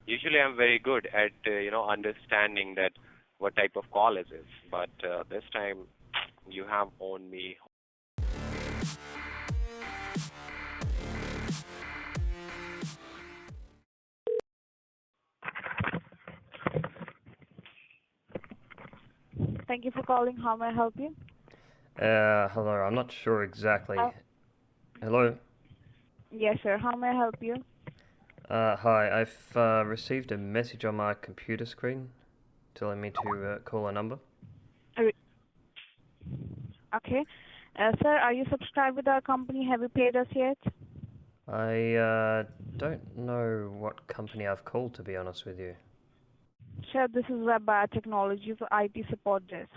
Usually I'm very good at, understanding that what type of call it is. But this time you have owned me. Thank you for calling. How may I help you? Hello, I'm not sure exactly. Hello? Yes, sir. How may I help you? Hi, I've received a message on my computer screen telling me to call a number. Okay. Sir, are you subscribed with our company? Have you paid us yet? I don't know what company I've called, to be honest with you. Sir, this is Web Biotechnology for IT support desk.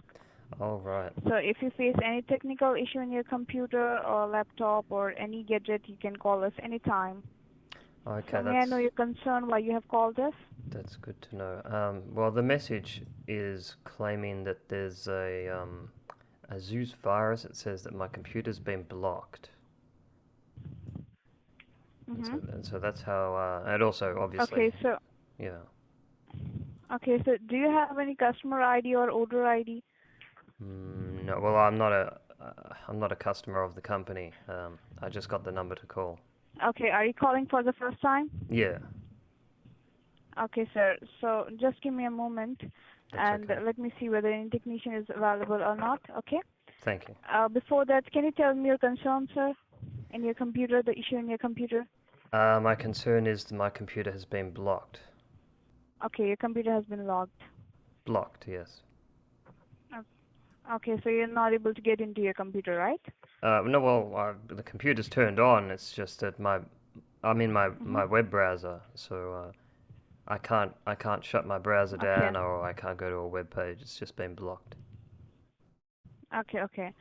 Oh, right. So if you face any technical issue in your computer or laptop or any gadget, you can call us anytime. Okay, So may I know your concern why you have called us? that's good to know. Well, the message is claiming that there's a Zeus virus. It says that my computer's been blocked. And so that's how, and also obviously, Okay, so yeah. okay, so do you have any customer ID or order ID? No, well, I'm not a customer of the company. I just got the number to call. Okay, are you calling for the first time? Yeah, Okay, sir. So just give me a moment, that's and okay. let me see whether any technician is available or not. Okay. Thank you. Before that, can you tell me your concern, sir, in your computer, the issue in your computer? My concern is that my computer has been blocked. Okay, your computer has been locked. Blocked, yes. Okay, so you're not able to get into your computer, right? No, well, the computer's turned on. It's just that I'm in my web browser, so I can't shut my browser Okay. down, or I can't go to a web page. It's just been blocked. Okay.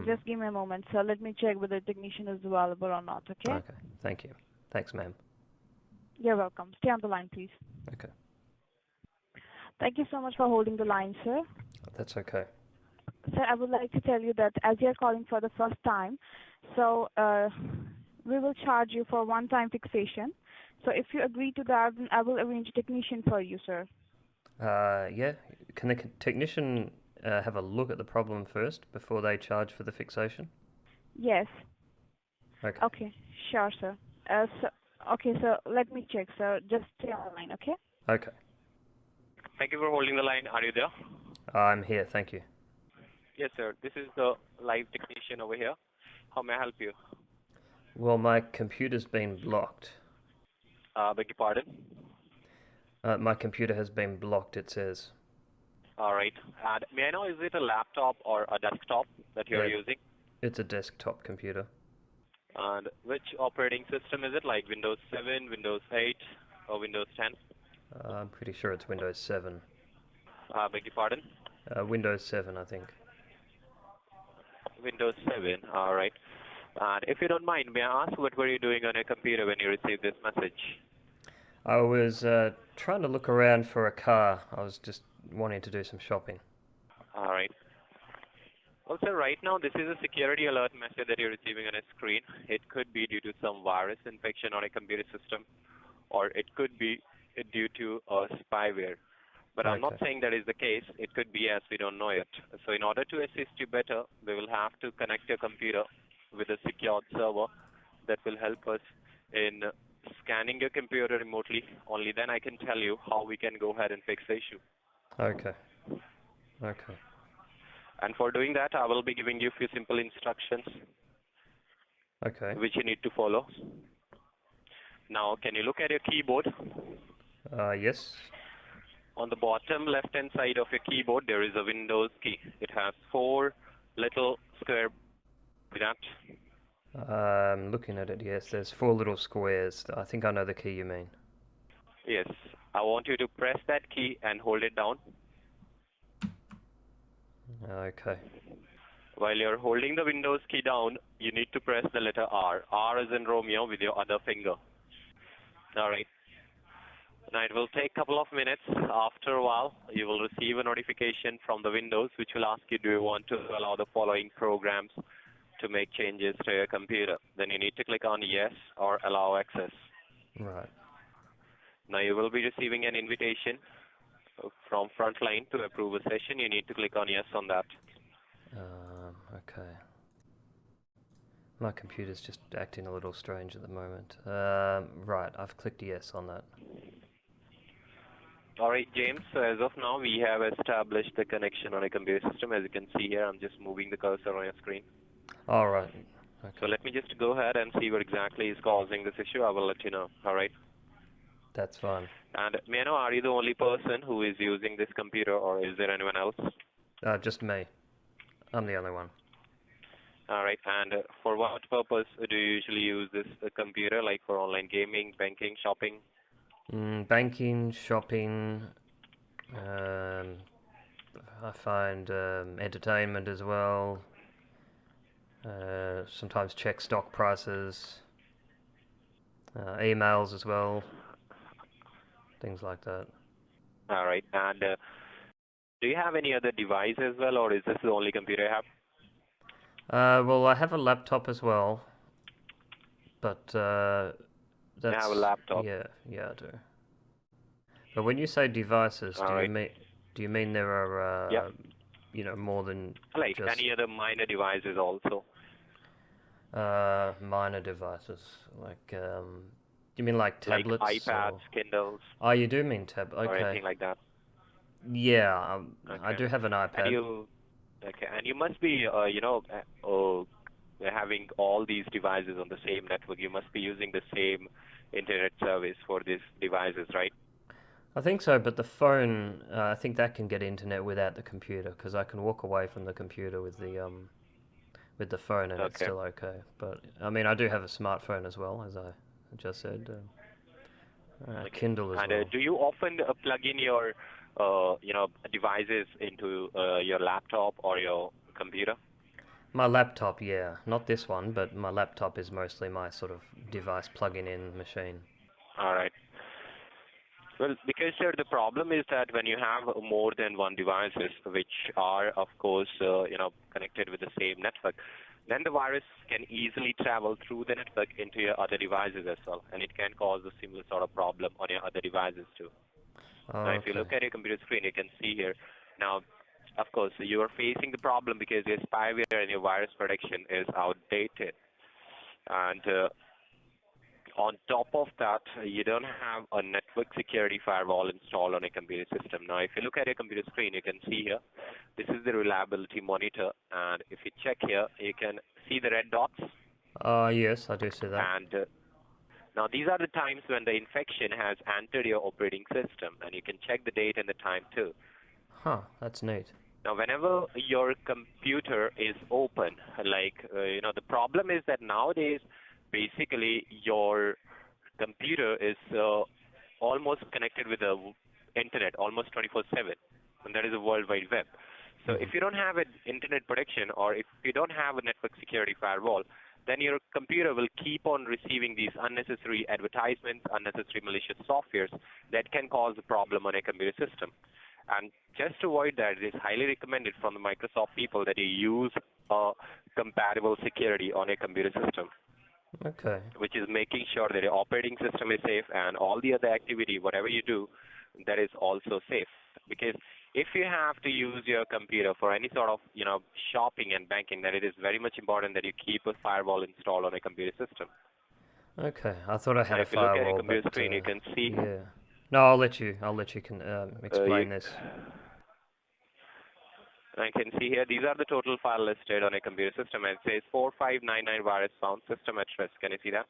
Just give me a moment, sir. Let me check whether the technician is available or not, okay? Okay, thank you. Thanks, ma'am. You're welcome. Stay on the line, please. Okay, Thank you so much for holding the line, sir. that's okay. Sir, I would like to tell you that as you're calling for the first time, so we will charge you for one-time fixation. So if you agree to that, then I will arrange a technician for you, sir. Yeah. Can the technician have a look at the problem first before they charge for the fixation? Yes. Okay. Okay. Sure, sir. Okay, so let me check, sir. Just stay on the line, okay? Okay. Thank you for holding the line. Are you there? I'm here, thank you. Yes, sir. This is the live technician over here. How may I help you? Well, my computer's been blocked. Beg your pardon? My computer has been blocked, it says. All right. And may I know, is it a laptop or a desktop that you're Yeah, using? it's a desktop computer. And which operating system is it, like Windows 7, Windows 8, or Windows 10? I'm pretty sure it's Windows 7. Beg your pardon? Windows 7, I think. Windows 7, all right. And if you don't mind, may I ask what were you doing on your computer when you received this message? I was trying to look around for a car. I was just wanting to do some shopping. All right. Also, right now, this is a security alert message that you're receiving on a screen. It could be due to some virus infection on a computer system, or it could be due to a spyware. But I'm not Okay. saying that is the case. It could be, as we don't know it. So in order to assist you better, we will have to connect your computer with a secured server that will help us in scanning your computer remotely. Only then I can tell you how we can go ahead and fix the issue. Okay. Okay. And for doing that, I will be giving you a few simple instructions Okay. which you need to follow. Now, can you look at your keyboard? Yes. On the bottom left-hand side of your keyboard, there is a Windows key. It has 4 little square that. I'm looking at it, yes. There's 4 little squares. I think I know the key you mean. Yes, I want you to press that key and hold it down. Okay. While you're holding the Windows key down, you need to press the letter R. R as in Romeo with your other finger. All right. Now it will take a couple of minutes. After a while, you will receive a notification from the Windows which will ask you, do you want to allow the following programs to make changes to your computer? Then you need to click on yes or allow access. Right. Now you will be receiving an invitation from Frontline to approve a session. You need to click on yes on that. Okay. My computer's just acting a little strange at the moment. Right, I've clicked yes on that. All right, James. So as of now, we have established the connection on a computer system. As you can see here, I'm just moving the cursor on your screen. All right. Okay. So let me just go ahead and see what exactly is causing this issue. I will let you know. All right. That's fine. And may I know, are you the only person who is using this computer, or is there anyone else? Just me. I'm the only one. All right. And for what purpose do you usually use this computer, like for online gaming, banking, shopping? Banking, shopping, I find entertainment as well. Sometimes check stock prices, emails as well, things like that. All right. And do you have any other device as well, or is this the only computer you have? Well, I have a laptop as well, but that's... You have a laptop? Yeah, I do. But when you say devices, do you mean there are, yep. you know, more than like just... any other minor devices also? Minor devices, like, you mean like tablets? Like iPads, Kindles? Oh, you do mean tablet, okay. Or anything like that? Yeah, okay. I do have an iPad. And you must be, having all these devices on the same network. You must be using the same internet service for these devices, right? I think so, but the phone, I think that can get internet without the computer, because I can walk away from the computer with the phone and it's still okay. But, I mean, I do have a smartphone as well, as I just said. Kindle as well. And do you often plug in your, devices into your laptop or your computer? My laptop, yeah. Not this one, but my laptop is mostly my sort of device plugging in machine. All right. Well, because sir, the problem is that when you have more than one devices, which are, of course, connected with the same network, then the virus can easily travel through the network into your other devices as well, and it can cause a similar sort of problem on your other devices too. Now, if you look at your computer screen, you can see here. Now, of course, you are facing the problem because your spyware and your virus protection is outdated. And on top of that, you don't have a network security firewall installed on a computer system. Now, if you look at your computer screen, you can see here, this is the reliability monitor. And if you check here, you can see the red dots. Yes, I do see that. And now, these are the times when the infection has entered your operating system, and you can check the date and the time too. Huh, that's neat. Now, whenever your computer is open, the problem is that nowadays, basically, your computer is almost connected with the internet almost 24/7, and that is the World Wide Web. So if you don't have an internet protection, or if you don't have a network security firewall, then your computer will keep on receiving these unnecessary advertisements, unnecessary malicious softwares that can cause a problem on a computer system. And just to avoid that, it is highly recommended from the Microsoft people that you use compatible security on a computer system. Okay. Which is making sure that your operating system is safe and all the other activity, whatever you do, that is also safe. Because if you have to use your computer for any sort of, shopping and banking, then it is very much important that you keep a firewall installed on a computer system. Okay, I thought I had a firewall. If you look at your computer screen, you can see. Yeah. No, I'll let you explain this. I can see here, these are the total files listed on a computer system, and it says 4599 virus found, system at risk. Can you see that?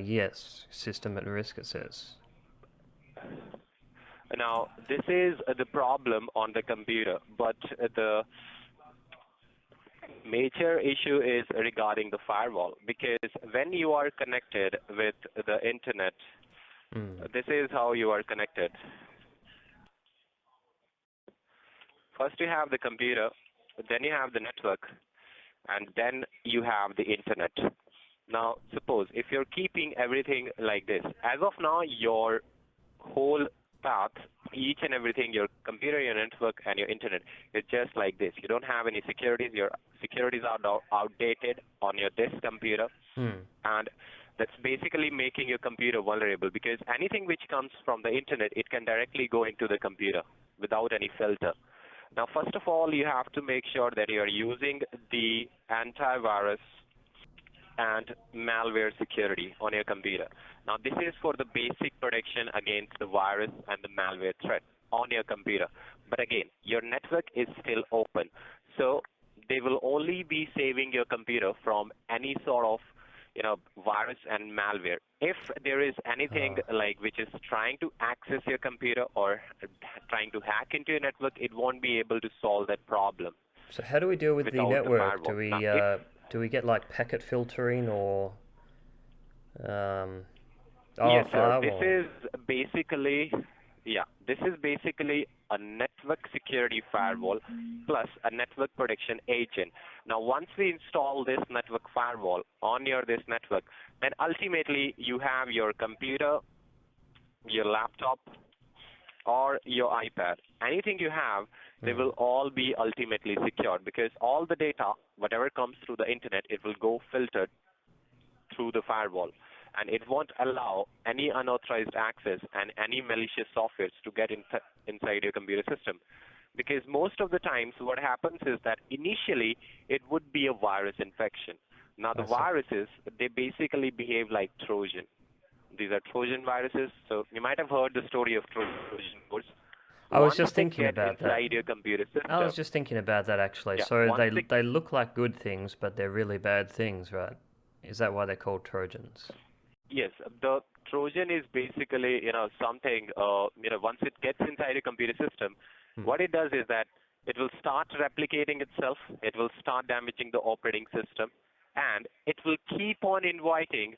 Yes, system at risk, it says. Now, this is the problem on the computer, but the major issue is regarding the firewall, because when you are connected with the internet, this is how you are connected. First you have the computer, then you have the network, and then you have the internet. Now, suppose if you're keeping everything like this, as of now, your whole path, each and everything, your computer, your network, and your internet, is just like this. You don't have any securities. Your securities are outdated on this computer. And That's basically making your computer vulnerable, because anything which comes from the internet, it can directly go into the computer without any filter. Now, first of all, you have to make sure that you are using the antivirus and malware security on your computer. Now, this is for the basic protection against the virus and the malware threat on your computer. But again, your network is still open. So they will only be saving your computer from any sort of virus and malware. If there is anything like which is trying to access your computer or trying to hack into your network, it won't be able to solve that problem. So how do we deal with the network? Do we get like packet filtering or yes, sir. firewall? This is basically a network security firewall plus a network protection agent. Now, once we install this network firewall on this network, then ultimately you have your computer, your laptop, or your iPad. Anything you have, they will all be ultimately secured, because all the data, whatever comes through the internet, it will go filtered through the firewall. And it won't allow any unauthorized access and any malicious softwares to get inside your computer system. Because most of the times what happens is that initially it would be a virus infection. Now the viruses, they basically behave like Trojan. These are Trojan viruses. So you might have heard the story of Trojan horse. I was just thinking about that. Inside your computer system. I was just thinking about that actually. Yeah, so they look like good things, but they're really bad things, right? Is that why they're called Trojans? Yes, the Trojan is basically, something, once it gets inside a computer system, what it does is that it will start replicating itself, it will start damaging the operating system, and it will keep on inviting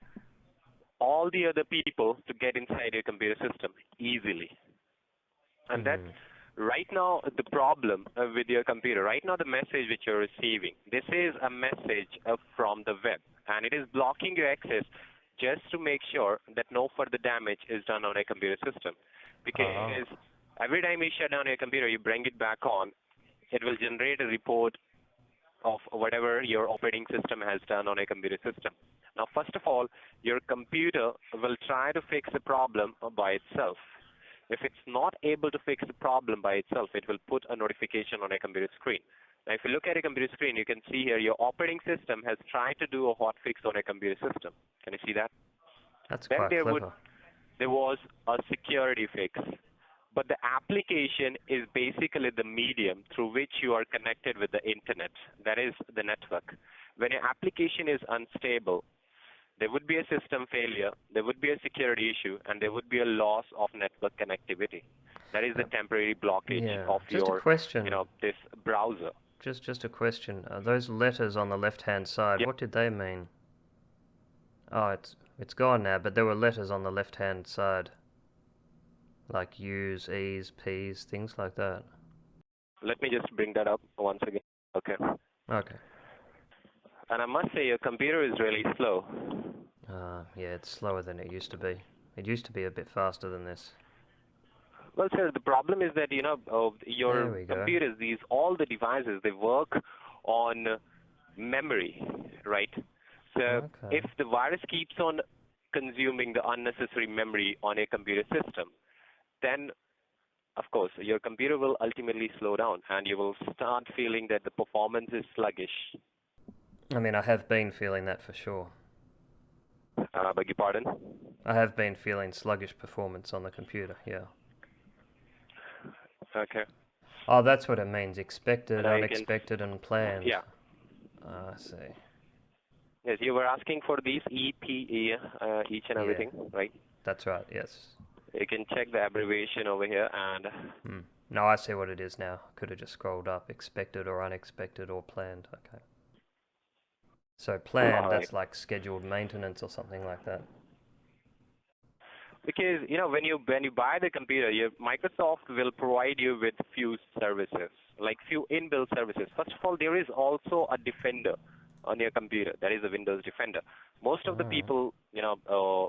all the other people to get inside your computer system easily. And that's right now the problem with your computer. Right now the message which you're receiving, this is a message from the web, and it is blocking your access just to make sure that no further damage is done on a computer system. Because every time you shut down your computer, you bring it back on, it will generate a report of whatever your operating system has done on a computer system. Now, first of all, your computer will try to fix the problem by itself. If it's not able to fix the problem by itself, it will put a notification on a computer screen. Now, if you look at a computer screen, you can see here your operating system has tried to do a hotfix on a computer system. Can you see that? That's quite clever. There was a security fix. But the application is basically the medium through which you are connected with the internet. That is the network. When your application is unstable, there would be a system failure, there would be a security issue, and there would be a loss of network connectivity. That is the temporary blockage of this browser. Just a question. Those letters on the left-hand side, what did they mean? Oh, it's gone now, but there were letters on the left-hand side, like U's, E's, P's, things like that. Let me just bring that up once again. Okay. And I must say, your computer is really slow. Yeah, it's slower than it used to be. It used to be a bit faster than this. Well, sir, the problem is that, your computers, all the devices, they work on memory, right? So if the virus keeps on consuming the unnecessary memory on a computer system, then, of course, your computer will ultimately slow down, and you will start feeling that the performance is sluggish. I mean, I have been feeling that for sure. Beg your pardon? I have been feeling sluggish performance on the computer, yeah. Okay. Oh, that's what it means. Expected, unexpected, and planned. Yeah. I see. Yes, you were asking for these EPE, each and everything, right? That's right, yes. You can check the abbreviation over here and... No, I see what it is now. Could have just scrolled up. Expected or unexpected or planned. Okay. So planned, that's like scheduled maintenance or something like that. Because, when you buy the computer, Microsoft will provide you with few services, like few inbuilt services. First of all, there is also a Defender on your computer. That is a Windows Defender. Most of the people,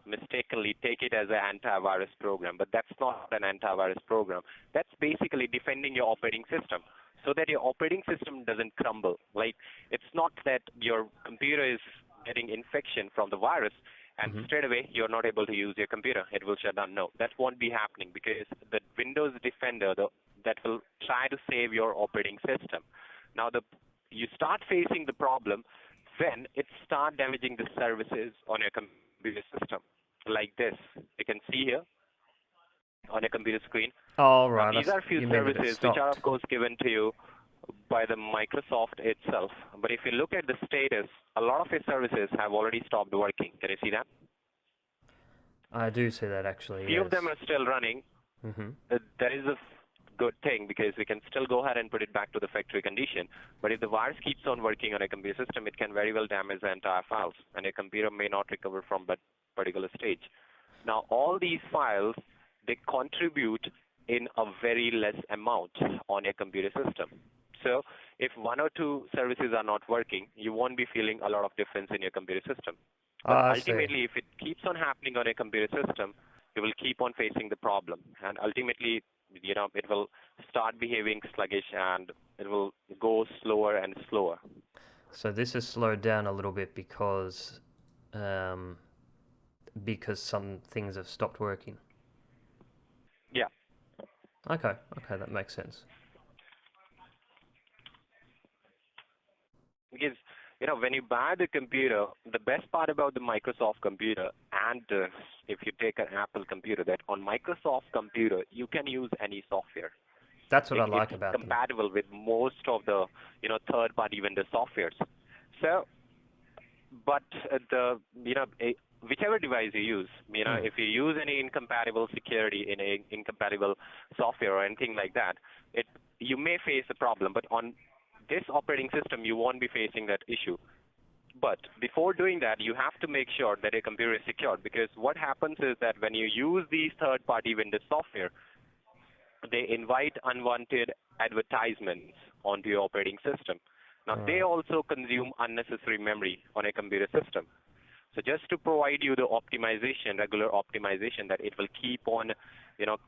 mistakenly take it as an antivirus program, but that's not an antivirus program. That's basically defending your operating system so that your operating system doesn't crumble. Like, it's not that your computer is getting infection from the virus and Mhm. straight away you're not able to use your computer. It will shut down. No, that won't be happening because the Windows Defender that will try to save your operating system. Now you start facing the problem when it start damaging the services on your computer system, like this. You can see here on your computer screen. Oh, Now, right. these are few You mean that it services which are, of stopped? course, given to you by the Microsoft itself. But if you look at the status, a lot of your services have already stopped working. Can you see that? I do see that actually, Few of them yes. are still running. Mhm. That is a good thing because we can still go ahead and put it back to the factory condition. But if the virus keeps on working on a computer system, it can very well damage the entire files, and your computer may not recover from that particular stage. Now, all these files, they contribute in a very less amount on your computer system. So if one or two services are not working, you won't be feeling a lot of difference in your computer system. But I see. ultimately, if it keeps on happening on a computer system, you will keep on facing the problem. And ultimately, it will start behaving sluggish and it will go slower and slower. So this has slowed down a little bit um, because some things have stopped working. Yeah. Okay, that makes sense. Because, when you buy the computer, the best part about the Microsoft computer, and if you take an Apple computer, that on Microsoft computer, you can use any software. That's what I It's like about them. compatible with most of the, third-party vendor softwares. So, but whichever device you use, if you use any incompatible security in a incompatible software or anything like that, you may face a problem. But on this operating system, you won't be facing that issue. But before doing that, you have to make sure that your computer is secured, because what happens is that when you use these third-party vendor software, they invite unwanted advertisements onto your operating system. Now, they also consume unnecessary memory on a computer system. So just to provide you the optimization, regular optimization, that it will keep on,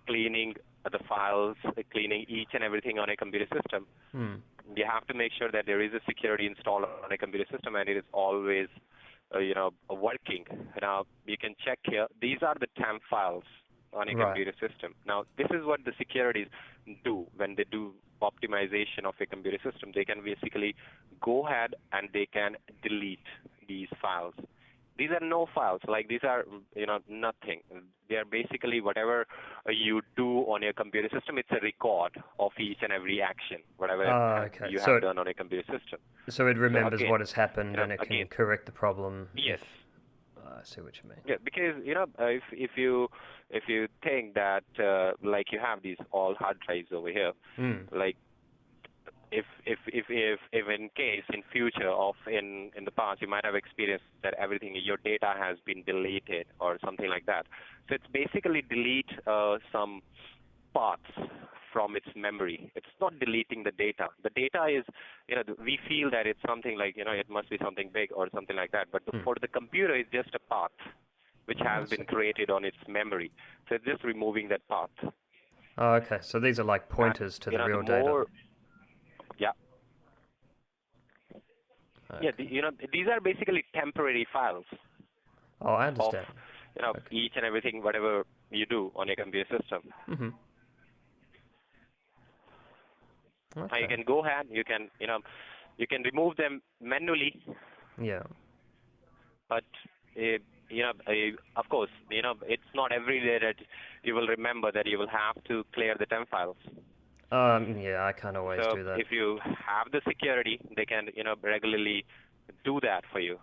cleaning the files, cleaning each and everything on a computer system, you have to make sure that there is a security installed on a computer system and it is always, working. Now, you can check here. These are the temp files on a computer system. Now, this is what the securities do when they do optimization of a computer system. They can basically go ahead and they can delete these files. These are no files. Like, these are, nothing. They are basically whatever you do on your computer system. It's a record of each and every action, whatever you have done on a computer system. So it remembers what has happened and it can correct the problem. Yes. I see what you mean. Yeah, because if you think that like you have these all hard drives over here, like if in case in future of in the past you might have experienced that everything, your data has been deleted or something like that. So it's basically delete some parts from its memory. It's not deleting the data. The data is, we feel that it's something like, it must be something big or something like that. But for the computer, it's just a path which has been created on its memory. So it's just removing that path. Oh, okay. So these are like pointers to the real data. Yeah. Okay. Yeah, these are basically temporary files. Oh, I understand. Of, each and everything, whatever you do on your computer system. Okay. Now you can go ahead, you can remove them manually. Yeah. But of course, it's not every day that you will remember that you will have to clear the temp files. Yeah, I can't always do that. If you have the security, they can, regularly do that for you.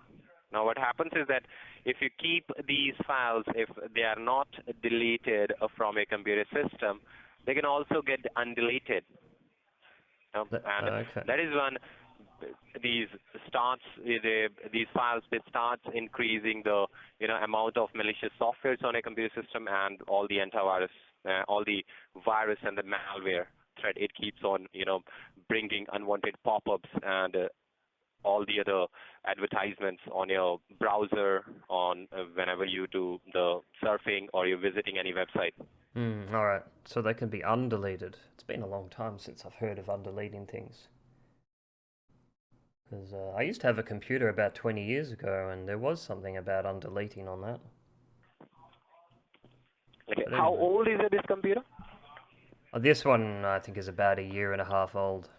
Now, what happens is that if you keep these files, if they are not deleted from a computer system, they can also get undeleted. And that is when these files, they start increasing the amount of malicious softwares on a computer system, and all the antivirus, all the virus and the malware threat. It keeps on bringing unwanted pop-ups and all the other advertisements on your browser, on whenever you do the surfing or you're visiting any website. All right. So they can be undeleted. It's been a long time since I've heard of undeleting things. Because I used to have a computer about 20 years ago, and there was something about undeleting on that. Okay. But How anyway. old is this computer? This one, I think, is about a year and a half old.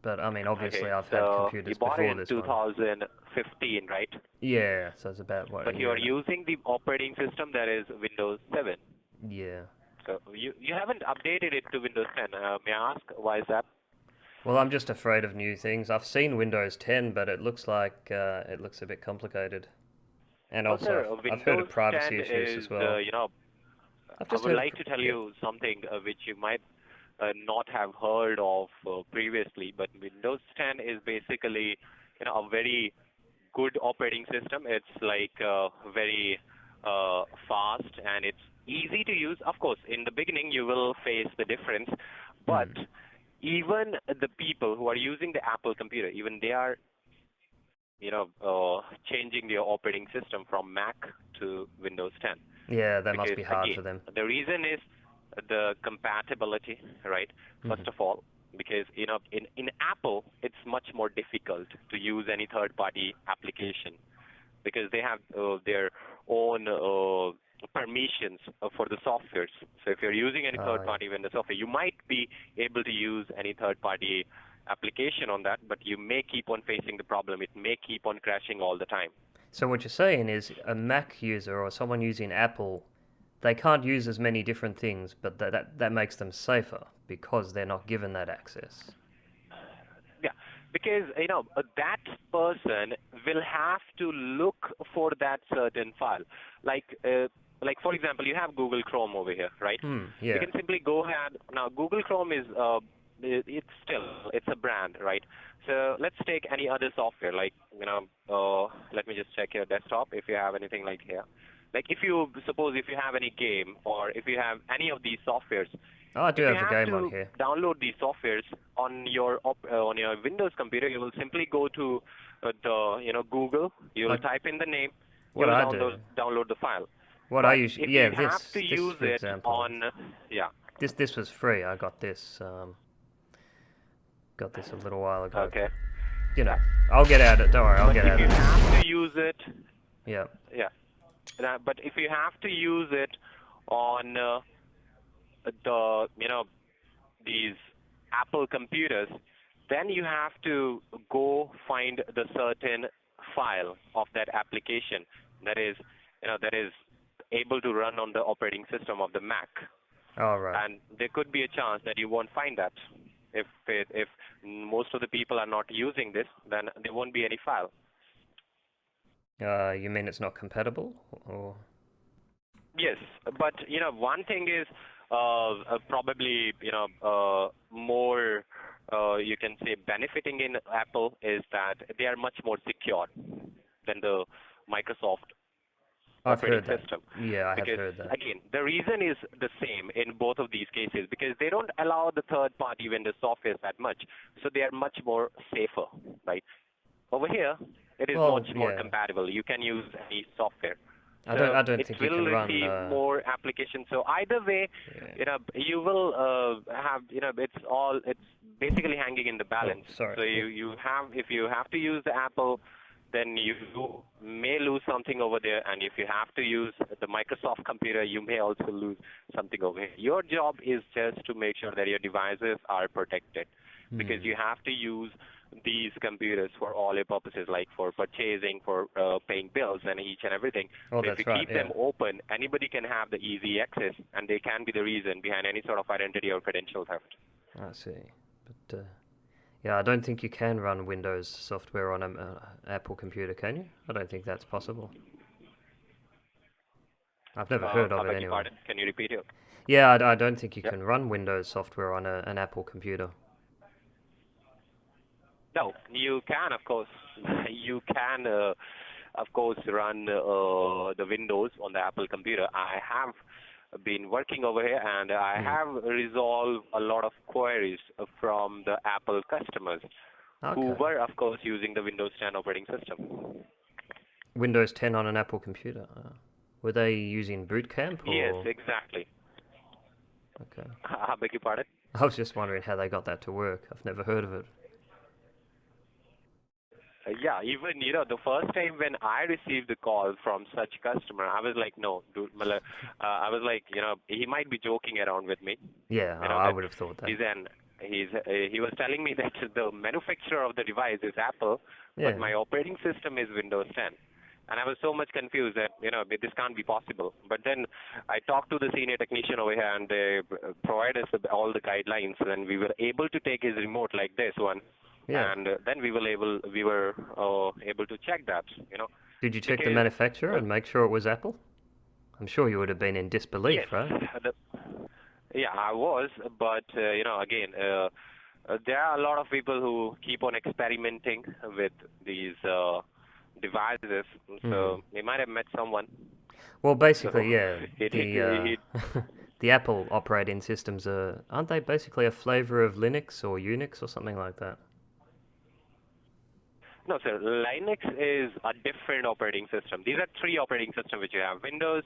But, I mean, obviously Okay, I've had so computers you bought before it in this one. 2015, right? Yeah, so it's about, what, a But you year are and using the operating system that is Windows 7. Yeah. So you haven't updated it to Windows 10. May I ask why is that? Well, I'm just afraid of new things. I've seen Windows 10, but it looks like it looks a bit complicated. And Well, also, sir, I've heard Windows of privacy 10 issues is, as well. I've I just would heard of, like to tell yeah. you something which you might not have heard of previously, but Windows 10 is basically, a very good operating system. It's like very fast and it's easy to use. Of course, in the beginning you will face the difference, but even the people who are using the Apple computer, even they are, changing their operating system from Mac to Windows 10. Yeah, that must Because be hard again, for them. the reason is the compatibility, right? First of all, because in Apple it's much more difficult to use any third-party application because they have their own permissions for the softwares. So if you're using any third-party vendor software, you might be able to use any third-party application on that, but you may keep on facing the problem. It may keep on crashing all the time. So what you're saying is a Mac user or someone using Apple, they can't use as many different things, but that makes them safer because they're not given that access. Yeah, because that person will have to look for that certain file. Like for example, you have Google Chrome over here, right? Yeah. You can simply go ahead. Now, Google Chrome is it's a brand, right? So let's take any other software, like let me just check your desktop if you have anything like here. Like if you have any game or if you have any of these softwares. Oh, I do If have a you have game on to here. download these softwares on your Windows computer, you will simply go to Google. You will type in the name. You will download the file. What but I usually, if yeah, you have to this use for it example. on, This was free. I got this a little while ago. Okay. I'll get at it. Don't worry, I'll get at it. But if you have to use it, yeah. But if you have to use it on these Apple computers, then you have to go find the certain file of that application that is able to run on the operating system of the Mac. All right. And there could be a chance that you won't find that. If most of the people are not using this, then there won't be any file. You mean it's not compatible, or? Yes, but one thing is probably more you can say benefiting in Apple is that they are much more secure than the Microsoft operating system. Yeah, I have because, heard that. Again, the reason is the same in both of these cases because they don't allow the third-party vendor software that much, so they are much more safer, right? Over here, it is much more compatible. You can use any software. I don't think you can run. It will receive more applications. So either way, you will have it's basically hanging in the balance. Oh, sorry. So if you have to use the Apple, then you may lose something over there, and if you have to use the Microsoft computer, you may also lose something over here. Your job is just to make sure that your devices are protected, because you have to use these computers for all your purposes, like for purchasing, for paying bills, and each and everything. Oh, so if you keep them open, anybody can have the easy access, and they can be the reason behind any sort of identity or credential theft. I see, but yeah, I don't think you can run Windows software on an Apple computer, can you? I don't think that's possible. I've never heard of it anyway. Pardon? Can you repeat it? Yeah, I don't think you can run Windows software on an Apple computer. No, you can, of course. You can, of course, run the Windows on the Apple computer. I have been working over here, and I have resolved a lot of queries from the Apple customers who were, of course, using the Windows 10 operating system. Windows 10 on an Apple computer? Were they using Boot Camp? Or? Yes, exactly. Okay. I beg your pardon? I was just wondering how they got that to work. I've never heard of it. Yeah, even, the first time when I received the call from such customer, I was like, no, dude, I was like, he might be joking around with me. Yeah, I That would have thought that. he was telling me that the manufacturer of the device is Apple, but Yeah. my operating system is Windows 10. And I was so much confused that, this can't be possible. But then I talked to the senior technician over here, and they provided us all the guidelines, and we were able to take his remote like this one. Yeah. And then we were able to check that, Did you check the because, manufacturer and make sure it was Apple? I'm sure you would have been in disbelief, yes, right? yeah, I was, but again, there are a lot of people who keep on experimenting with these devices, so they might have met someone. Well, basically, yeah, It the Apple operating systems aren't they basically a flavor of Linux or Unix or something like that? No, sir. Linux is a different operating system. These are three operating systems which you have: Windows,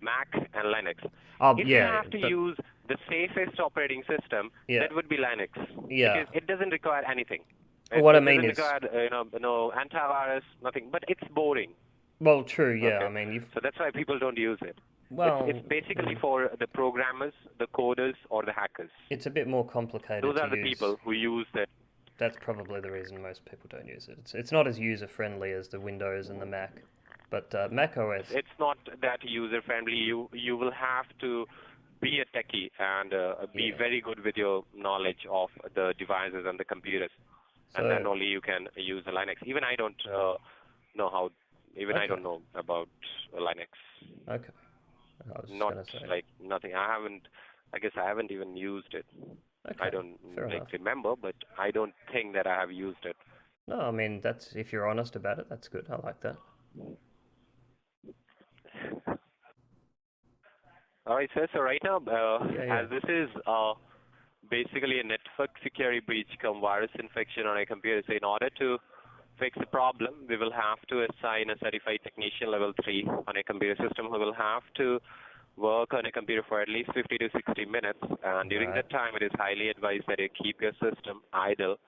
Mac, and Linux. Oh, If you yeah, have to use the safest operating system, Yeah. that would be Linux, Yeah. because it doesn't require anything. What I It mean doesn't is, require no antivirus, nothing. But it's boring. well, true, yeah. Okay. I mean, you've So that's why people don't use it. well, It's basically for the programmers, the coders, or the hackers. it's a bit more complicated Those to are the use. people who use that. That's probably the reason most people don't use it. It's not as user friendly as the Windows and the Mac, but Mac OS. It's not that user friendly. You will have to be a techie and be Yeah. very good with your knowledge of the devices and the computers, and then So only you can use the Linux. Even I don't know how. Even I Okay. don't know about Linux. okay, I was just Not gonna say. like nothing. I haven't. I guess I haven't even used it. Okay, I don't fair enough. remember, but I don't think that I have used it. No, I mean that's if you're honest about it, that's good. I like that. All right, sir. So right now, Yeah. as this is basically a network security breach come virus infection on a computer, so in order to fix the problem, we will have to assign a certified technician level 3 on a computer system who will have to work on a computer for at least 50 to 60 minutes. And during Right. that time, it is highly advised that you keep your system idle.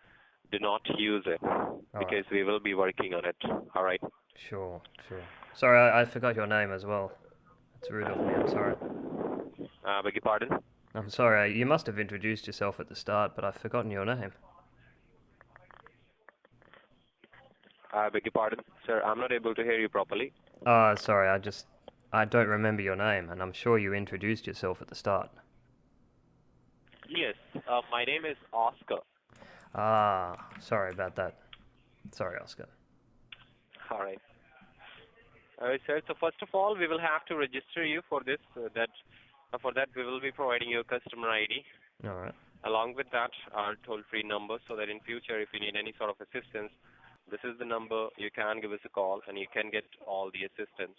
Do not use it because we will be working on it. All right. Sure. Sorry, I forgot your name as well. It's rude of me. I'm sorry. Beg your pardon? I'm sorry. You must have introduced yourself at the start, but I've forgotten your name. Beg your pardon, sir. I'm not able to hear you properly. Sorry. I don't remember your name, and I'm sure you introduced yourself at the start. Yes. My name is Oscar. Sorry about that. Sorry, Oscar. All right. All right, sir. So first of all, we will have to register you for this. For that, we will be providing you a customer ID. All right. Along with that, our toll-free number, so that in future, if you need any sort of assistance, this is the number. You can give us a call, and you can get all the assistance.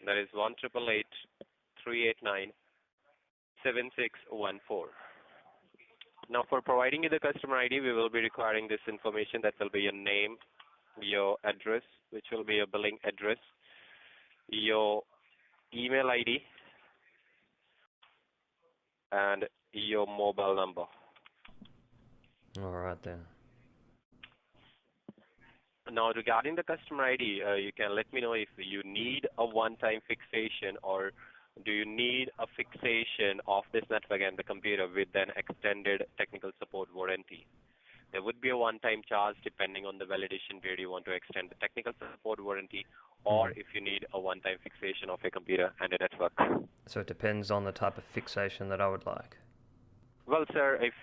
That is 1-888-389-7614. Now, for providing you the customer ID, we will be requiring this information. That will be your name, your address, which will be your billing address, your email ID, and your mobile number. All right then. Now, regarding the customer ID, you can let me know if you need a one-time fixation, or do you need a fixation of this network and the computer with an extended technical support warranty. There would be a one-time charge depending on the validation period you want to extend the technical support warranty, or if you need a one-time fixation of a computer and a network. So it depends on the type of fixation that I would like. Well, sir, if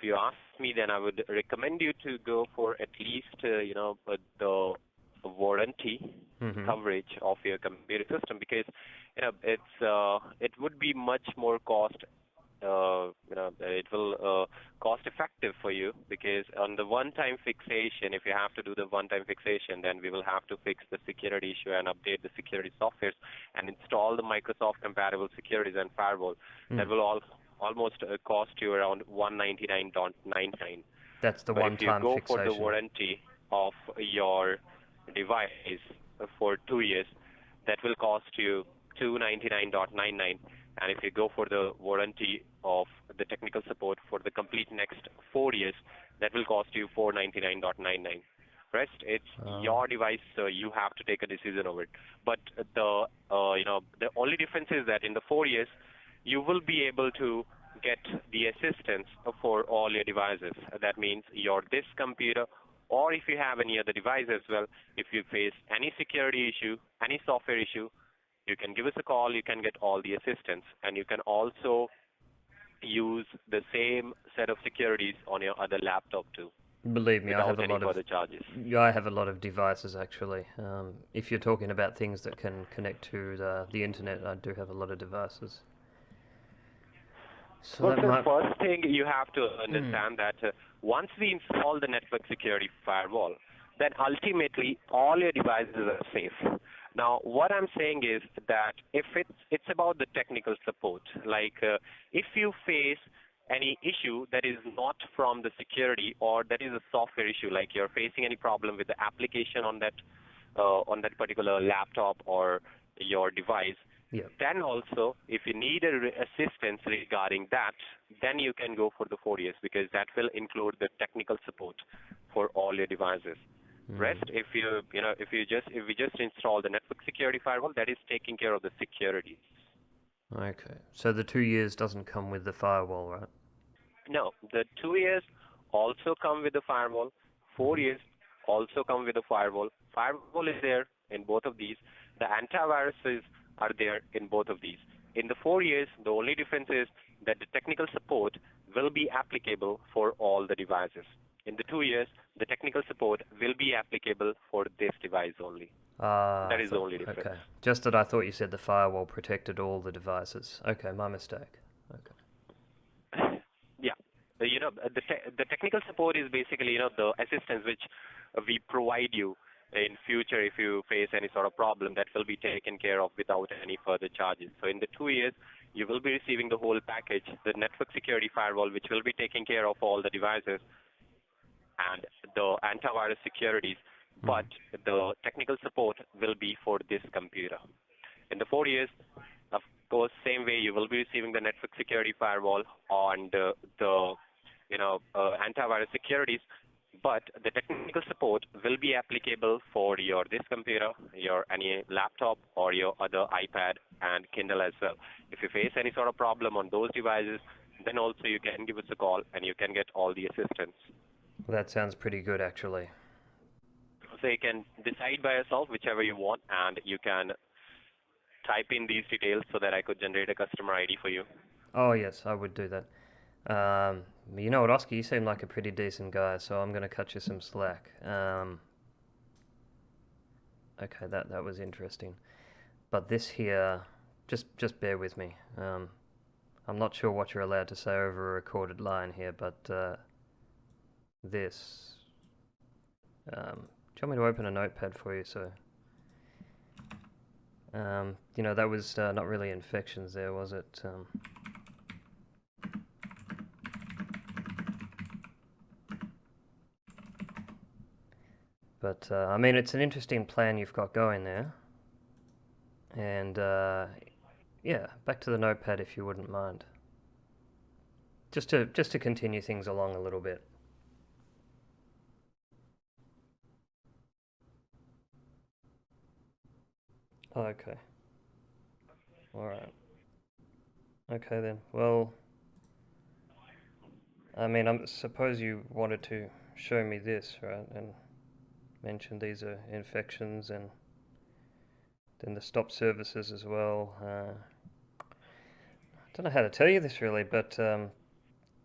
you ask me, then I would recommend you to go for at least the warranty coverage of your computer system, because it would be much more it will cost effective for you, because on the one-time fixation, if you have to do the one-time fixation, then we will have to fix the security issue and update the security softwares and install the Microsoft compatible securities and firewall. That will almost cost you around $199.99. That's the one-time fixation. If you go fixation. for the warranty of your device for 2 years, that will cost you $299.99. And if you go for the warranty of the technical support for the complete next 4 years, that will cost you $499.99. Rest, it's your device, so you have to take a decision over it. But the the only difference is that in the 4 years, you will be able to get the assistance for all your devices. That means this computer, or if you have any other device as well, if you face any security issue, any software issue, you can give us a call, you can get all the assistance, and you can also use the same set of securities on your other laptop too. Believe me, I have a lot of charges. I have a lot of devices actually. If you're talking about things that can connect to the internet, I do have a lot of devices. So well, the first thing you have to understand that once we install the network security firewall, then ultimately all your devices are safe. Now, what I'm saying is that if it's about the technical support, like if you face any issue that is not from the security or that is a software issue, like you're facing any problem with the application on that particular laptop or your device, then also if you need assistance regarding that, then you can go for the 4 years, because that will include the technical support for all your devices. Rest, if we just install the network security firewall, that is taking care of the security. Okay, so the 2 years doesn't come with the firewall, right? No, the 2 years also come with the firewall. 4 years also come with the firewall. Firewall is there in both of these. The antiviruses are there in both of these. In the 4 years, the only difference is that the technical support will be applicable for all the devices. In the 2 years, the technical support will be applicable for this device only. That is the only difference. Okay. Just that I thought you said the firewall protected all the devices. Okay, my mistake. Okay. Yeah. The technical support is basically, the assistance which we provide you in future if you face any sort of problem that will be taken care of without any further charges. So in the 2 years, you will be receiving the whole package, the network security firewall, which will be taking care of all the devices, and the antivirus securities, but the technical support will be for this computer. In the 4 years, of course, same way you will be receiving the network security firewall and the antivirus securities, but the technical support will be applicable for this computer, any laptop, or your other iPad and Kindle as well. If you face any sort of problem on those devices, then also you can give us a call and you can get all the assistance. Well, that sounds pretty good, actually. So you can decide by yourself whichever you want, and you can type in these details so that I could generate a customer ID for you. Oh, yes, I would do that. You know what, Oscar, you seem like a pretty decent guy, so I'm going to cut you some slack. Okay, that was interesting. But this here, just bear with me. I'm not sure what you're allowed to say over a recorded line here, but this... do you want me to open a notepad for you? So, that was not really infections there, was it? But, I mean, it's an interesting plan you've got going there. And, yeah, back to the notepad if you wouldn't mind. Just to continue things along a little bit. Okay. Alright. Okay then. Well, I mean, I suppose you wanted to show me this, right? And mention these are infections, and then the stop services as well. I don't know how to tell you this really, but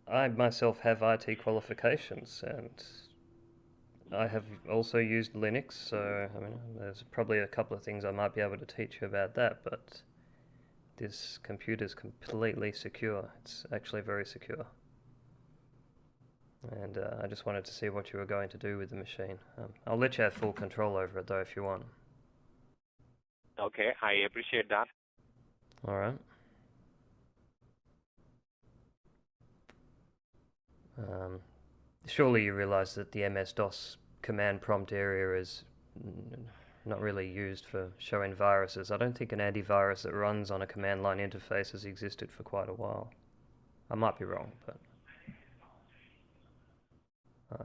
I myself have IT qualifications, and I have also used Linux, so I mean, there's probably a couple of things I might be able to teach you about that, but this computer's completely secure. It's actually very secure. And I just wanted to see what you were going to do with the machine. I'll let you have full control over it though if you want. Okay, I appreciate that. Alright. Surely you realize that the MS-DOS command prompt area is not really used for showing viruses. I don't think an antivirus that runs on a command line interface has existed for quite a while. I might be wrong, but...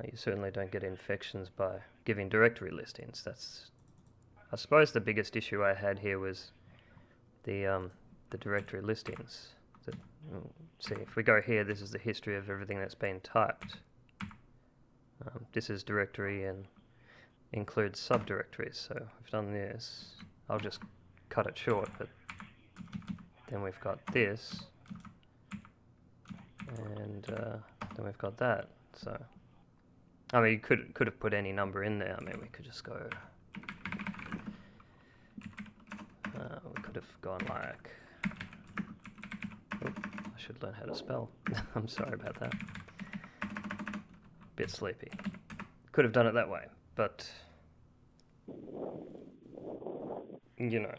You certainly don't get infections by giving directory listings. I suppose the biggest issue I had here was the directory listings. See, if we go here, this is the history of everything that's been typed. This is directory and includes subdirectories. So we've done this. I'll just cut it short, but then we've got this, and then we've got that. So, I mean, you could have put any number in there. I mean, we could just go. We could have gone like. I should learn how to spell. I'm sorry about that. Bit sleepy. Could have done it that way, but you know.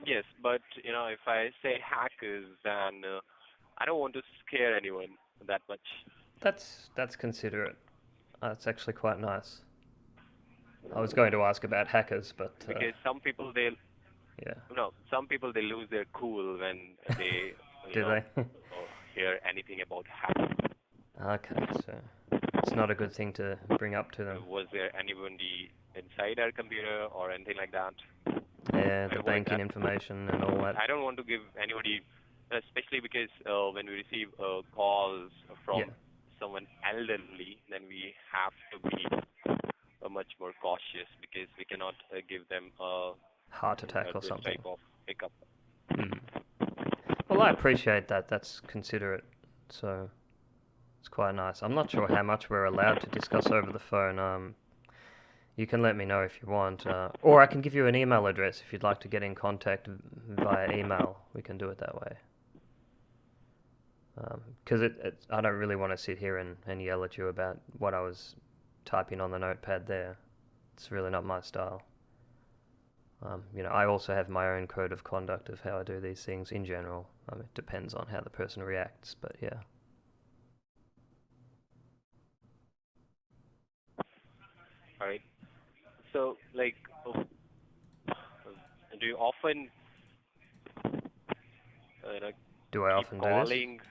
Yes, but if I say hackers, then I don't want to scare anyone that much. That's considerate. That's actually quite nice. I was going to ask about hackers, but because some people some people they lose their cool when they do they hear anything about hacking. Okay, so it's not a good thing to bring up to them. Was there anybody inside our computer or anything like that? Yeah, the banking information and all that. I don't want to give anybody, especially because when we receive calls from someone elderly, then we have to be much more cautious because we cannot give them a heart attack or something. Type of pickup. Well, I appreciate that. That's considerate. So it's quite nice. I'm not sure how much we're allowed to discuss over the phone. You can let me know if you want, or I can give you an email address if you'd like to get in contact via email. We can do it that way. Because I don't really want to sit here and yell at you about what I was typing on the notepad there. It's really not my style. I also have my own code of conduct of how I do these things in general. It depends on how the person reacts, but yeah. All right. So, do you often do I often calling? Do this?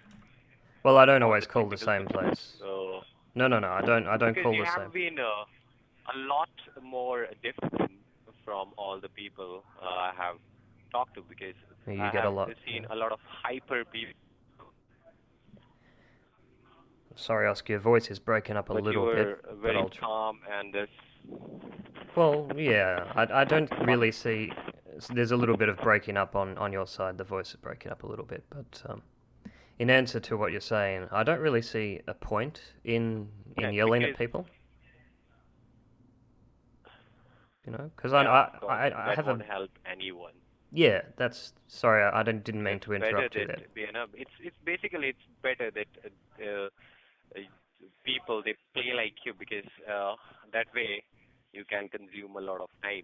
Well, I don't always call the same place. No, I don't call the same. Because you have been a lot more different from all the people I have talked to, because I have seen a lot of hyper people. Sorry, Oscar, your voice is breaking up a little bit. Very calm and this. Well, yeah, I don't really see. There's a little bit of breaking up on your side. The voice is breaking up a little bit, but in answer to what you're saying, I don't really see a point in yelling at people. Because I have won't help anyone. Yeah, that's sorry. I didn't mean to interrupt you there. It's basically better that people they play like you, because that way you can consume a lot of time.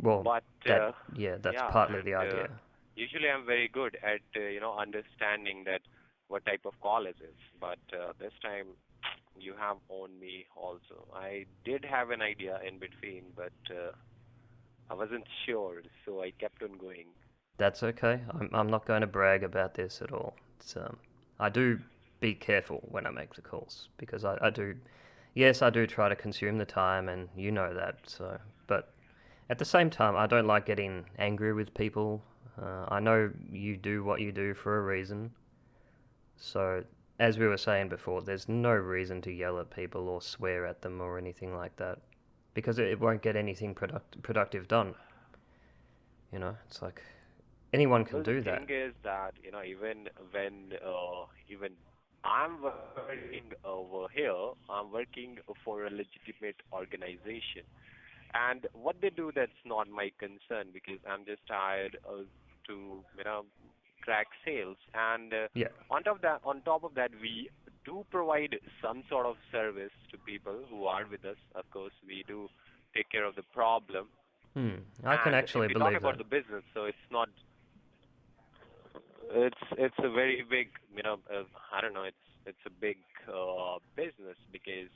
Well, but that's partly the idea. Usually I'm very good at understanding that what type of call it is, but this time you have owned me also. I did have an idea in between, but I wasn't sure, so I kept on going. That's okay. I'm not going to brag about this at all. I do be careful when I make the calls, because I do. Yes, I do try to consume the time, and you know that. So, but at the same time, I don't like getting angry with people. I know you do what you do for a reason. So, as we were saying before, there's no reason to yell at people or swear at them or anything like that, because it won't get anything productive done. It's like anyone can do that. The thing is that even when even I'm working over here, I'm working for a legitimate organization, and what they do, that's not my concern, because I'm just hired to track sales, and on top of that, we do provide some sort of service to people who are with us. Of course, we do take care of the problem. I can actually believe that. Talk about the business, so it's not. It's a very big, I don't know. It's a big business, because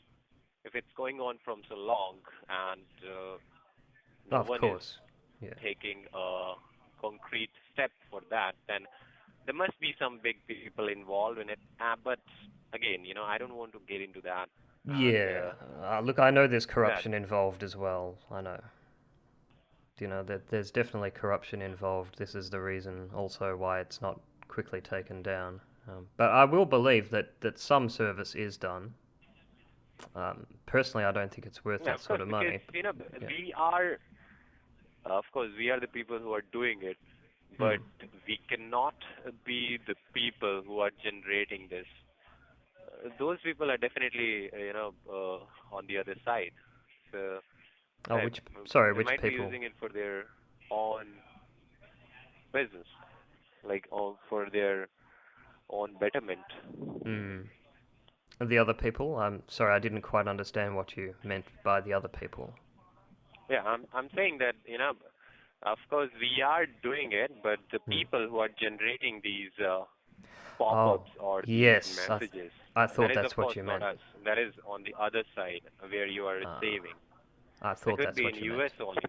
if it's going on from so long and no one is taking a concrete step for that, then there must be some big people involved in it. But again, I don't want to get into that. Yeah. Look, I know there's That corruption involved as well. I know. That there's definitely corruption involved. This is the reason also why it's not quickly taken down. But I will believe that some service is done. Personally, I don't think it's worth yeah, that of sort course, of because money. Yeah. we are, of course, we are the people who are doing it, Hmm. but we cannot be the people who are generating this. Those people are definitely, on the other side. So, Oh, uh, sorry, they which might be people? using it for their own business, like for their own betterment. Hmm. The other people? I'm sorry, I didn't quite understand what you meant by the other people. Yeah, I'm saying that, of course we are doing it, but the Hmm. people who are generating these Oh, pop-ups or these yes, messages, I that thought is of that's what course you not meant. us. That is on the other side where you are Uh, receiving. I It thought could that's be in what you meant. US only.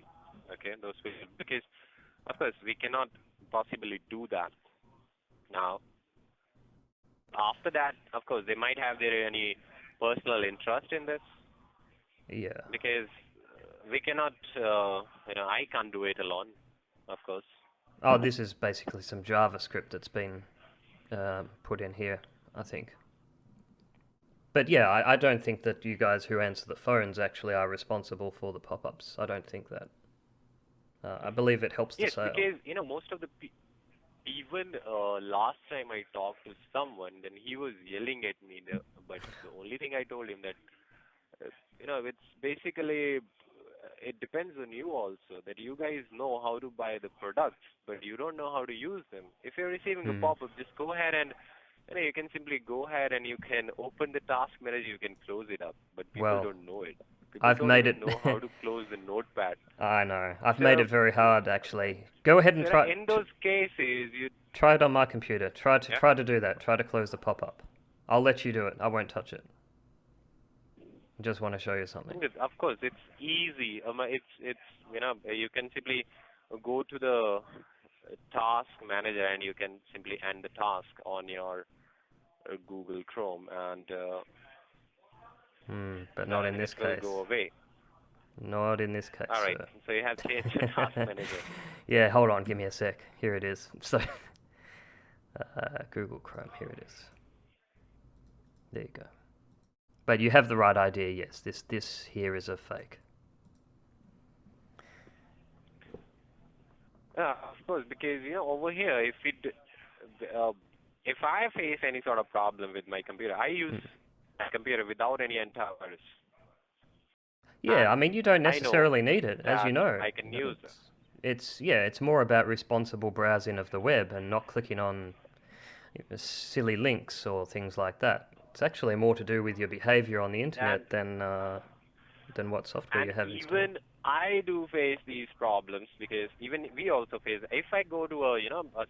Okay, those people, because of course we cannot possibly do that. Now, after that, of course, they might have their any personal interest in this, Yeah. because we cannot, I can't do it alone, of course. Oh, this is basically some JavaScript that's been put in here, I think. But yeah, I don't think that you guys who answer the phones actually are responsible for the pop-ups. I don't think that. I believe it helps the Yes, sale. because most of the even last time I talked to someone, then he was yelling at me. But the only thing I told him that it's basically it depends on you also, that you guys know how to buy the products, but you don't know how to use them. If you're receiving a Hmm. pop-up, just go ahead and you can simply go ahead and you can open the task manager, you can close it up. But people Well, don't know it. People I've don't made even it. know how to close the notepad. I know. I've made So, it very hard, actually. Go ahead and in those cases, try it on my computer. yeah. Try to do that. Try to close the pop-up. I'll let you do it. I won't touch it. I just want to show you something. Of course, it's easy. It's you can simply go to the task manager and you can simply end the task on your Google Chrome, and But not in it this will go case. away. Not in this case, All right. sir. So you have changed your task manager. Yeah, hold on. Give me a sec. Here it is. So, Google Chrome. Here it is. There you go. But you have the right idea. Yes, this here is a fake. Of course, because over here, if I face any sort of problem with my computer, I use my computer without any antivirus, Yeah, I and mean you don't I know necessarily need it, as that you know. I can use it. It's more about responsible browsing of the web and not clicking on silly links or things like that. It's actually more to do with your behavior on the And internet than what software you and have installed. even I do face these problems, because even we also face. If I go to a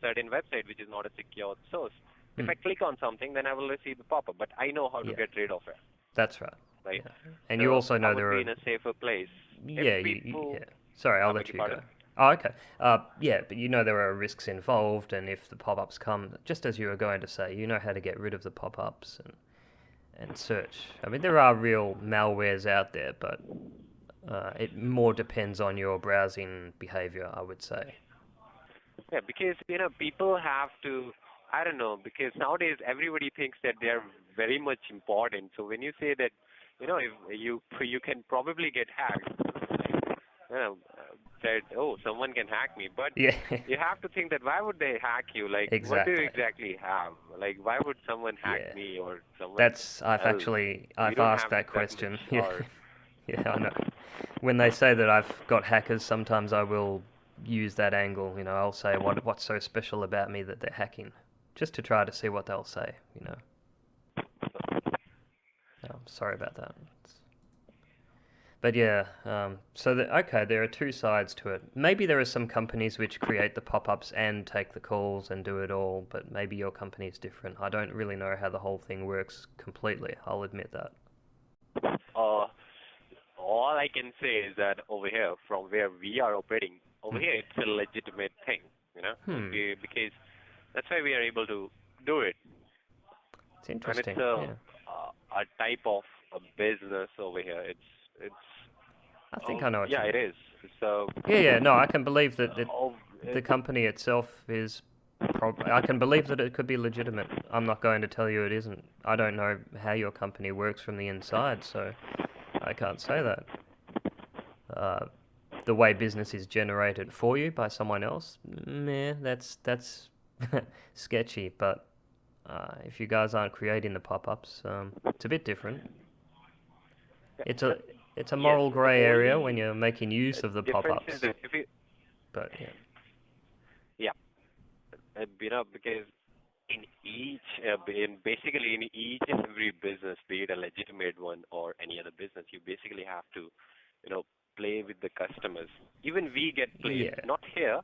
certain website which is not a secure source, if I click on something, then I will receive a pop-up. But I know how to Yeah, get rid of it, that's right. right? Yeah, and you So also I know would there be are. in a safer place. If Yeah, people, yeah. Sorry, I'll I beg let your you go. pardon. Oh, okay. Yeah, but you know there are risks involved, and if the pop-ups come, just as you were going to say, you know how to get rid of the pop-ups and search. I mean, there are real malwares out there, but it more depends on your browsing behavior, I would say. Yeah, because people have to. I don't know, because nowadays everybody thinks that they are very much important. So when you say that, if you can probably get hacked, that someone can hack me, but Yeah, you have to think that why would they hack you? Like, what do you exactly. exactly have? Like, why would someone hack Yeah, me or someone else? We I've don't asked have that that much. question. Yeah, Or yeah, I know. When they say that I've got hackers, sometimes I will use that angle. I'll say what's so special about me that they're hacking, just to try to see what they'll say. Sorry about that. But yeah, okay, there are two sides to it. Maybe there are some companies which create the pop-ups and take the calls and do it all, but maybe your company is different. I don't really know how the whole thing works completely. I'll admit that. all I can say is that over here, from where we are operating, over here, it's a legitimate thing. Hmm. Because That's why we are able to do it. It's And it's interesting. Yeah. a type of a business over here. It's I think I know what you yeah, it mean. is. So Yeah. No, I can believe that oh, the it, company itself is. I can believe that it could be legitimate. I'm not going to tell you it isn't. I don't know how your company works from the inside, so I can't say that. Uh, the way business is generated for you by someone else, meh, that's sketchy. But if you guys aren't creating the pop-ups, it's a bit different. It's the, a it's a yes, moral the grey area when only you're making use of the difference is pop-ups. that if you But yeah, yeah, because in each in basically in each and every business, be it a legitimate one or any other business, you basically have to you know play with the customers. Even we get played, yeah, not here,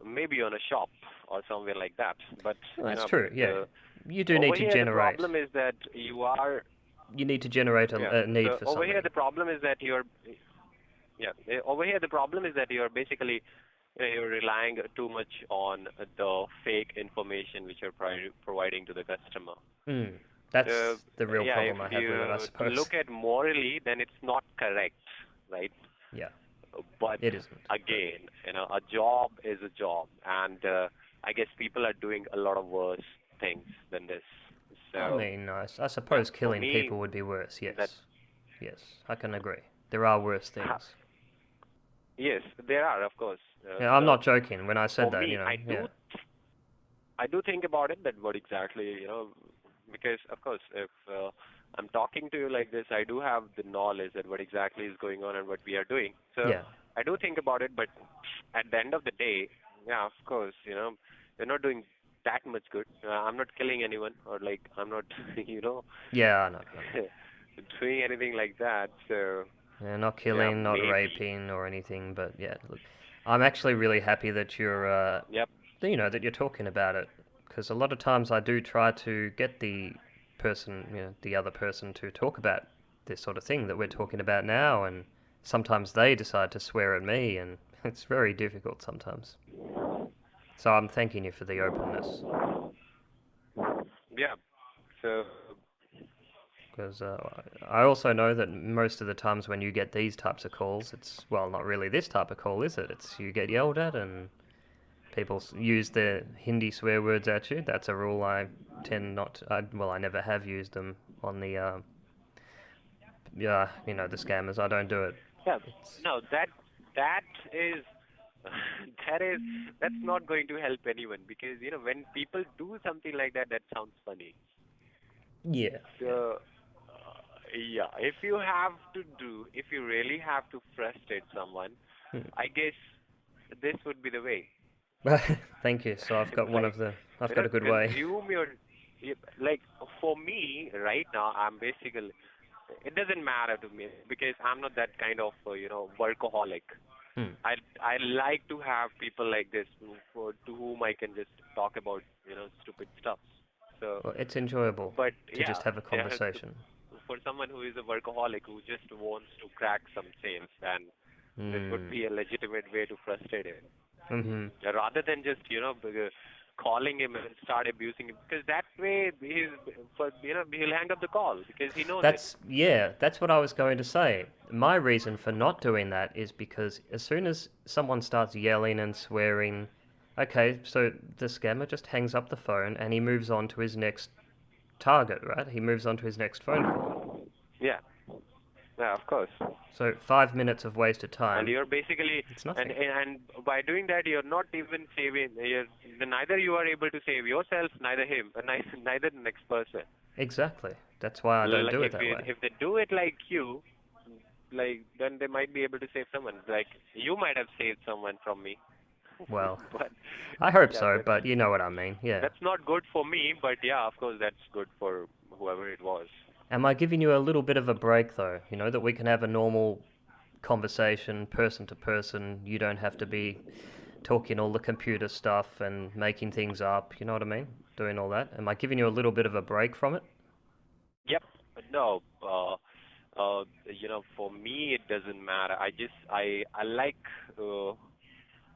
maybe on a shop or somewhere like that, but well, that's true. Yeah, the you do need over to here the generate. problem is that you are You need to generate yeah a need so for over here something. the problem is that you're yeah over here the problem is that you're basically you're relying too much on the fake information which you're providing to the customer. Mm, So that's the real yeah, if problem I have with it, I you suppose. look at morally, then it's not correct, right? Yeah, But it isn't. But again, a job is a job, and I guess people are doing a lot of worse things than this. I So mean, I yeah, suppose for killing me, people would be worse. that Yes, yes, I can agree. There are worse things. yes, there are of course. Yeah, I'm So not joking when I for said that. me, Yeah, I do think about it that what exactly, because of course, if I'm talking to you like this, I do have the knowledge that what exactly is going on and what we are doing. So yeah, I do think about it, but at the end of the day, yeah, of course, we're not doing that much good. I'm not killing anyone or like I'm not, yeah. I know, I know. doing anything like that. So Yeah, not yeah, killing, not maybe. raping or anything, but yeah, look, I'm actually really happy that Yep. that you're talking about it, because a lot of times I do try to get the other person to talk about this sort of thing that we're talking about now, and sometimes they decide to swear at me, and it's very difficult sometimes. So I'm thanking you for the openness. Yeah. So Because I also know that most of the times when you get these types of calls, it's, well, not really this type of call, is it? It's you get yelled at and people use their Hindi swear words at you. That's a rule I tend not to, well, I never have used them on the, yeah, the scammers. I don't do it. yeah, It's, no, that is that is that's not going to help anyone because when people do something like that, that sounds funny. yeah, yeah. So yeah, if you really have to frustrate someone, I guess this would be the way. Hmm. Thank you. So Like I've got a good way. consume your like for me right now, I'm basically it doesn't matter to me because I'm not that kind of workaholic. Hmm. I like to have people like this to whom I can just talk about stupid stuff. So, Well, it's enjoyable but to yeah, just have a yeah, conversation. for someone who is a workaholic who just wants to crack some sales, then this would Hmm. be a legitimate way to frustrate him, Mm-hmm. rather than just calling him and start abusing him because that way he'll hang up the call because he knows it. That's what I was going to say. My reason for not doing that is because as soon as someone starts yelling and swearing, okay, so the scammer just hangs up the phone and he moves on to his next target, right? He moves on to his next phone call. Yeah, yeah, of course. So 5 minutes of wasted And time, you're basically it's nothing. and by doing that you're not even saving neither you are able to save yourself neither him neither the next person. Exactly. That's why I don't do it If that way. if they do it like you, like then they might be able to save someone, like you might have saved someone from me. Well, But I hope yeah, so, but you know what I mean. Yeah. that's not good for me, but yeah, of course that's good for whoever it was. Am I giving you a little bit of a break though? That we can have a normal conversation, person to person. You don't have to be talking all the computer stuff and making things up. You know what I mean? Doing all that. Am I giving you a little bit of a break from it? Yep. No, for me it doesn't matter. I like uh,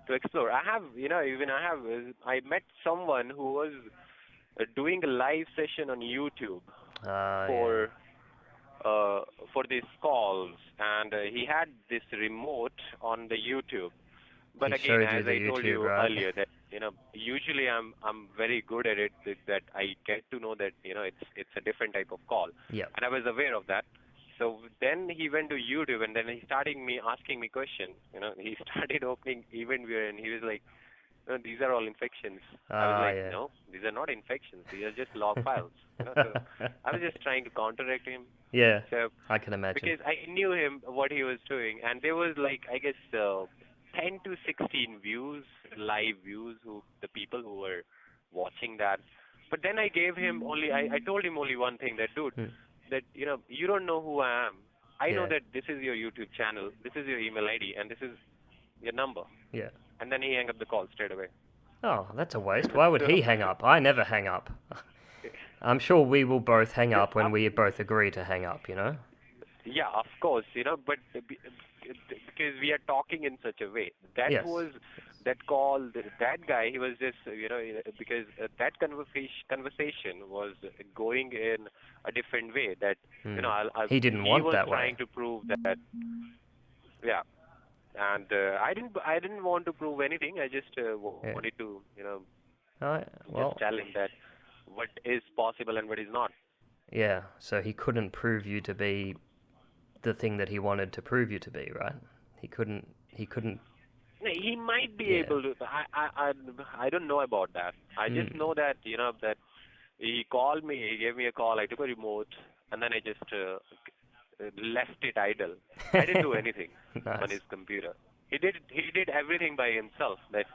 to explore. I have, even I met someone who was doing a live session on YouTube Yeah. for uh, for these calls, and he had this remote on the YouTube. But He again, showed you as the I told YouTube, you right? earlier, that usually I'm very good at it. That I get to know that it's a different type of call, Yep. and I was aware of that. So then he went to YouTube, and then he started asking me questions. He started opening event viewer, and he was like, "No, these are all infections." I was like, Yeah. "No, these are not infections. These are just log files." So I was just trying to counteract him. Yeah, So I can imagine. because I knew him what he was doing, and there was like I guess 10 to 16 views, live views, who the people who were watching that. But then I gave him only I told him only one thing, that dude, Hmm. that you don't know who I am. I know Yeah. that this is your YouTube channel, this is your email ID, and this is your number. Yeah. And then he hung up the call straight away. Oh, that's a waste. Why would So he hang up? I never hang up. I'm sure we will both hang no, up when we both agree to hang up, you know? yeah, of course, but because we are talking in such a way, that Yes. was that call, that guy, he was just, because that conversation was going in a different way. That Hmm. I'll, He didn't he want was that way. trying to prove that, yeah, and I didn't want to prove anything. I just Yeah. wanted to, just Well, tell him that what is possible and what is not. yeah, so he couldn't prove you to be the thing that he wanted to prove you to be, right? He couldn't, No, he might be yeah. able to. I don't know about that. I just Hmm. know that that he called me. He gave me a call. I took a remote, and then I just left it idle. I didn't do anything on Nice. his computer. He did everything by himself. That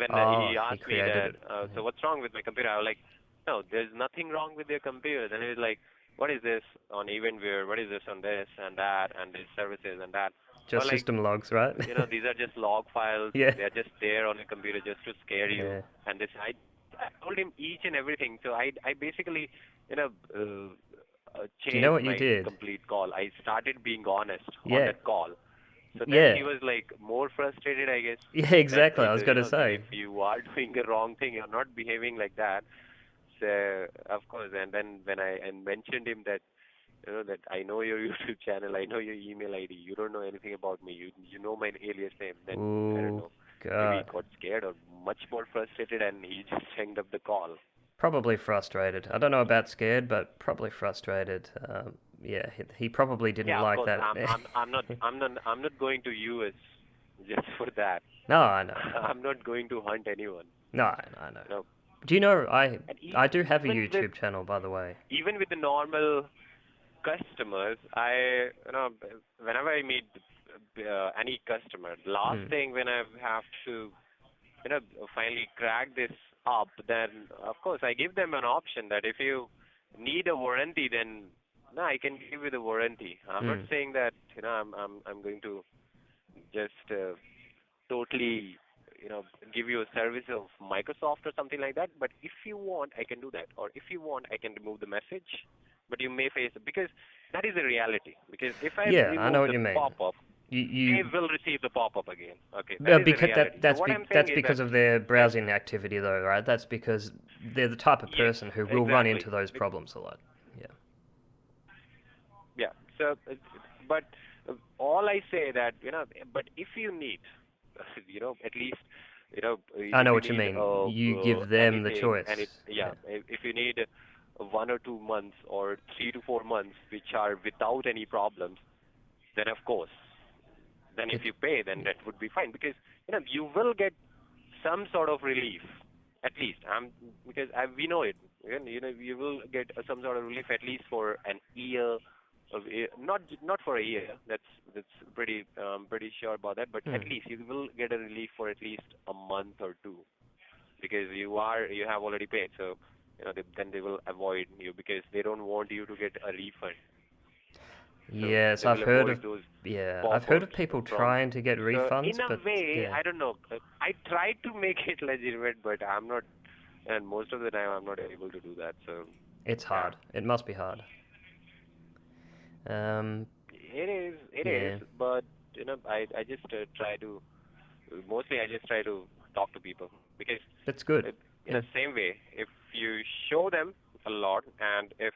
when Oh, he he asked me created that, it. so Yeah. what's wrong with my computer? I was like, no, there's nothing wrong with your computer. Then he was like, what is this on EventViewer? What is this on this and that and these services and that? I was Just like, system logs, right? these are just log files. Yeah. They're just there on a computer just to scare you. Yeah. And this, I told him each and everything. So I basically, Do you know changed what you my did? complete call. I started being honest on Yeah. that call. So then Yeah. he was like more frustrated, I guess, Yeah, that exactly. I was going to that say. if you are doing a wrong thing, you're not behaving like that. So of course, and then when I mentioned him that that I know your YouTube channel, I know your email ID. You don't know anything about me. You know my alias name. Then I don't Ooh, know. Maybe he God. got scared or much more frustrated, and he just hung up the call. Probably frustrated. I don't know about scared, but probably frustrated. Yeah, he probably didn't Yeah, of like course. that. I'm not going to US just for that. No, I know. I'm not going to hunt anyone. No, I know. No. Do you know And I do have a even with YouTube channel, by the way. the normal customers, I whenever I meet any customer, last Hmm. thing when I have to finally crack this up, then of course I give them an option that if you need a warranty, then no, I can give you the warranty. I'm not Hmm. saying that I'm going to just totally give you a service of Microsoft or something like that. But if you want, I can do that. Or if you want, I can remove the message. But you may face it, because that is the reality. Because if I Yeah, I know remove what the you mean. pop-up, they You will receive the pop-up again. Okay, that is the because reality. So what I'm saying that's is that because of their browsing activity, though, right? That's because they're the type of yes, person who will run exactly. into those problems a lot. Yeah. Yeah. So, but all I say that but if you need, at least, I if know you what you need mean. You give them the anything, choice. and Yeah. if you need 1 or 2 months or 3 to 4 months, which are without any problems, then of course, then if It, you pay, then that would be fine, because you will get some sort of relief, at least. Because we know it. You will get some sort of relief at least for an year. Not for a year. That's pretty sure about that. But at hmm. least you will get a relief for at least a month or two, because you have already paid. So then they will avoid you, because they don't want you to get a refund. So Yes, they will avoid those I've heard of pop-ups people from. trying to get So refunds, in a but way, yeah, I don't know. I tried to make it legitimate, but I'm not, and most of the time I'm not able to do that. So it's yeah, hard. It must be hard. Um, it is, yeah. but I just try to mostly I just try to talk to people because That's good. in Yeah. the same way, if you show them a lot and if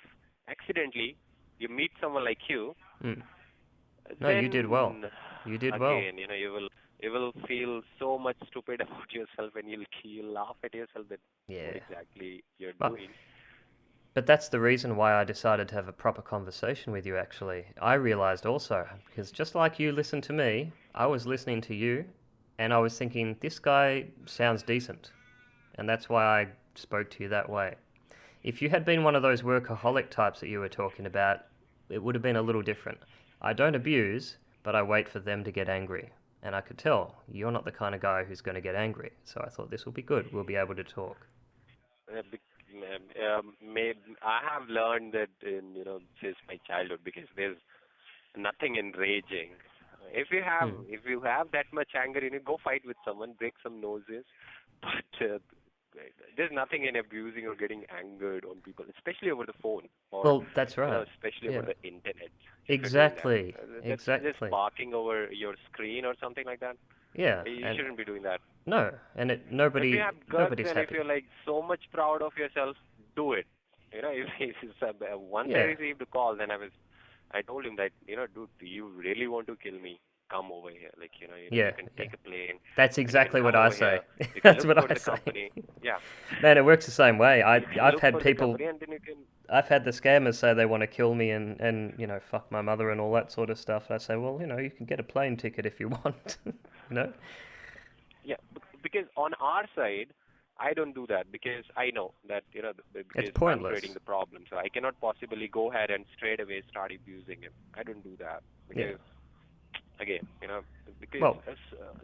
accidentally you meet someone like you, Mm. No, you did well. then You did well. again, you will feel so much stupid about yourself and you'll laugh at yourself that what Yeah. exactly you're Well, doing. but that's the reason why I decided to have a proper conversation with you, actually. I realized also, because just like you listened to me, I was listening to you, and I was thinking, this guy sounds decent. And that's why I spoke to you that way. If you had been one of those workaholic types that you were talking about, it would have been a little different. I don't abuse, but I wait for them to get angry. And I could tell you're not the kind of guy who's going to get angry. So I thought this will be good. We'll be able to talk. I have learned that since my childhood because there's nothing enraging. Hmm. If you have that much anger in you, go fight with someone, break some noses. But there's nothing in abusing or getting angered on people, especially over the phone or Well, that's right. especially over Yeah. the internet. If you're doing that, Exactly. that's just Exactly. barking over your screen or something like that. Yeah. You And shouldn't be doing that. no, and If you have guts nobody's and if happy. you're like so much proud of yourself, do it. Once I Yeah. received a call, then I told him that, dude, do you really want to kill me? Come over here. Like, you Yeah. can Yeah. take a plane That's and you can exactly come what I over here. say. You can That's look what for I the say. company. Yeah. Man, it works the same way. You can I've look had for the people, company and then you can, I've had the scammers say they want to kill me and fuck my mother and all that sort of stuff. I say, well, you can get a plane ticket if you want. you know? yeah, because on our side, I don't do that because I know that, It's because I'm creating pointless. the problem. So I cannot possibly go ahead and straight away start abusing him. I don't do that Yeah. because again, because Well,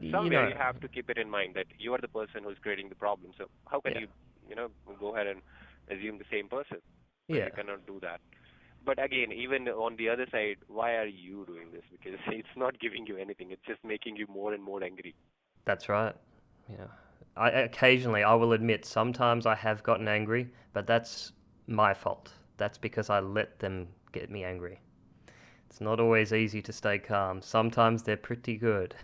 you somewhere know, you have to keep it in mind that you are the person who's creating the problem. So how can yeah. you go ahead and assume the same person? Yeah. You cannot do that. But again, even on the other side, why are you doing this? Because it's not giving you anything. It's just making you more and more angry. That's right. Yeah. Occasionally I will admit sometimes I have gotten angry, but that's my fault. That's because I let them get me angry. It's not always easy to stay calm. Sometimes they're pretty good.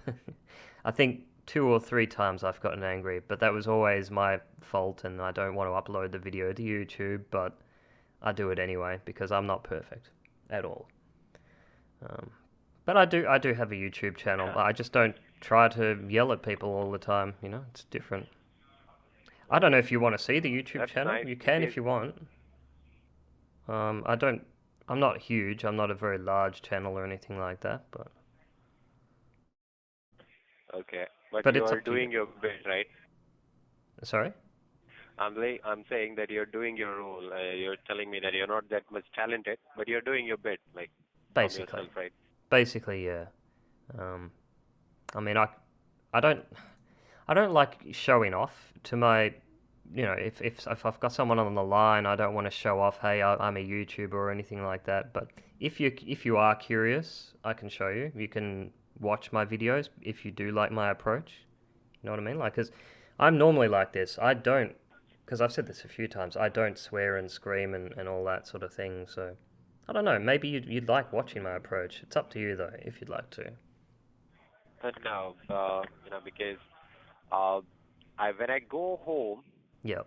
I think 2 or 3 times I've gotten angry, but that was always my fault and I don't want to upload the video to YouTube, but I do it anyway because I'm not perfect at all. Um, but I do have a YouTube channel. I just don't try to yell at people all the time, it's different. I don't know if you want to see the YouTube That's channel. nice You can because if you want. I don't. I'm not huge. I'm not a very large channel or anything like that. okay, but But you it's are up to you. doing your bit, right? Sorry. I'm saying that you're doing your role. You're telling me that you're not that much talented, but you're doing your bit, like from Basically. yourself, right? Basically, yeah. Um, I mean, I don't, I don't like showing off to my, if I've got someone on the line, I don't want to show off. Hey, I'm a YouTuber or anything like that. But if you are curious, I can show you. You can watch my videos if you do like my approach. You know what I mean? Like, because I'm normally like this. I don't, because I've said this a few times, I don't swear and scream and all that sort of thing. So, I don't know. Maybe you'd like watching my approach. It's up to you, though, if you'd like to. No, because uh, when I go home, Yep.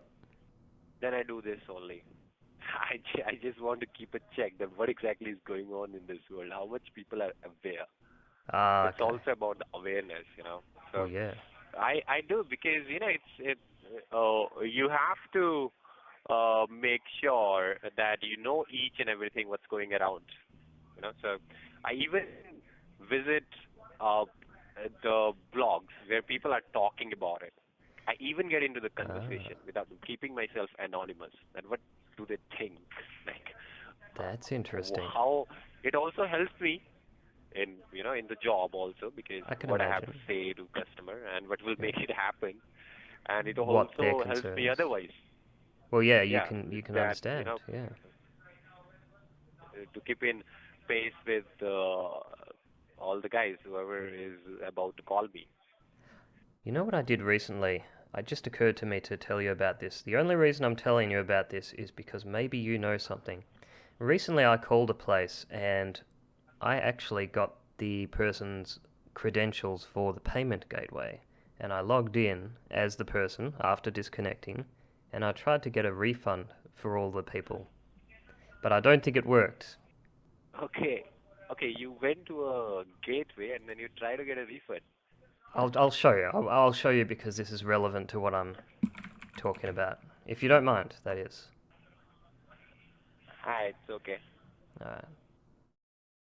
then I do this only. I just want to keep a check that what exactly is going on in this world, how much people are aware. Ah, It's okay. also about the awareness. Well, So yeah. I do because you have to make sure that you know each and everything what's going around. So I even visit uh, the blogs where people are talking about it. I even get into the Ah, conversation without keeping myself anonymous. And what do they think? Like that's interesting. how it also helps me in the job also because I can what I have to imagine say to customer and what will yeah. make it happen, and it What their also helps me concerns. otherwise. Well, yeah, you Yeah, can that understand. Yeah. to keep in pace with all the guys whoever is about to call me. You know what I did recently? It just occurred to me to tell you about this. The only reason I'm telling you about this is because maybe you know something. Recently, I called a place and I actually got the person's credentials for the payment gateway. and I logged in as the person after disconnecting, and I tried to get a refund for all the people, but I don't think it worked. Okay. Okay, you went to a gateway and then you try to get a refund. I'll show you. I'll show you because this is relevant to what I'm talking about. If you don't mind, that is. Ah, it's okay. Alright.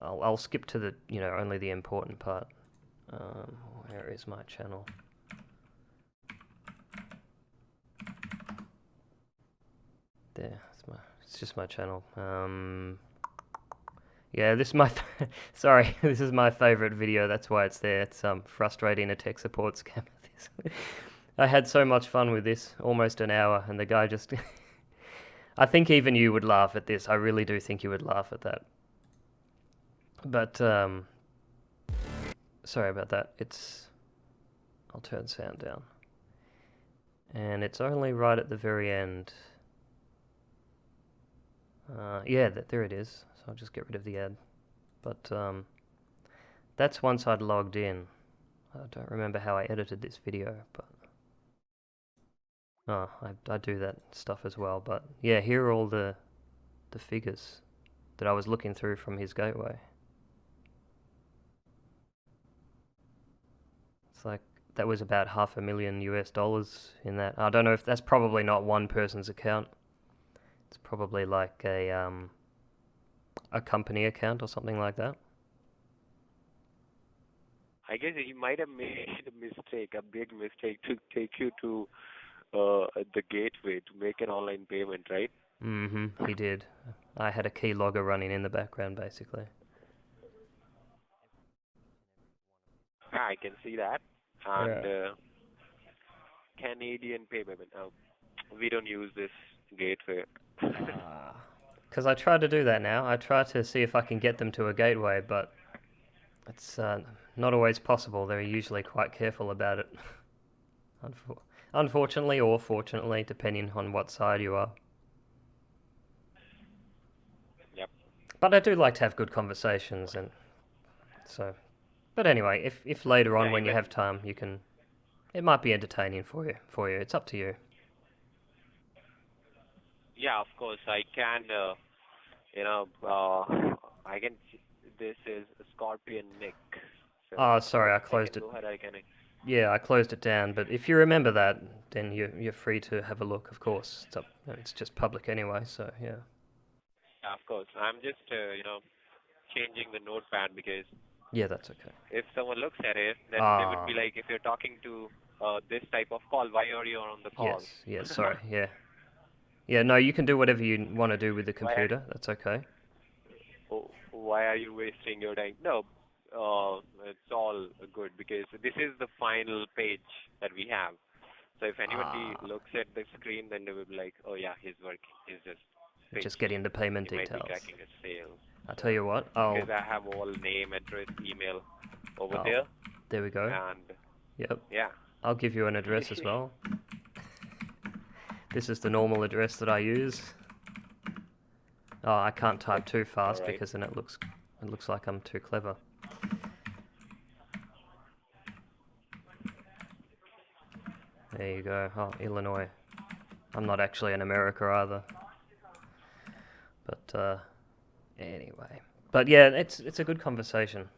I'll skip to the, only the important part. Where is my channel? There, it's just my channel. Yeah, this is my, sorry, this is my favorite video, that's why it's there. It's frustrating a tech support scam. I had so much fun with this, almost an hour, and the guy just, I think even you would laugh at this, I really do think you would laugh at that. But, sorry about that, I'll turn sound down. And it's only right at the very end. Yeah, there it is. So I'll just get rid of the ad. But that's once I'd logged in. I don't remember how I edited this video, but I do that stuff as well. But yeah, here are all the figures that I was looking through from his gateway. It's like that was about $500,000 US in that. I don't know if that's probably not one person's account. It's probably like a company account or something like that. I guess he might have made a mistake, a big mistake, to take you to the gateway to make an online payment, right? Mm-hmm, he did. I had a keylogger running in the background, basically. I can see that. And Canadian payment. We don't use this gateway. Because I try to do that now. I try to see if I can get them to a gateway, but it's not always possible. They're usually quite careful about it. Unfortunately or fortunately, depending on what side you are. Yep. But I do like to have good conversations, and so. But anyway, if later on when you have time, you can. It might be entertaining for you. It's up to you. Yeah, of course. I can. I can. This is Scorpion Nick. So Oh, sorry, I closed it. Go ahead, Yeah, I closed it down. But if you remember that, then you're free to have a look. Of course, it's just public anyway. So yeah. Yeah, of course. I'm just changing the notepad because. Yeah, that's okay. If someone looks at it, then they would be like, if you're talking to this type of call, why are you on the call? Yes, sorry, yeah. Yeah, no, you can do whatever you want to do with the computer. That's okay. Why are you wasting your time? No, it's all good because this is the final page that we have. So if anybody looks at the screen, then they will be like, oh yeah, he's working. He's just getting the payment he details. Might be tracking a sale. I'll tell you what. Because I have all name, address, email over there. There we go. And yep. Yeah. I'll give you an address as well. This is the normal address that I use. Oh, I can't type too fast because then it looks like I'm too clever. There you go. Oh, Illinois. I'm not actually in America either. But anyway. But yeah, it's a good conversation.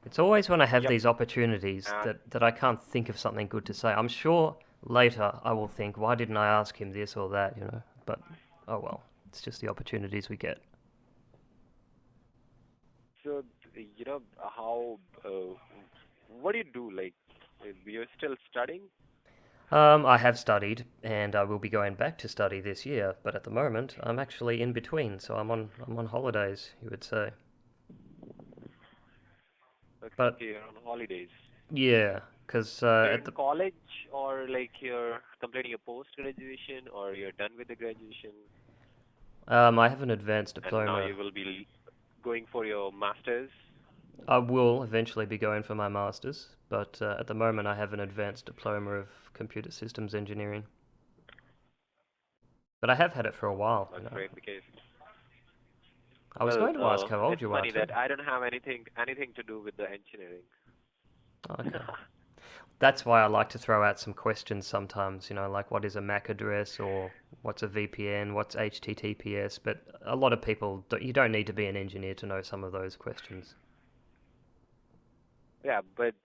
It's always when I have these opportunities that I can't think of something good to say. I'm sure later I will think, why didn't I ask him this or that, But, oh well, it's just the opportunities we get. So, how, what do you do? Like, you're still studying? I have studied, and I will be going back to study this year, but at the moment, I'm actually in between, so I'm on holidays, you would say. Okay, but you're on holidays. Yeah, because at the college, or like you're completing a post-graduation, or you're done with the graduation? I have an advanced diploma. And now you will be going for your master's? I will eventually be going for my master's, but at the moment I have an advanced diploma of computer systems engineering. But I have had it for a while. That's great, because I was going to ask how old you are. It's funny that I don't have anything to do with the engineering. Okay. That's why I like to throw out some questions sometimes, like what is a MAC address or what's a VPN, what's HTTPS, but a lot of people, you don't need to be an engineer to know some of those questions. Yeah, but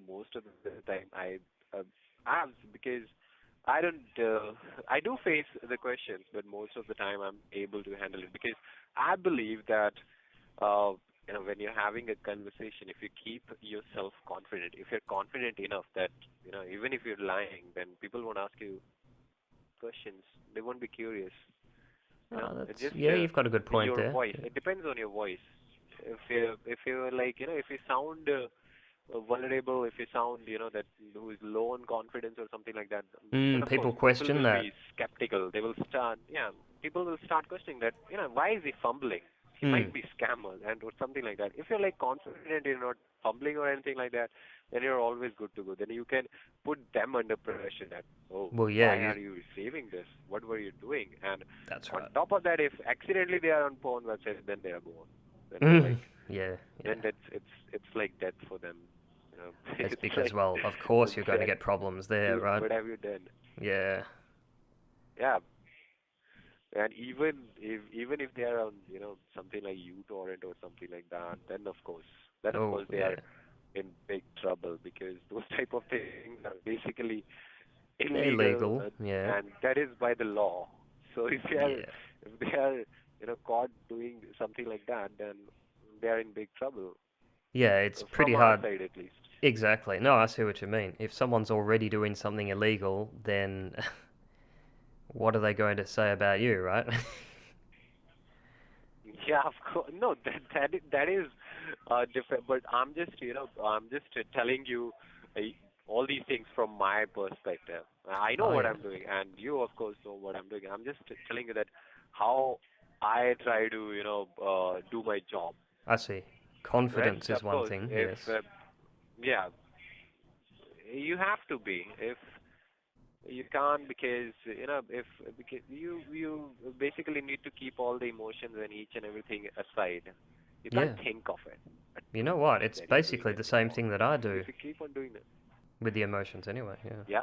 most of the time have, because I don't, I do face the questions, but most of the time I'm able to handle it because I believe that, when you're having a conversation, if you keep yourself confident, if you're confident enough that, even if you're lying, then people won't ask you questions. They won't be curious. It's just You've got a good point your there. voice. It depends on your voice. If you're like, if you sound vulnerable, if you sound, that who is low on confidence or something like that, then of People course people question will that. be skeptical. They will start, people will start questioning that, why is he fumbling? He might be scammer and or something like that. If you're like confident, you're not fumbling or anything like that, then you're always good to go. Then you can put them under pressure that, oh, Well, yeah, why are you receiving this? What were you doing? And that's on right. top of that, if accidentally they are on porn websites, then they are gone. Then they're like, yeah. then it's like death for them. It's It's because, like, well, of course you're going to get problems there, dude, right? what have you done? Yeah. Yeah, and even if they are on, something like uTorrent or something like that, then of course they Yeah. are in big trouble because those type of things are basically They're illegal, illegal. Yeah. and that is by the law. So Yeah. if they are caught doing something like that, then they are in big trouble, Yeah, it's pretty from our hard. side at least. Exactly. No, I see what you mean. If someone's already doing something illegal, then what are they going to say about you, right? Yeah, of course. No, that is different. But I'm just telling you uh, all these things from my perspective. I know Oh, what yeah. I'm doing, and you, of course, know what I'm doing. I'm just telling you that how I try to, do my job. I see. Rest, Confidence is of one course, thing, if yes. yeah, you have to be. If you can't, because if because you basically need to keep all the emotions and each and everything aside. You can't Yeah. think of it at You know times what? It's that you're doing basically the anything same wrong. thing that I If do you keep on doing that, with the emotions anyway, yeah. yeah,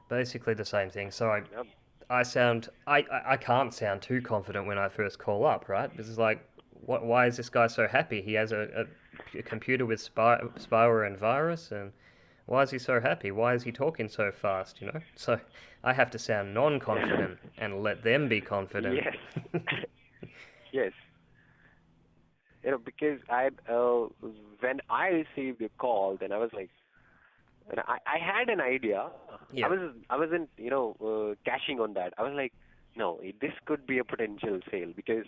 Basically the same thing. So yeah, I can't sound too confident when I first call up, right? This is like, why is this guy so happy? He has a computer with spyware and virus, and why is he so happy? Why is he talking so fast? So I have to sound non-confident and let them be confident. yes, yes. Because when I received a call, then I was like, and I had an idea. I Yeah. was I wasn't cashing on that. I was like, no, this could be a potential sale because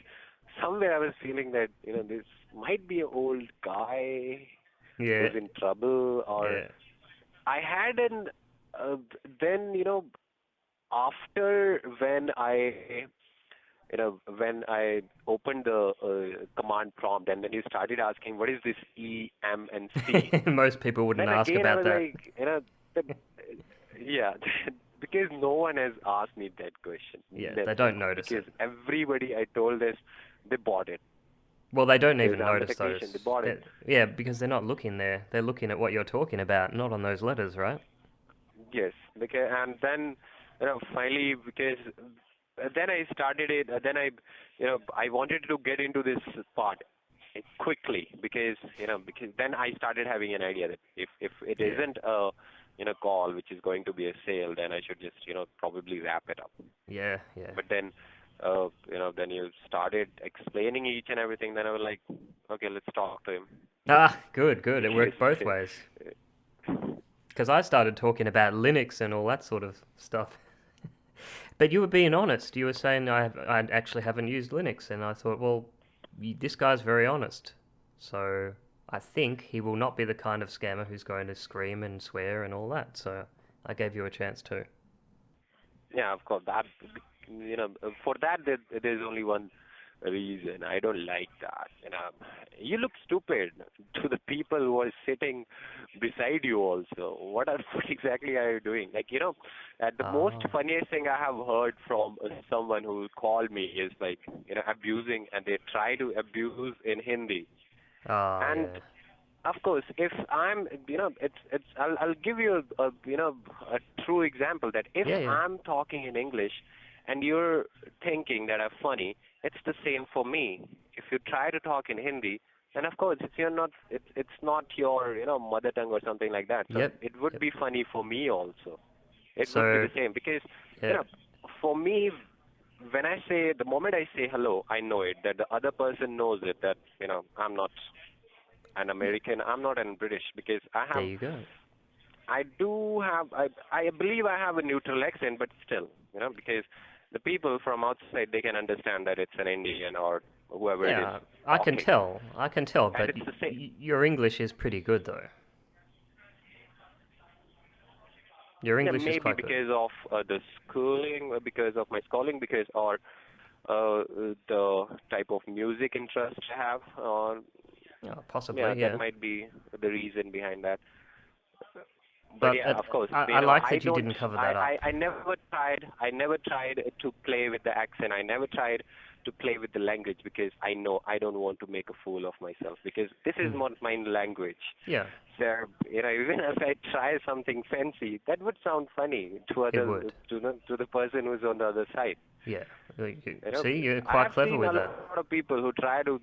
somewhere I was feeling that this might be an old guy Yeah. who's in trouble, or Yeah. I had an then after when I opened the command prompt, and then you started asking what is this E, M, and C. Most people wouldn't Then ask again I about was that. like, the, yeah, because no one has asked me that question, Yeah, they never. don't notice Because it. everybody I told this, they bought it. Well, they don't Because even I'm the notice technician, they those. bought it. Yeah, because they're not looking there. They're looking at what you're talking about, not on those letters, right? Yes, because and then finally because then I started it. Then I wanted to get into this part quickly because then I started having an idea that if it Yeah. isn't a call which is going to be a sale, then I should just probably wrap it up. Yeah, yeah. But then then you started explaining each and everything. Then I was like, okay, let's talk to him Ah, good, good. It because worked both ways. Because I started talking about Linux and all that sort of stuff. But you were being honest. You were saying I actually haven't used Linux, and I thought, well, this guy's very honest. So I think he will not be the kind of scammer who's going to scream and swear and all that. So I gave you a chance too. yeah, of course. That for that there's only one reason. I don't like that. You look stupid to the people who are sitting beside you. Also, what exactly are you doing? Like the most Ah, funniest thing I have heard from someone who called me is like abusing, and they try to abuse in Hindi, ah, and yeah. of course, if I'm, I'll give you a true example that if Yeah, yeah. I'm talking in English and you're thinking that I'm funny, it's the same for me. If you try to talk in Hindi, then of course it's not your, mother tongue or something like that. So Yep. it would Yep. be funny for me also. It would be So, the same because, yeah. for me, the moment I say hello, I know it, that the other person knows it, that, I'm not an American, I'm not an British, because There you go. I believe I have a neutral accent, but still, because the people from outside, they can understand that it's an Indian or whoever it is Yeah, I can talking. tell. I can tell, And but it's the same. your English is pretty good, though. Your Yeah, English is maybe quite good. because of the schooling, because of my schooling, or the type of music interest I have, or Oh, possibly, yeah, that yeah. might be the reason behind that. But But yeah, of course, I like I that you don't, didn't cover that up. I never tried to play with the accent. I never tried to play with the language because I know I don't want to make a fool of myself, because this is not my language. Yeah, So, even if I try something fancy, that would sound funny to it would. to the person who's on the other side. Yeah. You know, See, you're I quite have clever seen with a that. lot of people who try to,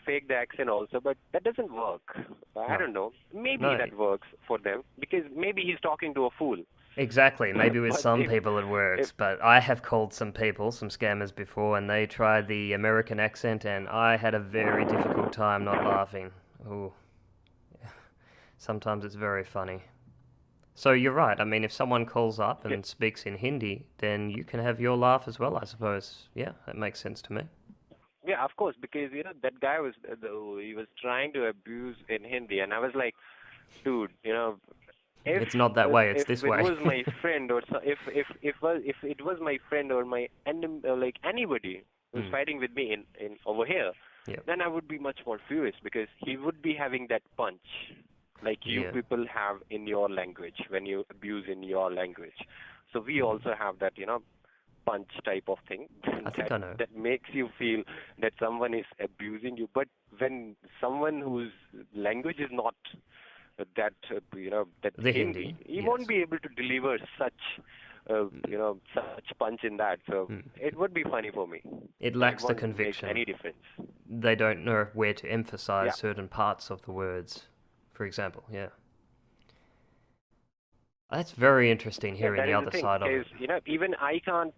fake the accent also, but that doesn't work. I No. don't know. Maybe No, that works for them because maybe he's talking to a fool. exactly. Maybe with But some if people it if works, but I have called some people, some scammers before, and they tried the American accent, and I had a very difficult time not laughing. Ooh. Sometimes it's very funny. So you're right. I mean, if someone calls up yeah, and speaks in Hindi, then you can have your laugh as well, I suppose. Yeah, that makes sense to me. yeah, of course, because that guy was he was trying to abuse in Hindi, and I was like, dude, It's not that way, it's if this it way. was my friend or so, if it was my friend or my enemy, like anybody who's Mm, fighting with me in over here, yep. then I would be much more furious because he would be having that punch like you Yeah. people have in your language when you abuse in your language. So we also have that, punch type of thing I think that I know. that makes you feel that someone is abusing you. But when someone whose language is not that The Hindi, Hindi, he won't yes. be able to deliver such punch in that. So Mm. it would be funny for me. It So it lacks the won't make conviction. any difference. They don't know where to Yeah. emphasize certain parts of the words, for example. Yeah. That's very interesting Yeah, hearing that the is the other thing side of because it. even I can't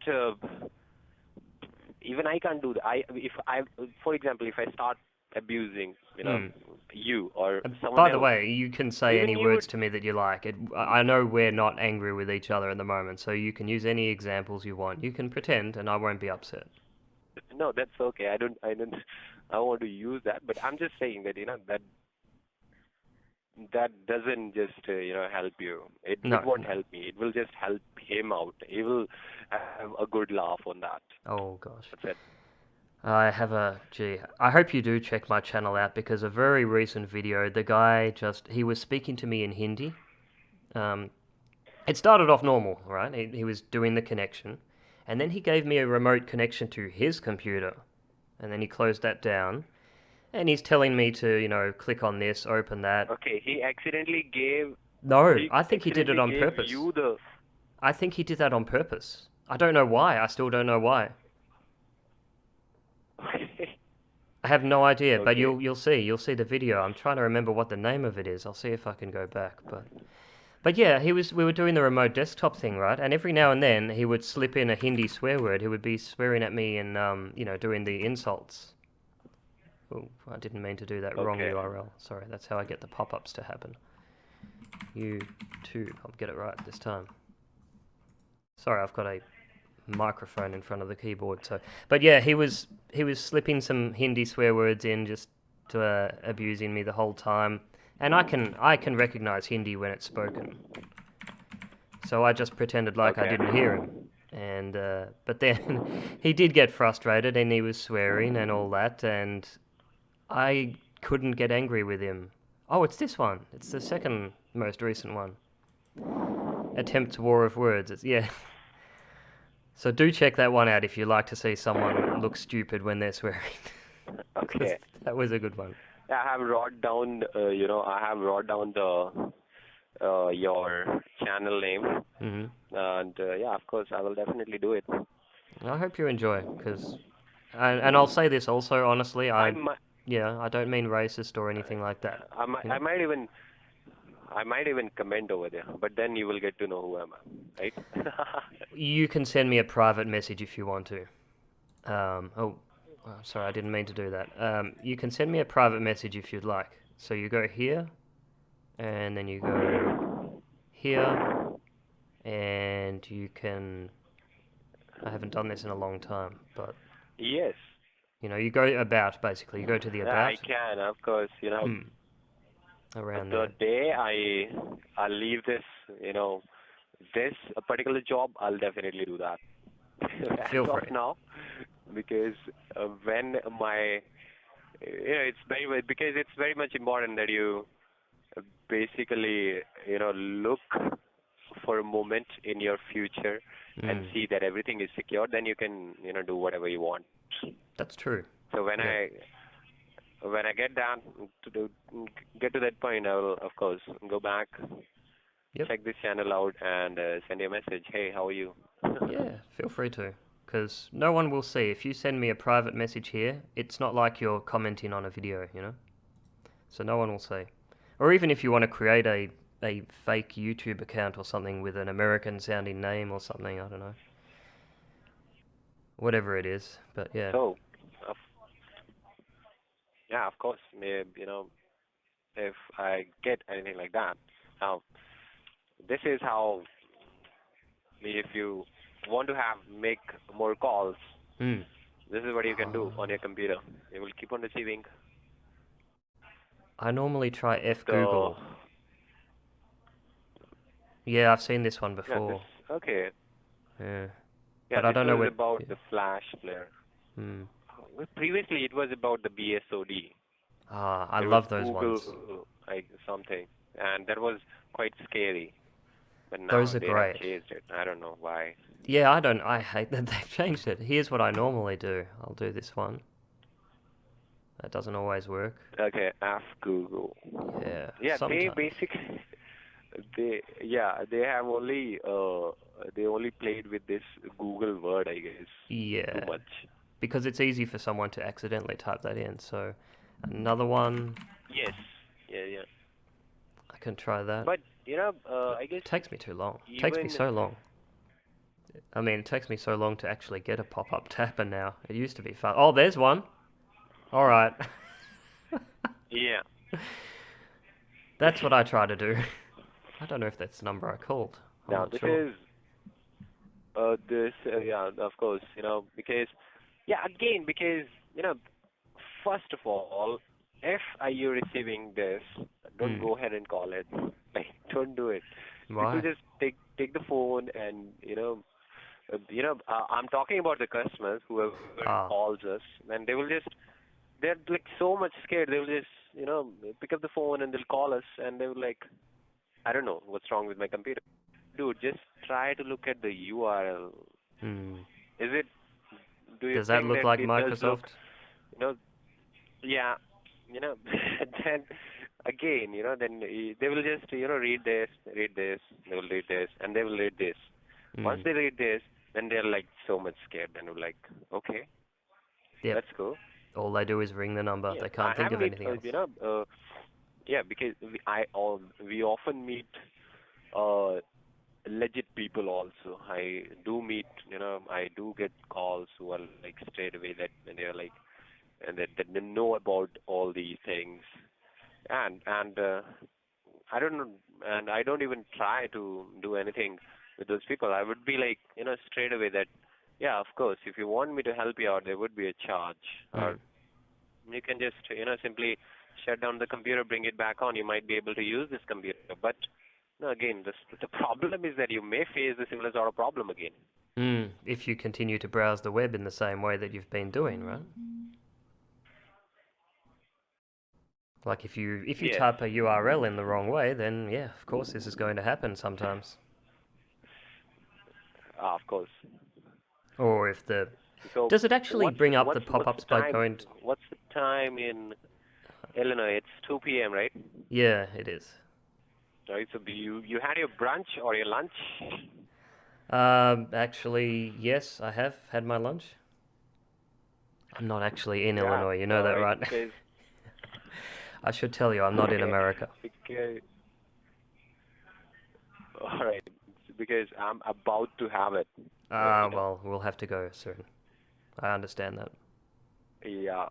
do that. If I, for example, if I start abusing, Mm. you or someone By the else, way, you can say even any you words would. to me that you like. I know we're not angry with each other at the moment, so you can use any examples you want. You can pretend, and I won't be upset. No, that's okay. I want to use that, but I'm just saying that that doesn't just help you. It No, won't no. help me. It will just help him out. He will have a good laugh on that. Oh gosh. That's it. Gee, I hope you do check my channel out because a very recent video, the guy he was speaking to me in Hindi. Um, it started off normal, right? He was doing the connection, and then he gave me a remote connection to his computer, and then he closed that down, and he's telling me to, click on this, open that. Okay, No, he I think he did it accidentally on gave purpose. you the. I think he did that on purpose. I don't know why. I still don't know why. I have no idea, but Okay. you'll see the video. I'm trying to remember what the name of it is. I'll see if I can go back, but yeah, we were doing the remote desktop thing, right? And every now and then he would slip in a Hindi swear word. He would be swearing at me and doing the insults. Oh, I didn't mean to do that. Wrong Okay. URL. Sorry, that's how I get the pop-ups to happen. YouTube. I'll get it right this time. Sorry, I've got a microphone in front of the keyboard. So, but yeah, he was slipping some Hindi swear words in just to abusing me the whole time, and I can recognize Hindi when it's spoken. So I just pretended like I Okay. didn't hear him, and but then he did get frustrated and he was swearing and all that, and I couldn't get angry with him. Oh, it's this one. It's the second most recent one. Attempt War of Words. Yeah. So do check that one out if you like to see someone look stupid when they're swearing. Because Okay. that was a good one. I have wrote down, I have wrote down the your channel name, and yeah, of course, I will definitely do it. I hope you enjoy, because, and I'll say this also, honestly, I might, I don't mean racist or anything like that. I might, You know? I might even comment over there, but then you will get to know who am I, right? You can send me a private message if you want to. Sorry, I didn't mean to do that. You can send me a private message if you'd like. So you go here, and then you go here, and you can... I haven't done this in a long time, but... Yes. You go about, basically. You go to the Yeah, about. I can, of course. Around The there. day I leave this, this particular job, I'll definitely do that. Feel As of free. now, because when my, because it's very much important that you basically, look for a moment in your future and see that everything is secure. Then you can, do whatever you want. That's true. So when Yeah. when I get down get to that point, I will of course go back, Yep. check this channel out, and send you a message. Hey, how are you? Yeah, feel free to. Because no one will see. If you send me a private message here, it's not like you're commenting on a video, So no one will see. Or even if you want to create a fake YouTube account or something with an American sounding name or something, I don't know. Whatever it is, but yeah. So, yeah, of course, if I get anything like that. Now, this is how, if you want to make more calls, this is what you can do on your computer. You will keep on receiving I normally try the... Google. Yeah, I've seen this one before. Okay. Yeah. Yeah, But I this don't know was what... about the Flash player. Previously, it was about the BSOD. I It was love those Google, ones. like something, and that was quite scary. But now Those are they have great. changed it. I don't know why. Yeah, I hate that they've changed it. Here's what I normally do. I'll do this one. That doesn't always work. Okay, ask Google. Yeah, Yeah, they sometimes. basically, they have only, they only played with this Google word, I guess. Yeah, Too much. because it's easy for someone to accidentally type that in. So another one, Yes. Yeah. I can try that. But I guess It takes me too long. It takes me even so long. I mean, it takes me so long to actually get a pop-up tapper now. It used to be fun. Oh, there's one. All right. yeah. That's what I try to do. I don't know if that's the number I called. I'm Now not this sure. is yeah, of course, because again, because first of all, if you receiving this, don't go ahead and call it. Like, don't do it. People Why? just take the phone and I'm talking about the customers whoever Ah. calls us, and they're like so much scared. They will just pick up the phone and they'll call us, and they will like, I don't know what's wrong with my computer. Dude, just try to look at the URL. Is it? Do you Does that think look that like it does look? Microsoft? Yeah. Then again, then they will just read this. They will read this, and they will read this. Once they read this, then they're like so much scared. Then we're like, okay, Yep. let's go. All they do is ring the number. Yeah, They can't think of anything else. yeah, because we often meet legit people also. I do meet, I do get calls who are like straight away that they're like, and that they know about all these things, and I don't know, and I don't even try to do anything with those people. I would be like, straight away that, yeah, of course, if you want me to help you out, there would be a charge, or you can just, simply shut down the computer, bring it back on. You might be able to use this computer, but no, again, the problem is that you may face the similar sort of problem again. If you continue to browse the web in the same way that you've been doing, right? Like if you Yes. type a URL in the wrong way, then yeah, of course this is going to happen sometimes. Of course. Or if So does it actually bring up the what's pop-ups by time? going What's the time in Illinois. It's 2 p.m., right? Yeah, it is. Right. So you had your brunch or your lunch? Actually, yes, I have had my lunch. I'm not actually in Yeah. Illinois, you know All that, right. right? Because I should tell you, I'm not in America. because all right. Because I'm about to have it. Well, we'll have to go soon. I understand that. Yeah.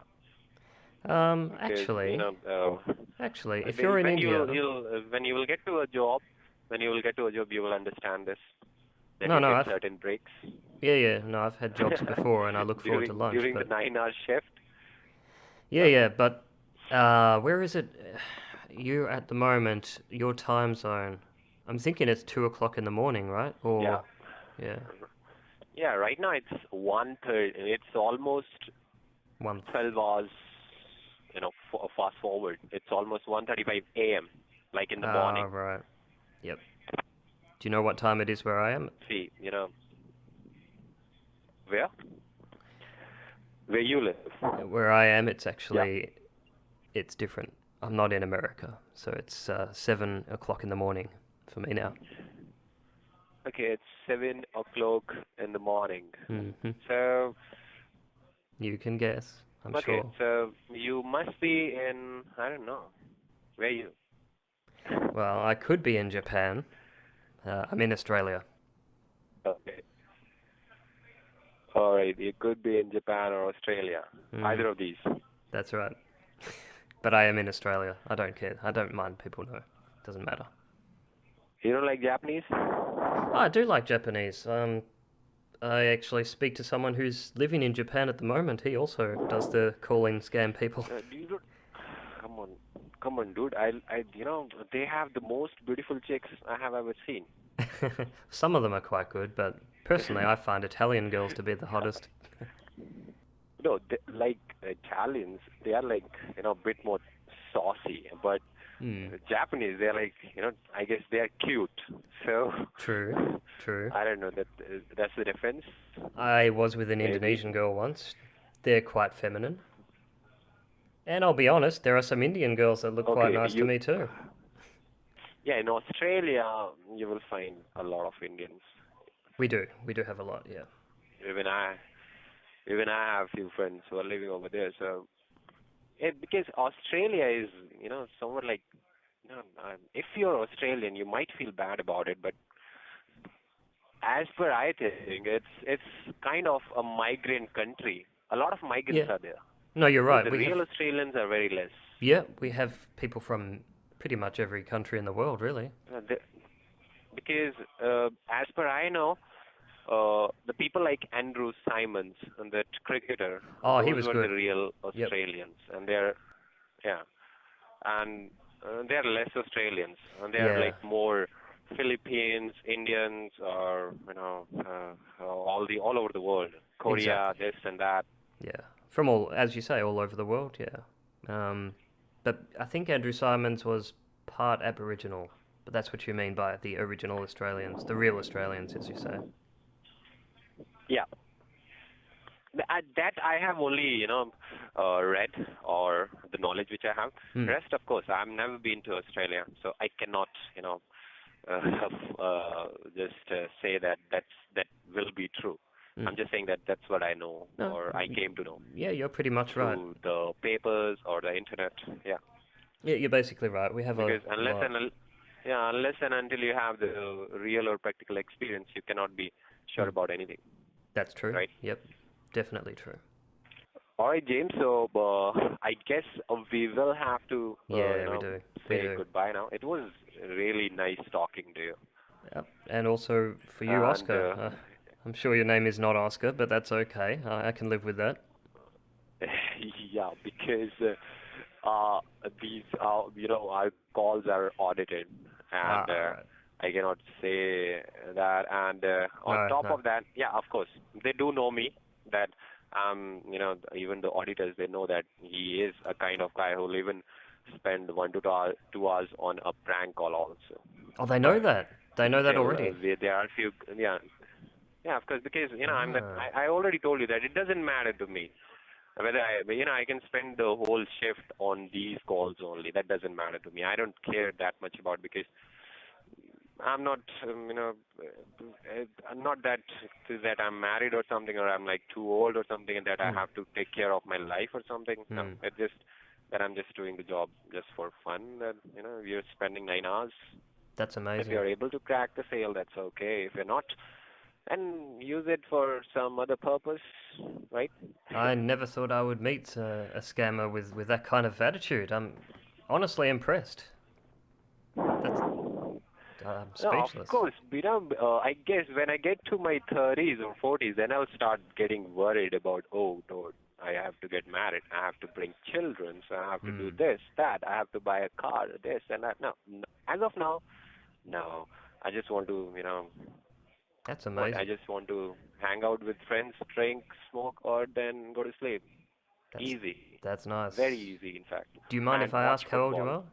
Because Actually, if you're in when India, you will get to a job, you will understand this. Then no, you no, get certain breaks no, I've had jobs before, and I look forward to lunch. during the But 9-hour shift. yeah, but where is it? You at the moment, your time zone. I'm thinking it's 2 o'clock in the morning, right? Yeah. Or yeah, Yeah. Right now it's 1:30. It's almost one. 12 hours. Fast forward. It's almost 1:35 a.m. Like in the morning. Right. Yep. Do you know what time it is where I am? See, where? Where you live. Where I am, it's actually it's different. I'm not in America, so it's 7 o'clock in the morning for me now. Okay, it's 7 o'clock in the morning. Hmm. So, You can guess, I'm okay, sure. so you must be in, I don't know, where you? Well, I could be in Japan. I'm in Australia. Okay. All right, you could be in Japan or Australia. Either of these. That's right. But I am in Australia. I don't care. I don't mind people know. Doesn't matter. You don't like Japanese? Oh, I do like Japanese. I actually speak to someone who's living in Japan at the moment. He also does the call-in scam people. You don't... Come on, dude. They have the most beautiful chicks I have ever seen. Some of them are quite good, but personally, I find Italian girls to be the hottest. No, like Italians, they are like, a bit more saucy, but Japanese, they're like, I guess they're cute. So True. I don't know that's the difference. I was with an Maybe. Indonesian girl once. They're quite feminine. And I'll be honest, there are some Indian girls that look quite nice to me too. Yeah, in Australia, you will find a lot of Indians. We do have a lot, yeah. Even I have few friends who are living over there. So, because Australia is, somewhat like, if you're Australian, you might feel bad about it, but as per I think, it's kind of a migrant country. A lot of migrants are there. No, you're right. The real Australians are very less. Yeah, we have people from pretty much every country in the world, really. Because as per I know, the people like Andrew Simons and that cricketer, he was were good. the real Australians, and they're less Australians, and they're like more Philippines, Indians, or all over the world, Korea, this and that. Yeah, from all, as you say, all over the world. Yeah, but I think Andrew Simons was part Aboriginal, but that's what you mean by the original Australians, the real Australians, as you say. Yeah. That I have only, read, or the knowledge which I have. Rest, of course, I've never been to Australia, so I cannot, just say that will be true. I'm just saying that that's what I know, or I came to know. Yeah, you're pretty much right. Through the papers or the internet, yeah. Yeah, you're basically right. We have unless and until you have the real or practical experience, you cannot be sure about anything. That's true. Right? Yep, definitely true. All right, James. So I guess we will have to say goodbye now. It was really nice talking to you. Yep. And also for you, Oscar. I'm sure your name is not Oscar, but that's okay. I can live with that. Yeah, because these our calls are audited, and right. I cannot say that. And on top of that, yeah, of course, they do know me. That even the auditors, they know that he is a kind of guy who will even spend 1 to 2 hours on a prank call also. Oh, they know that. They know that already. There are a few, yeah, of course, because I already told you that it doesn't matter to me Whether I can spend the whole shift on these calls only. That doesn't matter to me. I don't care that much about because I'm not, not that I'm married or something, or I'm like too old or something, and that I have to take care of my life or something. No, it's just that I'm just doing the job just for fun. That you're spending 9 hours. That's If amazing. you're able to crack the sale, that's okay. If you're not, then use it for some other purpose, right? I never thought I would meet a scammer with that kind of attitude. I'm honestly impressed. That's I'm No, of speechless. course. I guess when I get to my 30s or 40s, then I'll start getting worried about, oh, no, I have to get married. I have to bring children. So I have to do this, that. I have to buy a car, this and that. No, as of now, no. I just want to, That's I amazing. just want to hang out with friends, drink, smoke, or then go to sleep. That's Easy. that's nice. Very easy, in fact. Do you mind And if I watch ask how old you football. are?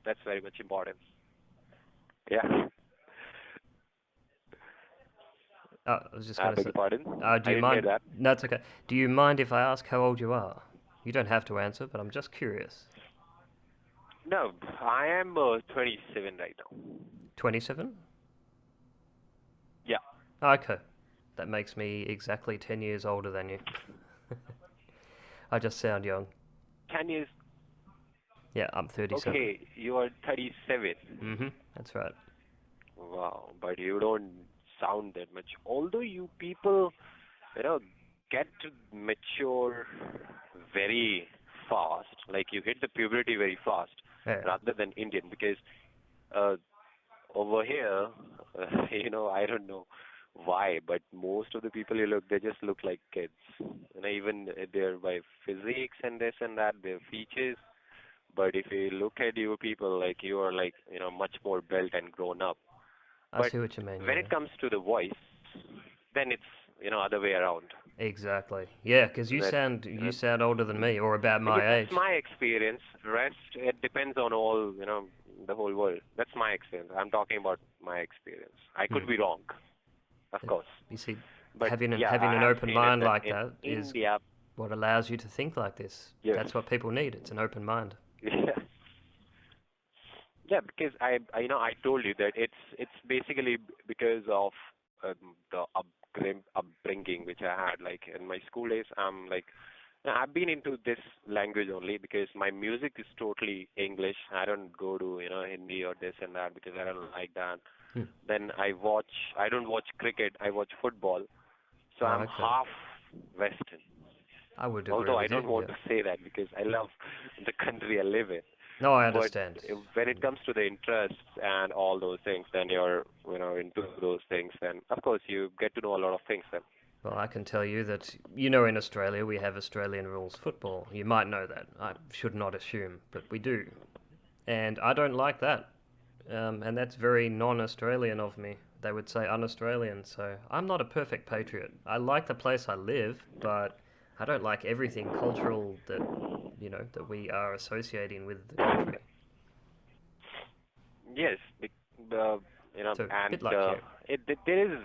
That's very much important. Yeah. I was just I gonna beg say. your pardon. Do I you didn't hear mind? that. No, it's okay. Do you mind if I ask how old you are? You don't have to answer, but I'm just curious. No, I am 27 right now. 27? Yeah, Okay. That makes me exactly 10 years older than you. I just sound young. 10 years. Yeah, I'm 37. Okay, you are 37. That's right. Wow, but you don't sound that much. Although you people, you know, get to mature very fast, like you hit the puberty very fast, Yeah. rather than Indian, because uh, over here, I don't know why, but most of the people you look, they just look like kids. Even they're by physiques and this and that, their features. But if you look at you people, like you are like, much more built and grown up. I But see what you mean, when yeah. it comes to the voice, then it's, other way around. Exactly. Yeah, because you That, sound you know, you sound older than me, or about because my that's age. my experience. Rest, it depends on all, the whole world. That's my experience. I'm talking about my experience. I could Hmm. be wrong, of course. You see, But yeah, having I an have open seen it mind that like in that is India, what allows you to think like this. yes. That's what people need. It's an open mind. Yeah. Yeah, because I told you that it's basically because of the upbringing which I had. Like in my school days, I'm like, I've been into this language only because my music is totally English. I don't go to Hindi or this and that because I don't like that. Hmm. Then I don't watch cricket. I watch football. So Oh, I'm okay. half Western. I would agree Although I with don't you. want Yeah. to say that because I love the country I live in. No, I But understand. when it comes to the interests and all those things, then you're, into those things, then of course you get to know a lot of things then. Well, I can tell you that, in Australia we have Australian rules football. You might know that. I should not assume, but we do. And I don't like that. And that's very non-Australian of me. They would say un-Australian. So I'm not a perfect patriot. I like the place I live, but I don't like everything cultural that we are associating with the country. Yes, the, So a and bit like you. there is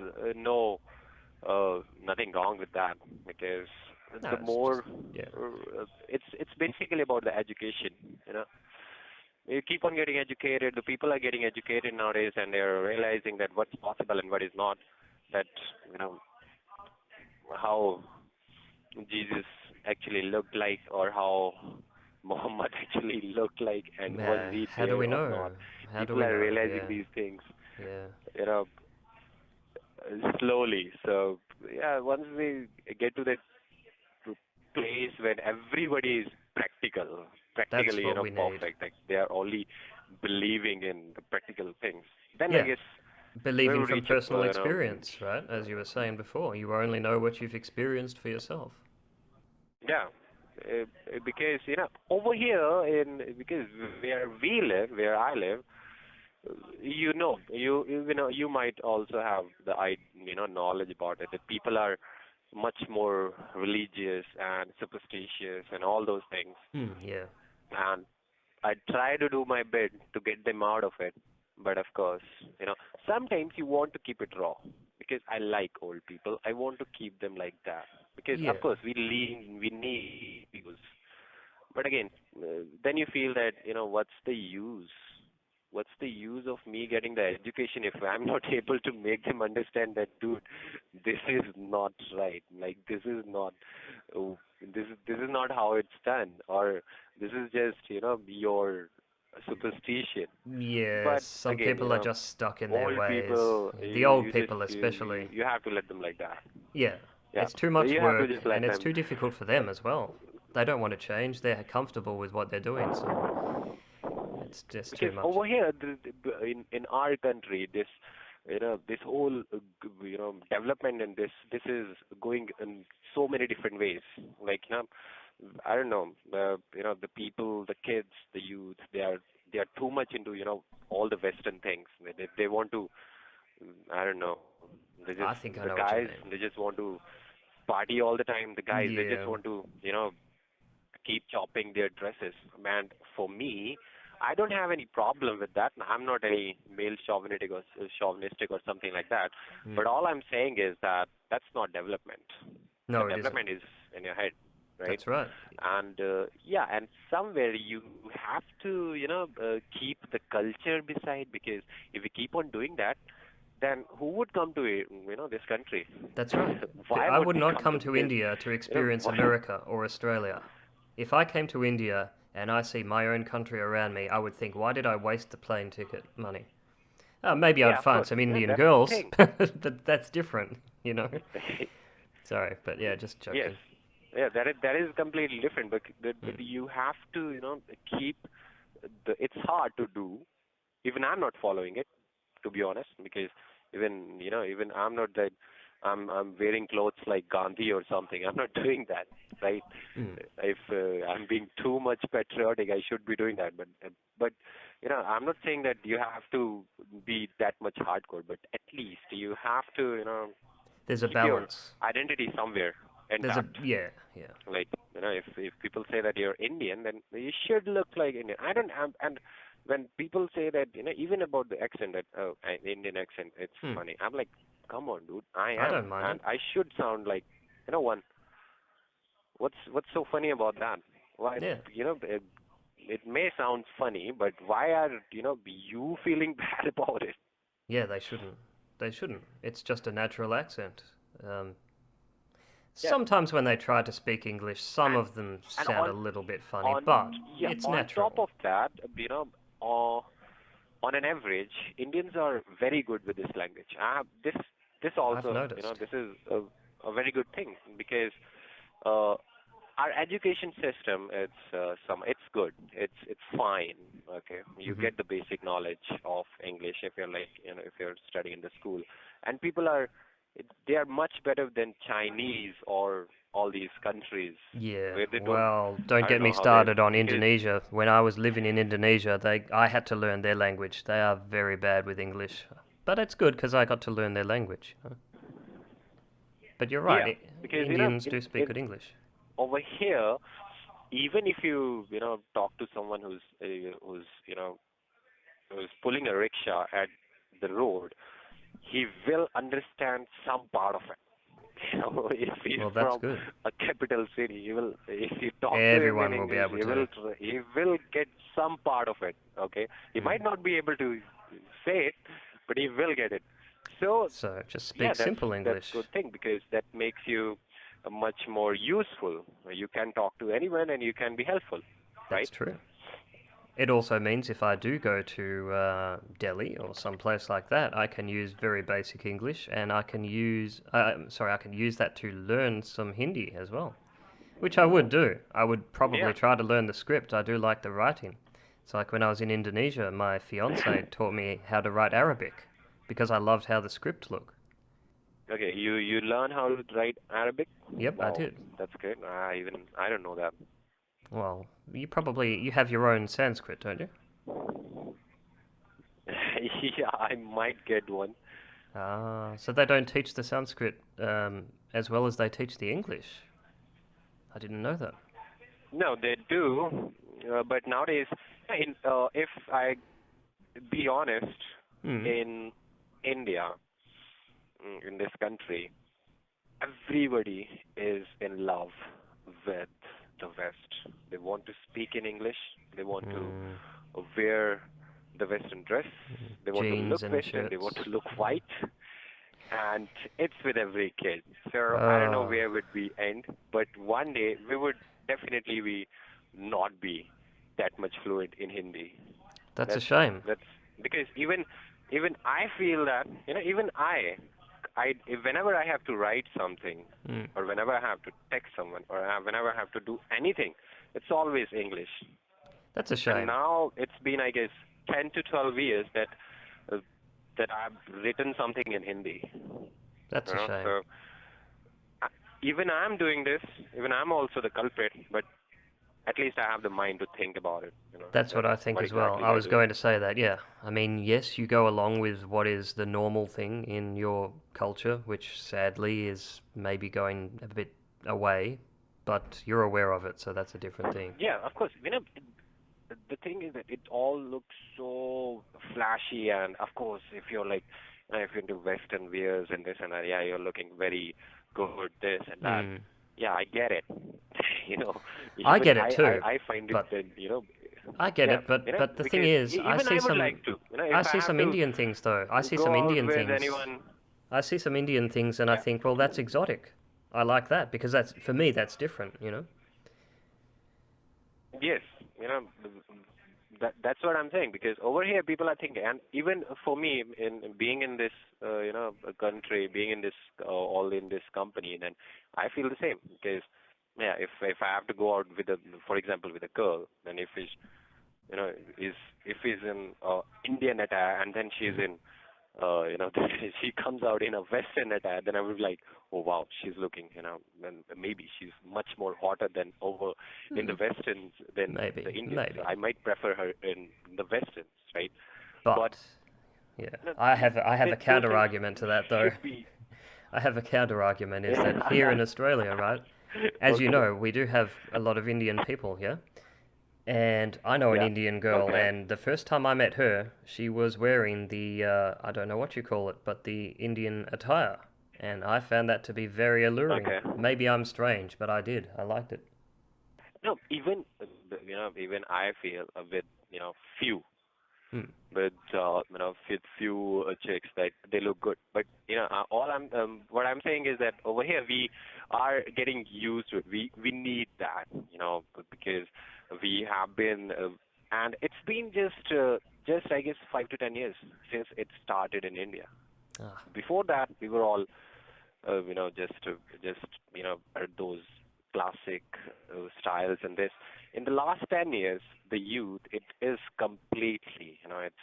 nothing wrong with that because No, the it's just more yeah. it's basically about the education, You keep on getting educated. The people are getting educated nowadays, and they're realizing that what's possible and what is not. That you know how Jesus actually looked like, or how Muhammad actually looked like, and was he How do there we or know? not. How do People we are know? realizing Yeah, these things, yeah. you know, slowly. So yeah, once we get to that place when everybody is That's practically, what we need. perfect, like they are only believing in the practical things, then I Yeah, guess believing we'll from reach personal experience, right? As you were saying before, you only know what you've experienced for yourself. yeah. Because over here because where I live, you might also have the knowledge about it, that people are much more religious and superstitious and all those things, Yeah. and I try to do my bit to get them out of it. But of course, sometimes you want to keep it raw because I like old people. I want to keep them like that. Because Yeah. of course we need views. But again, then you feel that, what's the use? What's the use of me getting the education if I'm not able to make them understand that, dude, this is not right. Like, this is not, this is not how it's done, or this is just, your superstition. Yeah, But some again, people are just stuck in their old ways. people, The you old you just people especially. you have to let them like that. Yeah, Yeah, it's too so much you have to work just and let it's them. too difficult for them as well. They don't want to change. They're comfortable with what they're doing, so it's just too Because much. over here, in our country, this whole development, and this is going in so many different ways. Like, I don't know, the people, the kids, the youth, they are too much into all the Western things. They want to, I don't know, I think I the know what you guys, mean. they just want to party all the time. The guys, they just Yeah, want to keep chopping their dresses. Man, for me, I don't have any problem with that. I'm not any male chauvinistic or something like that. mm. But all I'm saying is that that's not development. The No, it isn't. development is in your head, right? That's right. And yeah, and somewhere you have to, keep the culture beside, because if we keep on doing that, then who would come to this country? That's right. Why I would would they not come to? come to Because India to experience why? America or Australia. If I came to India and I see my own country around me, I would think, why did I waste the plane ticket money? Maybe Yeah, I'd of find course. some Yeah, Indian that's the girls, thing. but that's different. Sorry, but yeah, just Yes. joking. Yeah, that is completely different. But Mm. you have to, keep the. It's hard to do. Even I'm not following it, to be honest, because even I'm not that. I'm wearing clothes like Gandhi or something. I'm not doing that, right? Mm. If I'm being too much patriotic, I should be doing that. But I'm not saying that you have to be that much hardcore. But at least you have to, There's a keep your balance. identity somewhere There's a intact. yeah. Like, if people say that you're Indian, then you should look like Indian. I don't and when people say that, even about the accent, that, oh, Indian accent, it's Hmm. funny. I'm like, come on, dude, I I am, don't mind and it. I should sound like, one. What's so funny about that? Why, Yeah, it may sound funny, but why are you feeling bad about it? yeah. They shouldn't. They shouldn't. It's just a natural accent. Um, Yeah, Sometimes when they try to speak English, some and of them and sound a little bit funny, on but yeah, it's on top natural. of that, uh, on an average, Indians are very good with this language. This I've also, noticed. this is a very good thing, because uh, our education system, it's good. It's fine. Okay, you Hmm. get the basic knowledge of English if you're like, if you're studying in the school, and people are, they are much better than Chinese or all these countries Yeah, where they don't. well, don't I don't get me know how they, started on because Indonesia. When I was living in Indonesia, I had to learn their language. They are very bad with English, but it's good because I got to learn their language. But you're right, yeah, because Indians do speak good English. over here, even if you talk to someone who's who's pulling a rickshaw at the road, he will understand some part of it. If he's Well, that's from good. a capital city, he will. If you talk to him in Everyone will be English, able he to. will. He will get some part of it. Okay, he Mm. might not be able to say it, but he will get it. So So just yeah, speak that's simple that's English. good thing, because that makes you much more useful. You can talk to anyone and you can be helpful, That's right? true. It also means if I do go to Delhi or some place like that, I can use very basic English, and I can use that to learn some Hindi as well, which I would do. I would Yeah. probably try to learn the script. I do like the writing. It's like when I was in Indonesia, my fiance taught me how to write Arabic because I loved how the script looked. Okay, you learn how to write Arabic? Yep, I Wow, did. that's great. I don't know that. Well, you have your own Sanskrit, don't you? Yeah, I might get one. Ah, so they don't teach the Sanskrit as well as they teach the English. I didn't know that. No, they do, but nowadays, if I be honest, Hmm. in India, in this country, everybody is in love with the West. They want to speak in English. They want to wear the Western dress. They want to Jeans look and Western. They want shirts. to look white. And it's with every kid. So I don't know Oh, where would we end, but one day we would definitely not be that much fluent in Hindi. that's a That's shame. that's because even I feel that even I whenever I have to write something Mm. or whenever I have to text someone or whenever I have to do anything, it's always English. That's a And shame. now it's been, I guess, 10 to 12 years uh, that I've written something in Hindi. That's a shame. So uh, even I'm doing this, even I'm also the culprit, but at least I have the mind to think about it. That's That what I think what as well. exactly I we are was doing. going to say that, yeah. I mean, yes, you go along with what is the normal thing in your culture, which sadly is maybe going a bit away, but you're aware of it, so that's a different thing. Yeah, of course. The thing is that it all looks so flashy, and of course, if you're like, if you're into Western wears and this and that, yeah, you're looking very good, this and that. Mm. Yeah, I get it. I Even get it too, I find it but that, I get yeah, it, but the thing because is, even I would like to, if I I see have some to Indian things though. I see some go out Indian with things. anyone, I see some Indian things, and I yeah, think, well, that's exotic. I like that because that's for me. That's different, you know. yes, that's what I'm saying, because over here people are thinking, and even for me, in being in this country, being in this all in this company, then I feel the same, because yeah, if I have to go out with a, for example, with a girl, then if he's you know is if he's in Indian attire and then she's in she comes out in a Western attire, then I would be like, oh wow, she's looking, and maybe she's much more hotter than over in the Westerns than the Maybe, Indians. So maybe, I might prefer her in the Westerns, right? But but yeah, I have a those counter things argument to that though. should be. I have a counter argument is that here in Australia, right, as you Okay. know, we do have a lot of Indian people here. And I know an Yeah. Indian girl, Okay. and the first time I met her, she was wearing the, I don't know what you call it, but the Indian attire. And I found that to be very alluring. Okay. Maybe I'm strange, but I did. I liked it. No, even even I feel a bit few Hmm. with with few chicks that they look good. But all I'm what I'm saying is that over here we are getting used to it. We need that, because we have been and it's been just I guess 5 to 10 years since it started in India. Ah, Before that, we were all just those classic styles and this. In the last 10 years, the youth, it is completely,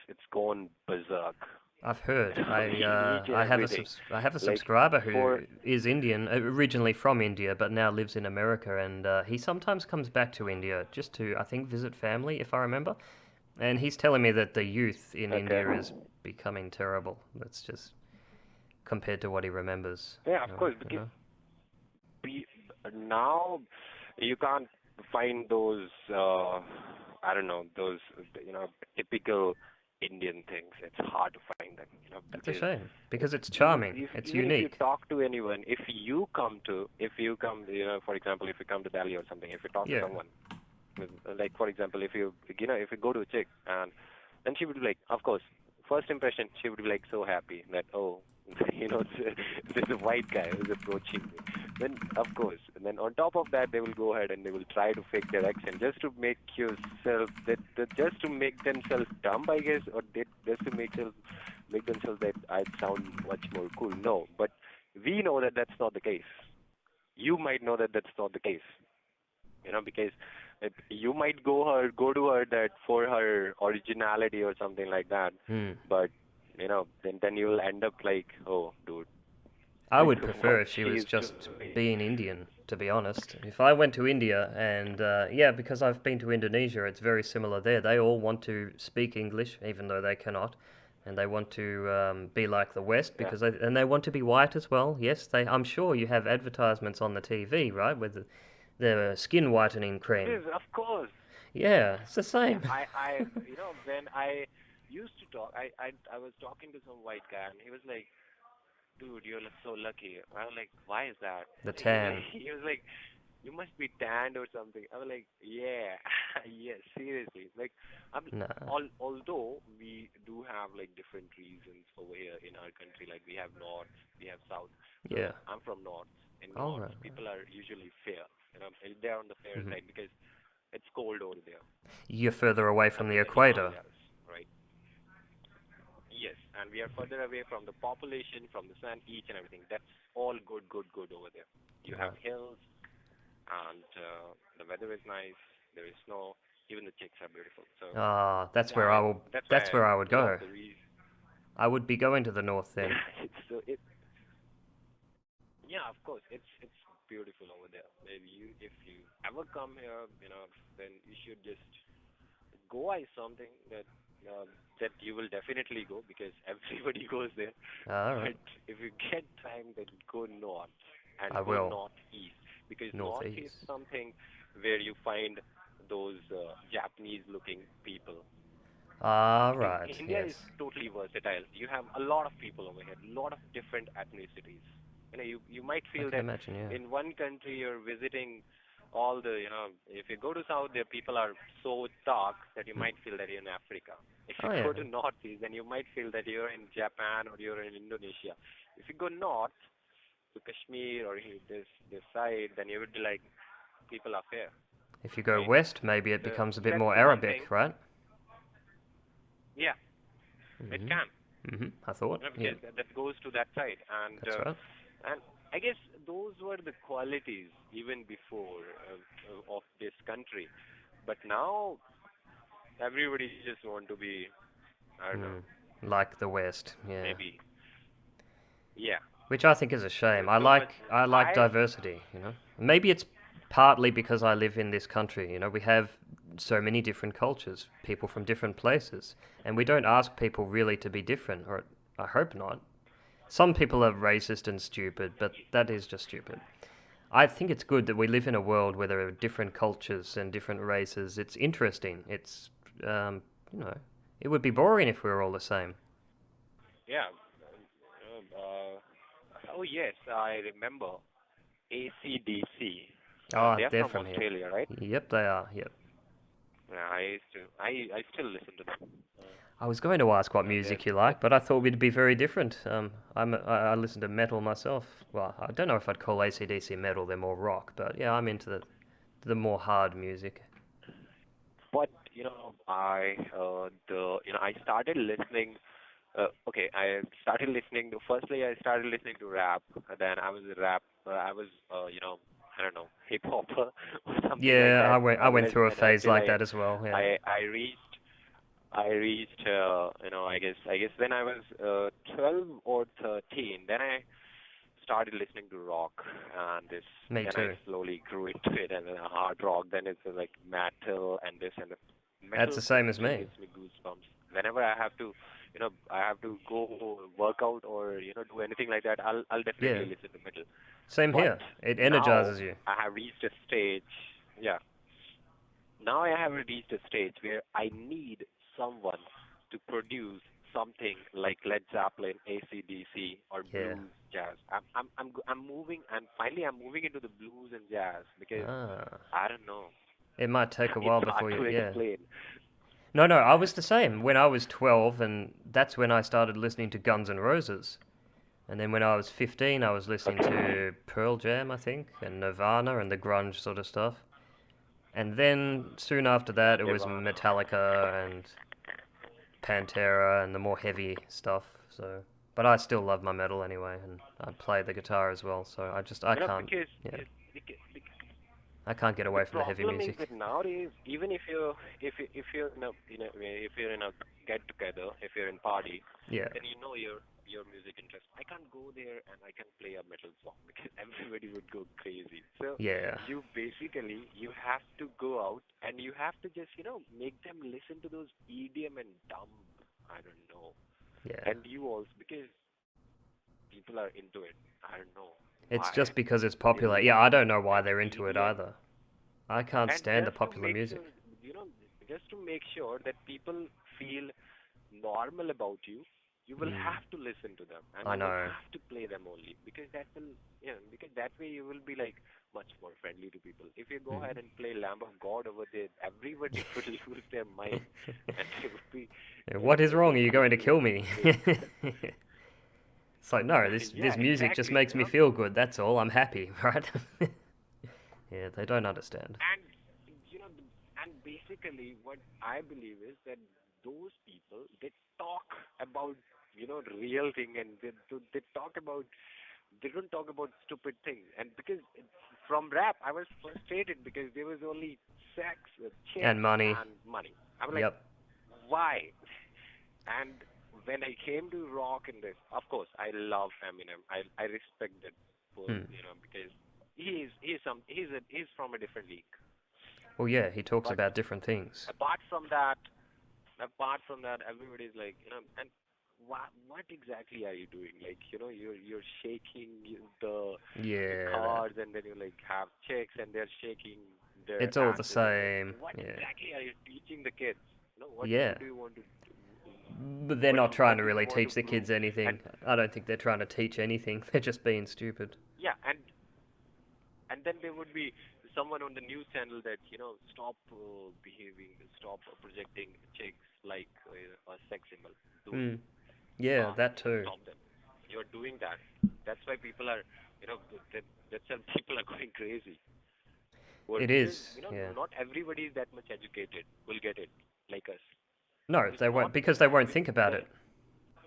it's gone berserk. I've heard. Each and I have everything. I have a Like subscriber who for is Indian, originally from India, but now lives in America, and he sometimes comes back to India just to, I think, visit family, if I remember. And he's telling me that the youth in okay, India is becoming terrible. That's just compared to what he remembers. yeah, of course, You because know? we, now you can't find those I don't know, those typical Indian things. It's hard to find them, That's a because shame because it's even charming. It's even if you unique. talk to anyone, if you come, for example, if you come to Delhi or something, if you talk to Yeah. someone, like for example, if you go to a chick, and then she would be like, of course, first impression, she would be like so happy that, oh, there's a white guy who's approaching me. Then of course, and then on top of that, they will go ahead and they will try to fake their accent just to make yourself just to make themselves dumb, I guess, or just to make themselves that I sound much more cool. No, but we know that that's not the case. You might know that that's not the case, because you might go to her that for her originality or something like that, Hmm. but then you will end up like, oh, dude, I would what prefer if she she was is just doing. being Indian, to be honest. If I went to India and, yeah, because I've been to Indonesia, it's very similar there. They all want to speak English, even though they cannot. And they want to be like the West Yeah. and they want to be white as well. Yes, I'm sure you have advertisements on the TV, right, with the skin whitening cream. Yes, of course. Yeah, it's the Yeah, same. I when I used to talk, I was talking to some white guy, and he was like, dude, you're so lucky. I was like, why is that? The He was tan. he was like, you must be tanned or something. I was like, yeah, yes, seriously. Like, Nah. although we do have like different reasons over here in our country, like we have north, we have south. Yeah. So I'm from north. In All north, right. people are usually fair. And they're on the fair Mm-hmm. side because it's cold over there You're further away from under the the equator. Himalayas, right? Yes, and we are further away from the population, from the sun, each and everything. That's all good, good, good over there. You have Right. hills, and the weather is nice. There is snow. Even the chicks are beautiful. So Ah, that's yeah, where I will. that's That's why I where I would love go. the reason. I would be going to the north Yeah, then. yeah, of course, it's beautiful over there. Maybe if you ever come here, then you should just Goa is something that you will definitely go because everybody goes there. All right. But if you get time, then go north and I go will. northeast because north is Northeast. something where you find those Japanese-looking people. Ah, Because right. India is Yes. totally versatile. You have a lot of people over here, a lot of different ethnicities. You might I feel can that imagine. Yeah. in one country you're visiting all the, if you go to south, there people are so dark that you Hmm. might feel that you're in Africa. If you Oh yeah. go to northeast, then you might feel that you're in Japan or you're in Indonesia. If you go north to Kashmir or this side, then you would be like, people are fair, If you go right? west, maybe it So becomes a bit that's more the one thing. Arabic, right? Yeah, it Mhm. can. Mhm. I thought. Yeah. Because that goes to that side, That's right. and I guess those were the qualities even before of this country, but now everybody just want to be, I don't know, Hmm. Like the west. Yeah. maybe, yeah. Which I think is a shame. There's too much. I like I diversity, you know. Maybe it's partly because I live in this country, you know. We have so many different cultures, people from different places, and we don't ask people really to be different, or I hope not. Some people are racist and stupid, but that is just stupid. I think it's good that we live in a world where there are different cultures and different races. It's interesting. You know, it would be boring if we were all the same. yeah. Oh yes, I remember ACDC. Oh, They're they're from from here. Australia, right? Yep, they are. Yep. Yeah, I still listen to them. I was going to ask what They're music you like, but I thought we'd be very different. I listen to metal myself. Well, I don't know if I'd call AC/DC metal. They're more rock, but yeah, I'm into the more hard music. But I started listening. Okay, I started listening to. Firstly, I started listening to rap. And then I was a rap. I was, I don't know, hip hopper or something like Yeah, that. I went through a And phase until like that as well. Yeah. I reached, I guess when I was 12 or 13, then I started listening to rock, and Me then I too. slowly grew into it, and then hard rock, then it's like metal and this and that. That's Metal the same as still me. gives me goosebumps. Whenever I have to go work out or do anything like that, I'll Yeah. definitely listen to metal. Same But here. It now energizes you. I have reached a stage, yeah. Now I have reached a stage where I need someone to produce something like Led Zeppelin, AC/DC, or Yeah. blues, jazz. I'm moving, and finally I'm moving into the blues and jazz because Ah. I don't know. It might take a It's while hard before to you. Yeah. explain. No, no, I was the same. When I was 12, and that's when I started listening to Guns N' Roses. And then when I was 15, I was listening Okay. to Pearl Jam, I think, and Nirvana and the grunge sort of stuff. And then soon after that, it was Nirvana. Metallica and Pantera and the more heavy stuff. So, but I still love my metal anyway, and I play the guitar as well. So I can't, Because yeah, because I can't get the away from the heavy problem is that music. nowadays, even if you're in a if you're in a get together, if you're in party, Yeah, then your music interest. I can't go there and I can play a metal song because everybody would go crazy. So yeah, you have to go out and you have to just make them listen to those EDM and dumb, I don't know, yeah. and you also because people are into it. I don't know It's why just because it's they popular. Yeah, love I don't know why that they're into it EDM. either. I can't And stand the just to popular make sure, music. you know, just to make sure that people feel normal about you, You will have to listen to them, and I you will know. have to play them only, because that will, because that way you will be like much more friendly to people. If you go ahead and play Lamb of God over there, everybody would lose their mind, and they would be, What is wrong? Are you going to kill arguing me? with It's like, no, this yeah, music just exactly. makes me feel good. That's all. I'm happy, right? Yeah, they don't understand. And and basically, what I believe is that those people, they talk about the real thing, and they talk about, they don't talk about stupid things. And because from rap, I was frustrated because there was only sex, And chicks, money. and money. I was like, Yep. why? And when I came to rock in this, of course, I love Eminem. I respect that, Hmm. because he's from a different league. Well, yeah, he talks But about different things. apart from that, everybody's like, and what exactly are you doing? Like, you're shaking the Yeah, that. cards, and then you like have chicks, and they're shaking their It's all the asses, and like, same. what Yeah. exactly are you teaching the kids? Yeah. What do you want to do? But they're not trying What to do you really want to teach the prove? kids anything. And I don't think they're trying to teach anything. They're just being stupid. yeah, and then there would be someone on the news channel that stop stop projecting chicks like a sex symbol. Don't Hmm. Yeah, that too. stop them. You're doing that. That's why people are, that's why people are going crazy. Well, It because is. Yeah. not everybody is that much educated will get it like us. No, Because they not won't because they won't be- think about the it.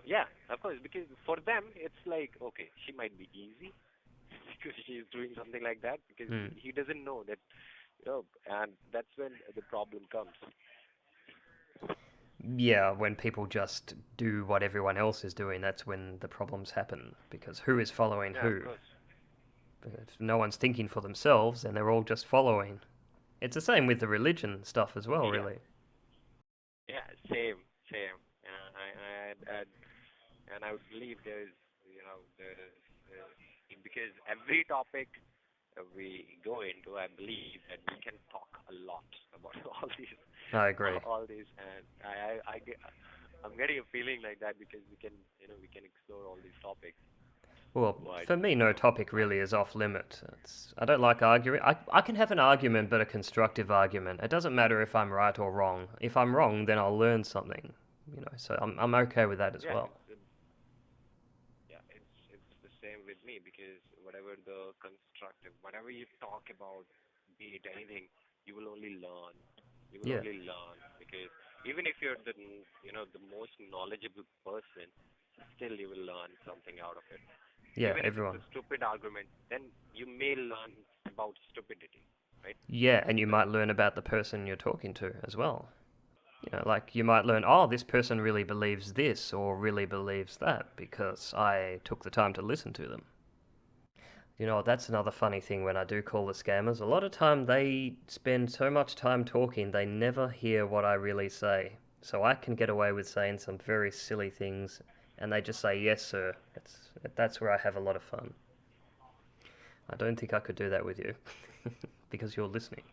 yeah, of course, because for them it's like, okay, she might be easy because she is doing something like that, because Hmm. he doesn't know that, and that's when the problem comes. Yeah, when people just do what everyone else is doing, that's when the problems happen. Because who is following Yeah, of who? course. If no one's thinking for themselves, then they're all just following. It's the same with the religion stuff as well, Yeah, really. yeah, same. I and I would believe there's, because every topic we go into, I believe that we can talk a lot about all these, I agree. and I'm getting a feeling like that, because we can, we can explore all these topics. Well, But for me, no topic really is off limit. I don't like arguing. I can have an argument, but a constructive argument. It doesn't matter if I'm right or wrong. If I'm wrong, then I'll learn something. So I'm okay with that as yeah, well. it's the same with me, because whatever the constructive, whatever you talk about, be it anything, you will only learn. You will Yeah, only learn, because even if you're the most knowledgeable person, still you will learn something out of it. yeah, Even if it's everyone. a stupid argument, then you may learn about stupidity, right? Yeah, and you So might learn about the person you're talking to as well. Like you might learn, oh, this person really believes this or really believes that because I took the time to listen to them. That's another funny thing when I do call the scammers. A lot of time they spend so much time talking, they never hear what I really say. So I can get away with saying some very silly things, and they just say, yes, sir. That's where I have a lot of fun. I don't think I could do that with you because you're listening.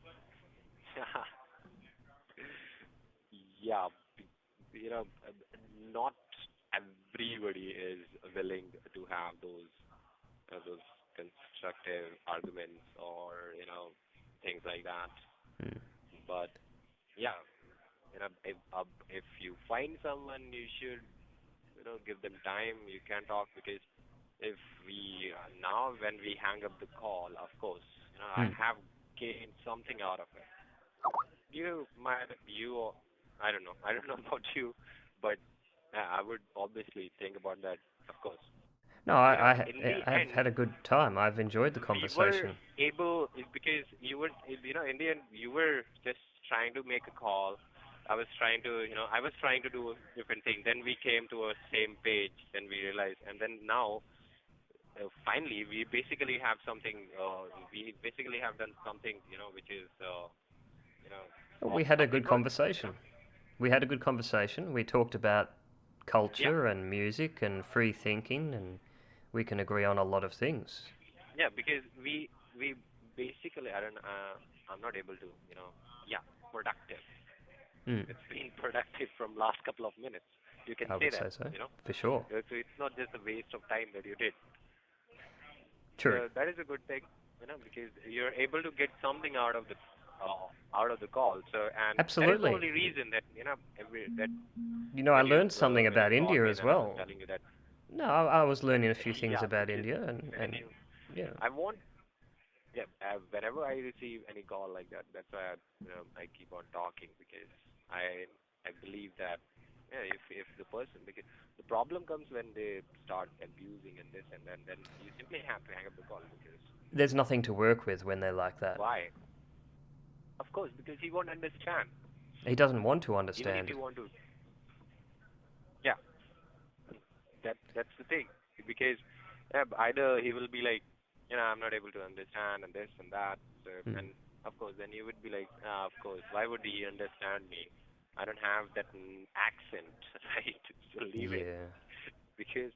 yeah, not everybody is willing to have those constructive arguments, or things like that. Hmm. But yeah, if you find someone, you should give them time. You can talk, because if we now when we hang up the call, of course, I Hmm. have gained something out of it. You, I don't know about you, but I would obviously think about that, of course. No, In the I have end, had a good time. I've enjoyed the we were conversation. able, because in the end, you were just trying to make a call. I was trying to do a different thing. Then we came to a same page. Then we realized, and then now, finally, we basically have done something, which is, We of had a something good good. conversation. We had a good conversation. We talked about Yeah, culture and music and free thinking, and we can agree on a lot of things. yeah, because we basically, I'm not able to, yeah, productive. Mm. It's been productive from last couple of minutes. You can I say would that, say so, you know. for sure. So it's not just a waste of time that you did. True. So that is a good thing, you know, because you're able to get something out of the call. So and that is the Absolutely. only reason that that You know, I learned something when you about called India me and as then I was well. telling you that No, I was learning a few things yeah, about because India, when and you yeah. I want yeah whenever I receive any call like that, that's why I keep on talking because I believe that yeah if the person because the problem comes when they start abusing and this and then you simply have to hang up the call because There's nothing to work with when they're like that. why? Of course, because he won't understand. He doesn't want to Even if understand. you want to, yeah, that's the thing. Because either he will be like, I'm not able to understand and this and that. So, Mm. and of course, then you would be like, of course, why would he understand me? I don't have that accent, right? So leave it Yeah. because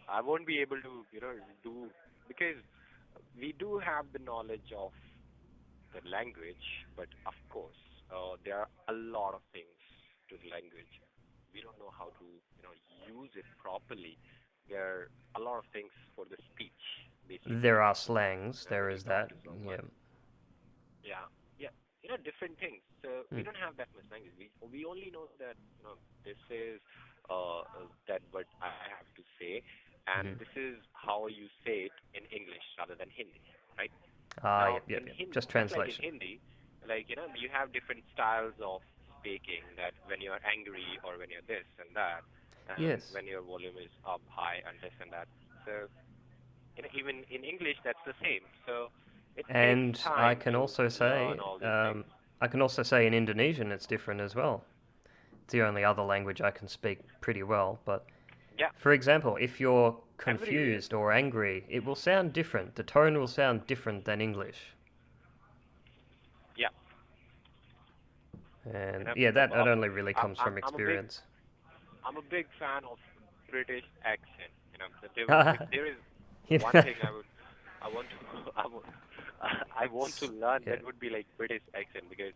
I won't be able to, do because we do have the knowledge of the language, but of course, there are a lot of things to the language. We don't know how to, use it properly. There are a lot of things for the speech, There basically. are slangs. There When you is talk that. to someone, Yeah. yeah, yeah, different things. So we Mm. don't have that much language. We only know that, this is that what I have to say, and Hmm. this is how you say it in English rather than Hindi, right? Ah, Now, yep, yep, in yep. Hindi, Just just like in translation. Hindi, like, you have different styles of speaking that when you're angry or when you're this and that, and Yes. when your volume is up high and this and that. So, even in English, that's the same. So, it takes And I time can to also learn say, all these things. in Indonesian it's different as well. It's the only other language I can speak pretty well. But Yeah, for example, if you're everywhere. confused or angry, it will sound different. The tone will sound different than English. Yeah, And yeah, that only really I'm, comes I'm, from I'm a big, experience. I'm a big fan of British accent. If You there is one know, thing I want to, I want to learn, yeah. that would be like British accent because,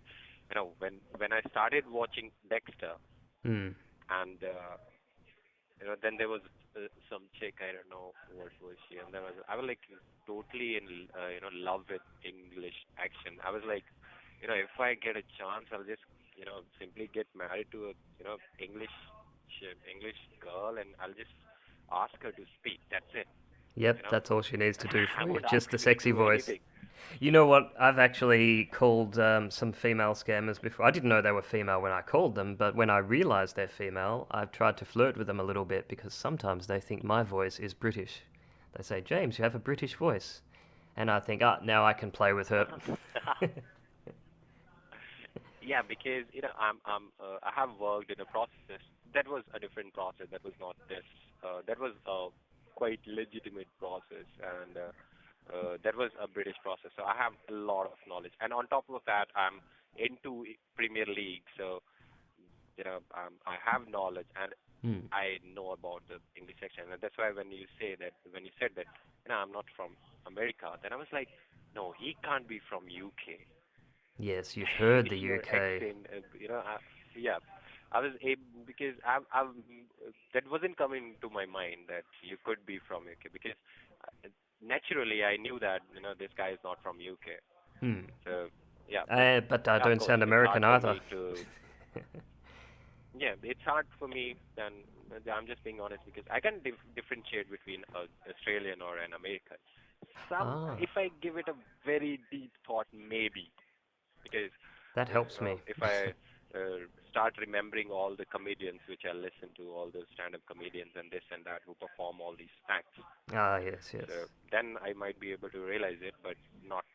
when I started watching Dexter Mm. and then there was some chick, I don't know what was she, and I was like totally in love with English accent. I was like, if I get a chance, I'll just simply get married to a English girl, and I'll just ask her to speak. That's it. You Yep, know, that's all she needs to do I for you. won't ask Just the her to sexy do voice. anything. You know what? I've actually called some female scammers before. I didn't know they were female when I called them, but when I realised they're female, I've tried to flirt with them a little bit because sometimes they think my voice is British. They say, James, you have a British voice. And I think, now I can play with her. Yeah, because I have worked in a process that was a different process. That was not this. That was a quite legitimate process, and that was a British process. So I have a lot of knowledge, and on top of that, I'm into Premier League. So I have knowledge, and Hmm. I know about the English section, and that's why when you said that I'm not from America, then I was like, no, he can't be from UK. Yes, you've heard the Your UK. accent, yeah. I was able because that wasn't coming to my mind that you could be from UK because naturally I knew that this guy is not from UK. Hmm. So yeah, But I of don't course sound it's hard American for either. me to it's hard for me. Then I'm just being honest because I can differentiate between an Australian or an American. Ah, If I give it a very deep thought, maybe because that helps me. if I start remembering all the comedians which I listen to, all the stand-up comedians and this and that who perform all these acts, Ah, yes, yes. so then I might be able to realize it, but not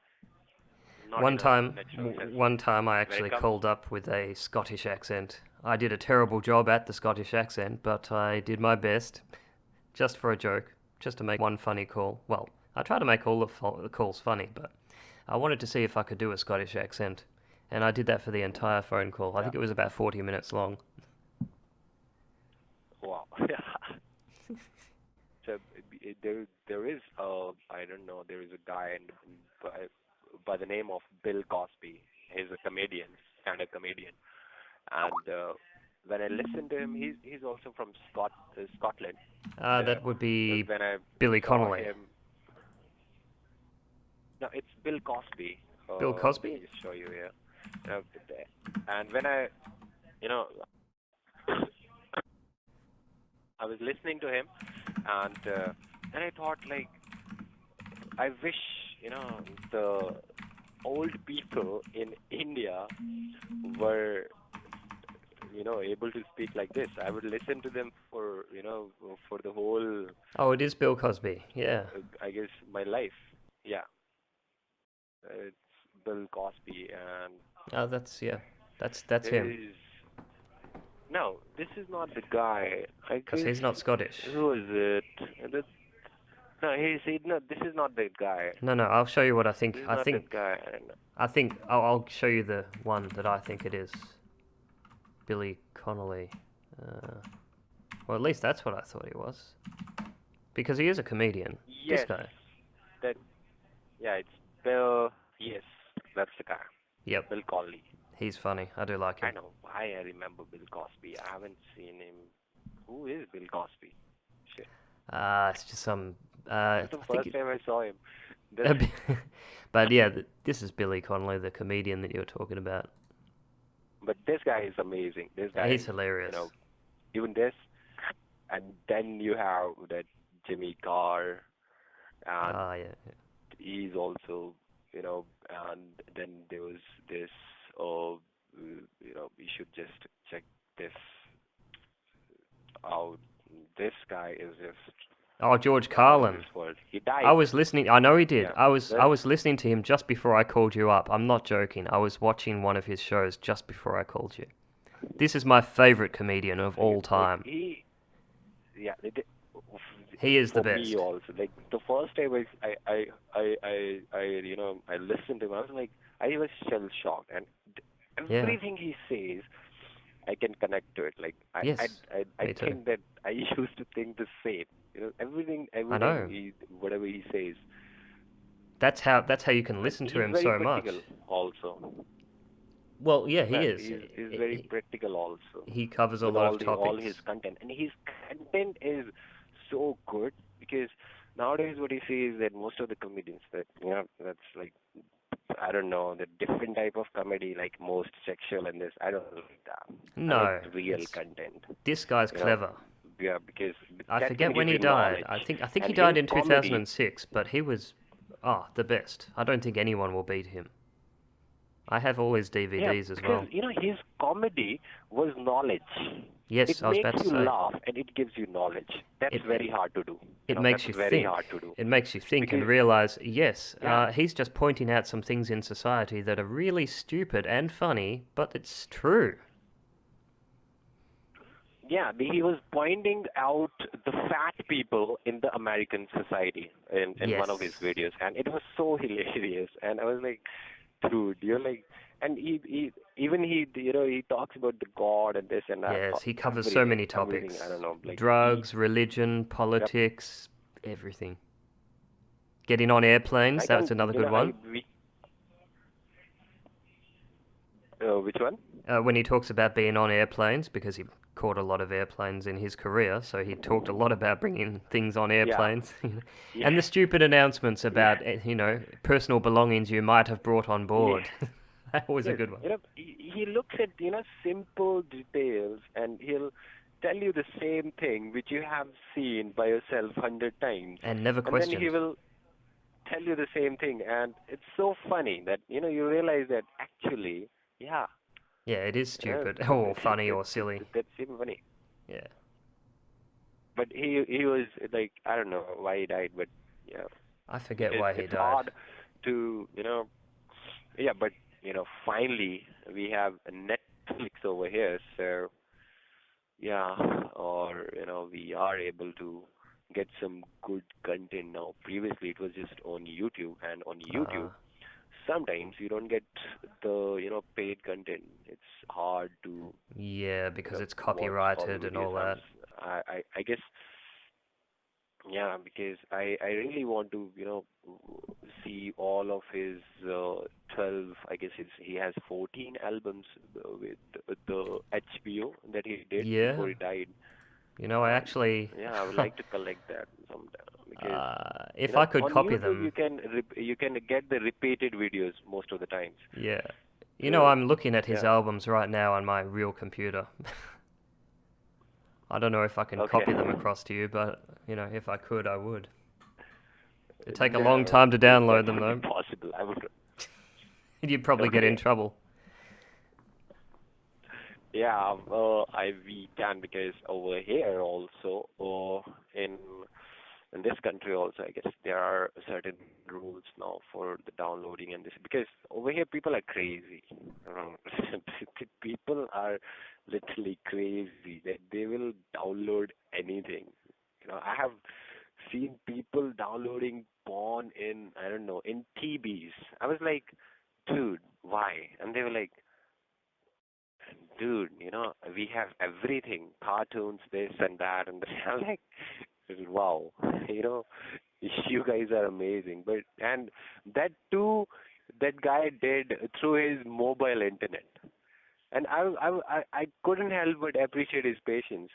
One in a time, natural sense. one time I When it actually comes, called up with a Scottish accent. I did a terrible job at the Scottish accent, but I did my best, just for a joke, just to make one funny call. Well, I try to make all the calls funny, but I wanted to see if I could do a Scottish accent, and I did that for the entire phone call. I yeah, think it was about 40 minutes long. wow, so there is I don't know, there is a guy by the name of Bill Cosby. He's a comedian, stand-up comedian, and when I listen to him, he's also from Scotland. That would be When I Billy saw Connolly. him, no, it's Bill Cosby. Bill Let Cosby? me just show you here. And when I, you know, I was listening to him, and I thought, like, I wish, the old people in India were, able to speak like this. I would listen to them for, for the whole. Oh, it is Bill Cosby. Yeah. I guess my life. Yeah. It's Bill Cosby, and Oh, that's him. No, this is not the guy. I Because guess, he's not Scottish. who is it? No, this is not the guy. No, I'll show you what I think. This is not the guy. I think I'll show you the one that I think it is. Billy Connolly. Well, at least that's what I thought he was. Because he is a comedian. Yes. This guy. It's Bill. Yes, that's the guy. Yep. Bill Connolly. He's funny. I do like him. I know why I remember Bill Cosby. I haven't seen him. Who is Bill Cosby? Shit. It's just some. It's the first time I saw him. But yeah, this is Billy Connolly, the comedian that you're talking about. But this guy is amazing. This guy he's hilarious. Even this, and then you have that Jimmy Carr, and he's also, and then there was this. We should just check this out. This guy is just. Oh, George Carlin. He died. I was listening. I know he did. Yeah, I was listening to him just before I called you up. I'm not joking. I was watching one of his shows just before I called you. This is my favorite comedian of all time. He is the best. For me also, like the first time I listened to him, I was like, I was shell shocked, and everything he says, I can connect to it. Like I think that I used to think the same. Everything whatever he says. That's how you can listen to him so much. Also. Well, yeah, he is. He's very practical also. He covers a lot of topics. All his content, and his content is so good because nowadays what you see is that most of the comedians that's like, I don't know, the different type of comedy, like most sexual and this. I don't like that. No, I like real content. This guy's clever. Yeah, because I forget when he died. I think he died in 2006, but he was the best. I don't think anyone will beat him. I have all his DVDs as well. His comedy was knowledge. Yes, I was about to say. It makes you laugh and it gives you knowledge. That's very hard to do. It makes you think. It makes you think and realize, yes, he's just pointing out some things in society that are really stupid and funny, but it's true. Yeah, he was pointing out the fat people in the American society in one of his videos, and it was so hilarious. And I was like, dude, you're like, and he talks about the God and this and that. Yes, he covers so many topics. I don't know, like drugs, religion, politics, everything. Getting on airplanes, that's another good one. Which one? When he talks about being on airplanes, because he caught a lot of airplanes in his career, so he talked a lot about bringing things on airplanes. Yeah. And the stupid announcements about, personal belongings you might have brought on board. Yeah. That was a good one. He looks at, simple details, and he'll tell you the same thing which you have seen by yourself 100 times. And never questioned. And then he will tell you the same thing, and it's so funny that, you realize that actually, yeah, it is stupid, or funny, or silly. That's even funny. Yeah. But he was like, I don't know why he died, but yeah. I forget why he died. It's hard to, but finally we have a Netflix over here, so yeah, or we are able to get some good content now. Previously it was just on YouTube, and on YouTube sometimes you don't get the paid content. It's hard to because it's copyrighted and all that. I guess Yeah, because I really want to, see all of his 12, I guess he has 14 albums with the HBO that he did Yeah. before he died. I actually, Yeah, I would like to collect that sometime because, if I could on copy YouTube them, you can get the repeated videos most of the times. yeah. So, I'm looking at his yeah. albums right now on my real computer. I don't know if I can Okay. copy them across to you, but, if I could, I would. It'd take a long No, time to download that them, won't be though. possible. I would. You'd probably get in Okay. trouble. Yeah, we can because over here also, in this country also, I guess there are certain rules now for the downloading and this because over here people are crazy. Um, People are literally crazy that they will download anything. I have seen people downloading porn in I don't know in TBs. I was like, dude, why? And they were like, dude, we have everything, cartoons, this and that, and I'm like, wow, you know, you guys are amazing. But and that too, that guy did through his mobile internet, and I couldn't help but appreciate his patience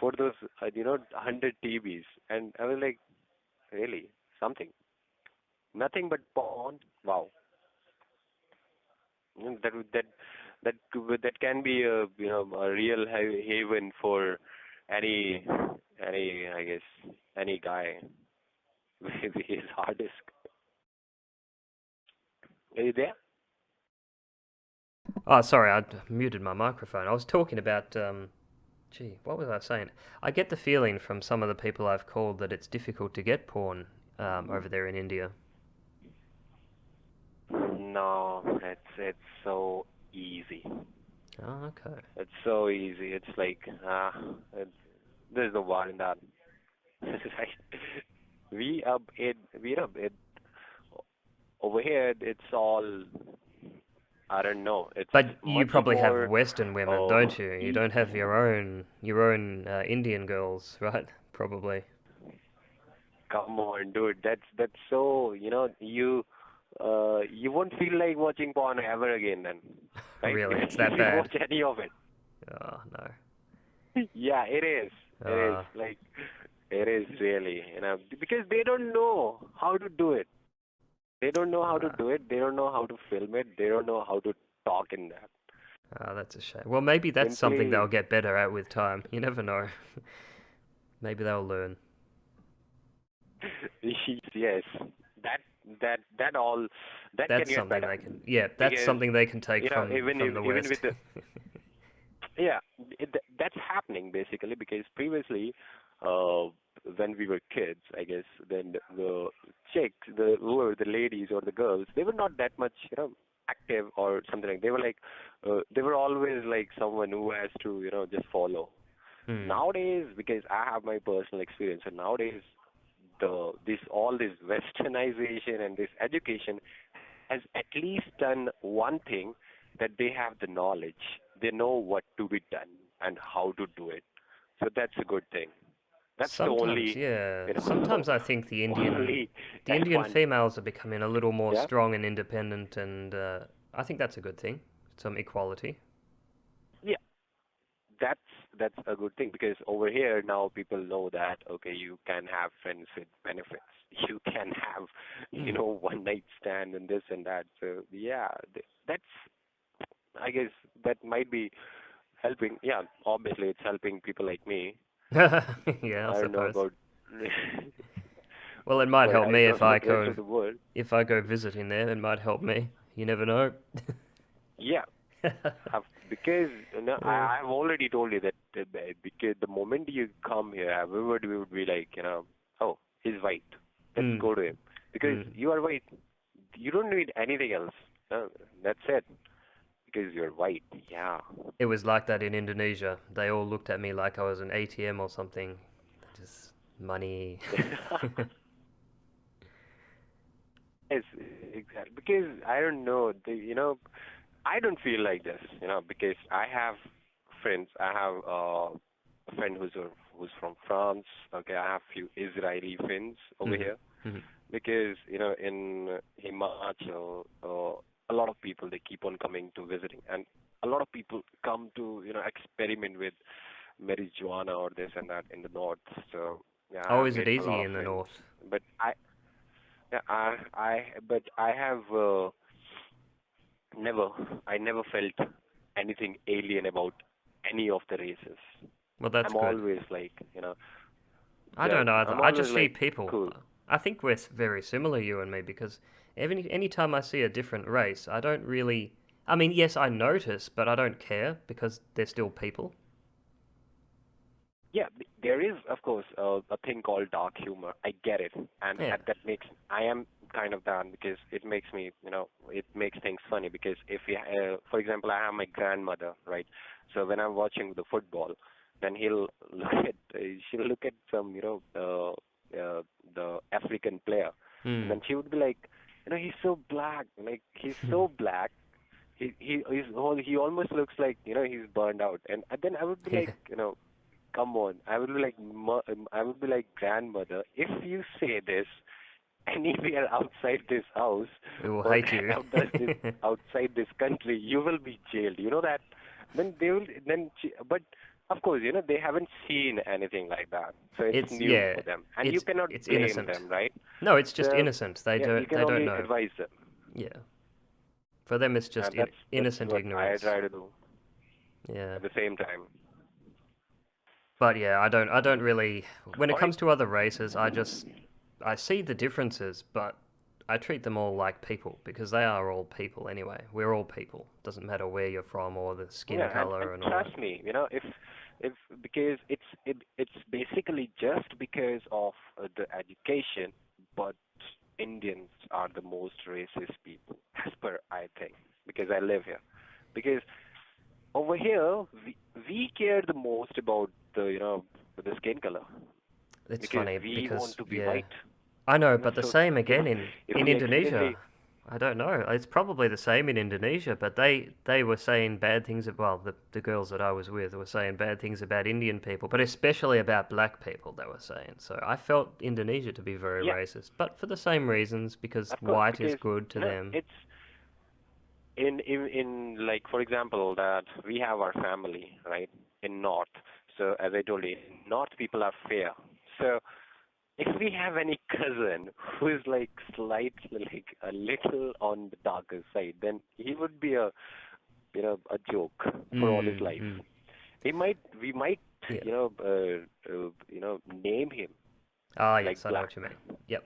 for those, 100 TVs, and I was like, really, something, nothing but porn. Wow. That that can be a a real haven for any I guess any guy with his hard disk. Are you there? Oh, sorry, I muted my microphone. I was talking about, what was I saying? I get the feeling from some of the people I've called that it's difficult to get porn over there in India. No, it's so easy. Oh, okay. It's so easy. It's like it, there's no war in that. Right? We up it over here. It's all I don't know. It's But you much probably have more Western women, uh, don't you? You don't have easy. your own Indian girls, right? Probably. Come on, dude. That's so, you won't feel like watching porn ever again then, right? Really, it's If that you bad? watch any of it. Oh, no. Yeah, it is. It is Uh, like it is really, because they don't know how to do it. They don't know how to uh, do it. They don't know how to film it. They don't know how to talk in that. that's a shame. Well, maybe that's something they'll Simply, get better at with time. You never know. Maybe they'll learn. yes. That that all that can That's get something better they can. Yeah, that's because something they can take even from the even West. with the yeah, that's happening basically because previously, uh, when we were kids, I guess then the chicks, the who were the ladies or the girls, they were not that much, active or something like. They were like, they were always like someone who has to, just follow. Hmm. Nowadays, because I have my personal experience, and nowadays this westernization and this education has at least done one thing that they have the knowledge. They know what to be done and how to do it. So that's a good thing. That's the Sometimes, only, yeah. you know, Sometimes I think the Indian only the Indian F1. females are becoming a little more Yeah? strong and independent, and I think that's a good thing. Some equality. Yeah, that's that's a good thing because over here now people know that okay, you can have friends with benefits. You can have, Hmm. one night stand and this and that. So yeah, that's I guess that might be helping. Yeah, obviously it's helping people like me. Yeah, I I don't know suppose. about, Well, it might but help I me don't know the rest of the world. if I go visiting there. It might help me. You never know. Yeah, because Uh, I've already told you that because the moment you come here, everybody would be like, oh, he's white. Let's mm, go to him because mm. you are white. You don't need anything else. That's it because you're white. Yeah. It was like that in Indonesia. They all looked at me like I was an ATM or something. Just money. Yes, exactly. Because I don't know, I don't feel like this, because I have friends. I have a friend who's from France. Okay, I have few Israeli friends over here because in Himachal, a lot of people they keep on coming to visiting, and a lot of people come to experiment with marijuana or this and that in the north. So yeah, I Oh, have is it made a lot easy of in the friends. north? But I have never, I never felt anything alien about any of the races. Well, that's I'm good. always like, I yeah, don't either. I'm I always just see like, people. cool. I think we're very similar, you and me, because any time I see a different race, I don't really. I mean, yes, I notice, but I don't care because they're still people. Yeah, there is, of course, a thing called dark humor. I get it, and Yeah. that makes I am kind of that because it makes me, it makes things funny. Because if you, for example, I have my grandmother, right? So when I'm watching the football, then she'll look at some, the African player, and Hmm. then she would be like, he's so black, like he's so black. He almost looks like he's burned out, and then I would be like, Yeah. come on. I would be like, grandmother, if you say this anywhere outside this house We will or hate you. outside this country, you will be jailed. You know that? Then they will. But of course, they haven't seen anything like that, so it's It's new yeah. for them, and you cannot It's blame innocent. them, right? No, it's just So innocent. yeah, you can They don't only know. advise them, Yeah. For them, it's just and that's innocent what I ignorance. try to do Yeah. at the same time. But yeah, I don't really. When it All right. comes to other races, I see the differences, but I treat them all like people because they are all people anyway. We're all people. Doesn't matter where you're from or the skin Yeah, and color and all that. trust me, if because it's basically just because of the education, but Indians are the most racist people, as per I think, because I live here. Because over here, we care the most about the skin color, It's because funny we because want to be yeah, white. I know, but the So same if again if in we Indonesia. accidentally, I don't know. It's probably the same in Indonesia, but they were saying bad things. Well, the girls that I was with were saying bad things about Indian people, but especially about black people. They were saying. So I felt Indonesia to be very yeah, racist, but for the same reasons because of course, white is because good to them. it's in like, for example, that we have our family right in north. So as I told you, north people are fair. So if we have any cousin who is like slightly, like a little on the darker side, then he would be a joke for all his Mm, life. mm. We might Yeah. name him Ah, like yes, I know black. what you mean. Yep.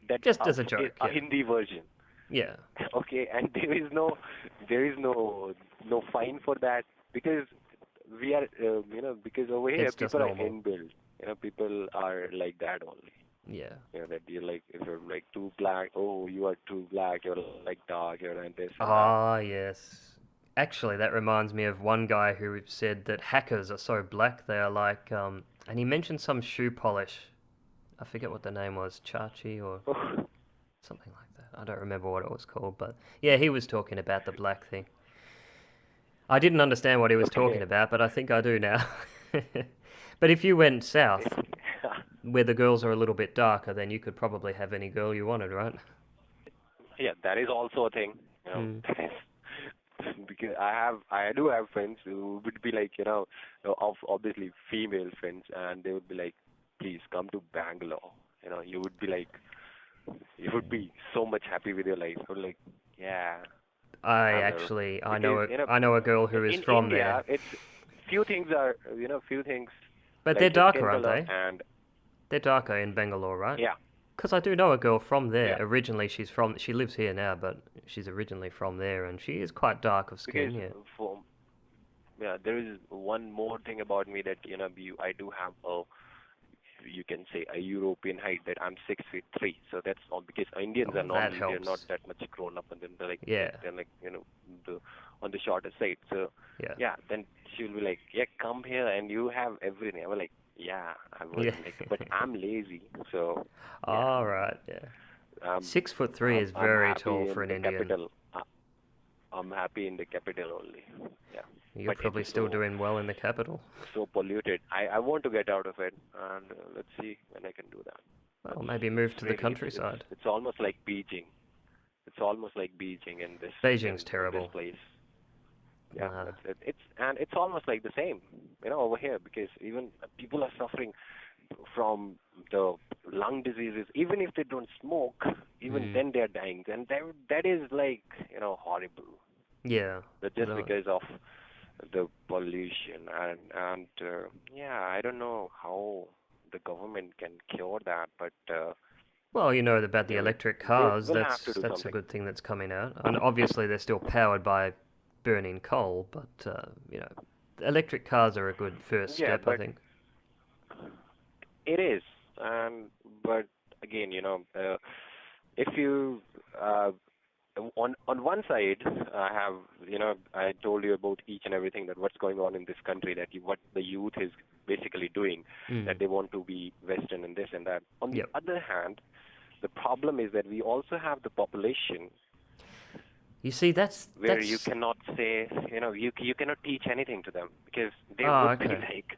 That's Just as a joke. a Yeah. Hindi version. Yeah. Okay, and there is no fine for that, because we are because over here It's just people are normal. inbuilt. People are like that only. Yeah. That you're like, if you're like too black, oh, you are too black, you're like dark, you're and this and that. Ah, yes. Actually, that reminds me of one guy who said that hackers are so black they are like, and he mentioned some shoe polish. I forget what the name was, Chachi or something like that. I don't remember what it was called, but yeah, he was talking about the black thing. I didn't understand what he was talking Okay. about, but I think I do now. But if you went south, where the girls are a little bit darker, then you could probably have any girl you wanted, right? Yeah, that is also a thing. Hmm. Because I do have friends who would be like, obviously female friends, and they would be like, please come to Bangalore. You would be like, you would be so much happy with your life. I'm like, yeah, I'm there. Because I know a girl who is in from there. India, it's few things But they're like your darker, skin aren't color, they? and They're darker in Bangalore, right? yeah, Because I do know a girl from there. yeah. Originally, she lives here now, but she's originally from there, and she is quite dark of Because skin, yeah. for yeah, there is one more thing about me that I do have a, you can say, a European height, that I'm 6'3". So that's all because Indians are Oh, that normally, they're not helps. that much grown up, and then Yeah, they're like the on the shorter side. So yeah. yeah, then she'll be like, yeah, come here and you have everything. I was like, yeah, I would, Yeah. like, but I'm lazy, so yeah, All right, yeah. um, 6'3" is I'm very tall happy for in an the Indian. capital. I'm happy in the capital only. Yeah. You're But probably it's still doing well in the capital. so polluted. I want to get out of it, and let's see when I can do that. Well, But maybe move it's to the really, countryside. it's almost like Beijing. It's almost like Beijing in this Beijing's in terrible. this place. Yeah, Nah. that's it. It's almost like the same, over here, because even people are suffering from the lung diseases. Even if they don't smoke, even then they're dying. And that is like horrible. Yeah. But just because of the pollution and yeah, I don't know how the government can cure that, but Well, you know about the electric cars. we'll have That's to do a something. good thing that's coming out, and obviously they're still powered by burning coal. But electric cars are a good first Yeah, step, I but think. it is, but again, if you on one side, I have I told you about each and everything, that what's going on in this country, that what the youth is basically doing, that they want to be Western and this and that. On the other hand, the problem is that we also have the population. You see, that's you cannot say, you cannot teach anything to them, because they Oh, would be okay. like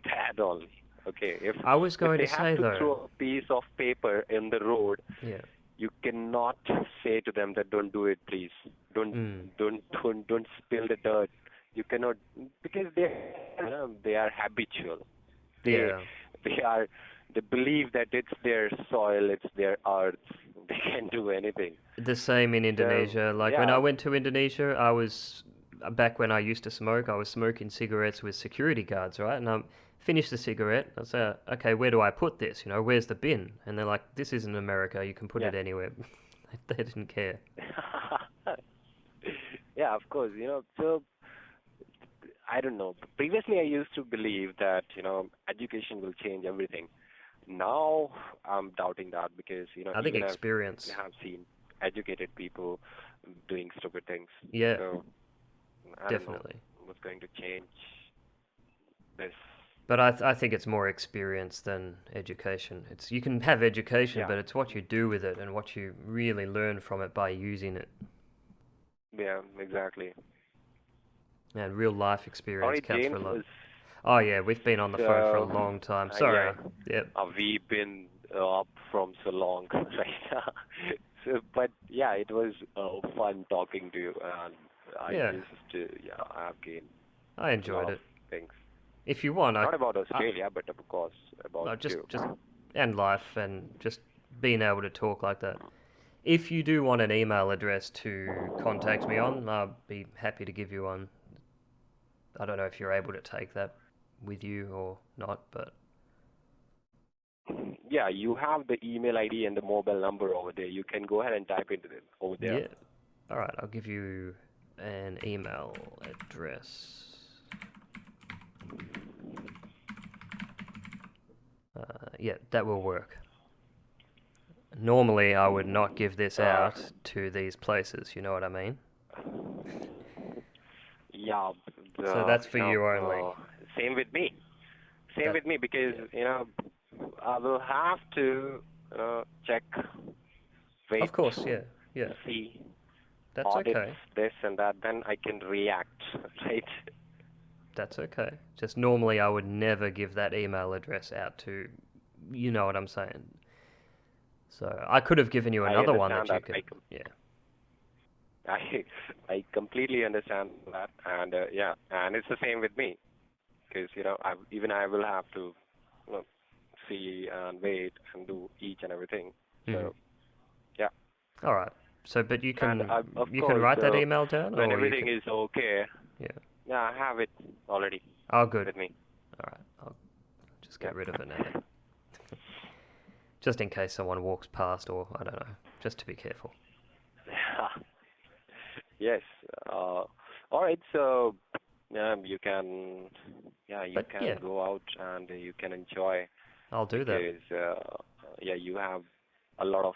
that only. Okay, if I was going if to they say have to though. throw a piece of paper in the road, Yeah. you cannot say to them that don't do it, please. Don't spill the dirt. You cannot, because they are habitual. They believe that it's their soil, it's their earth. They can do anything. The same in Indonesia. Like when I went to Indonesia, I was back when I used to smoke. I was smoking cigarettes with security guards, right? And I finished the cigarette. I say, okay, where do I put this? Where's the bin? And they're like, this isn't America. You can put it anywhere. They didn't care. Yeah, of course. So I don't know. Previously, I used to believe that education will change everything. Now I'm doubting that, because I think experience. I have seen educated people doing stupid things. Yeah, so I definitely. don't know what's going to change this. But I think it's more experience than education. You can have education, but it's what you do with it and what you really learn from it by using it. Yeah, exactly. And real life experience counts James, for a lot. Oh yeah, we've been on the phone for a long time. Sorry. Yep. We've been up from so long, right? But yeah, it was fun talking to you, and I've gained I enjoyed it. Things. If you want, not about Australia, but of course about just you. And life, and just being able to talk like that. If you do want an email address to contact me on, I'll be happy to give you one. I don't know if you're able to take that with you or not, but yeah, you have the email ID and the mobile number over there. You can go ahead and type into it over there. Yeah. All right, I'll give you an email address. Yeah, that will work. Normally, I would not give this out to these places. You know what I mean? Yeah. So that's for you only. Same with me. Same with me, because I will have to check. Wait. Of course, yeah. See. That's audits, okay. This and that, then I can react, right? That's okay. Just normally I would never give that email address out to, you know what I'm saying. So I could have given you another one that you could. I completely understand that, and and it's the same with me, because I will have to see and wait and do each and everything. So yeah. All right. So, but you can you can write that email down, when or everything is okay. Yeah. Yeah, I have it already. Oh, good. With me. All right. I'll just get rid of it now. Just in case someone walks past, or I don't know, just to be careful. Yes. All right. So you can go out and you can enjoy. I'll do that. Because you have a lot of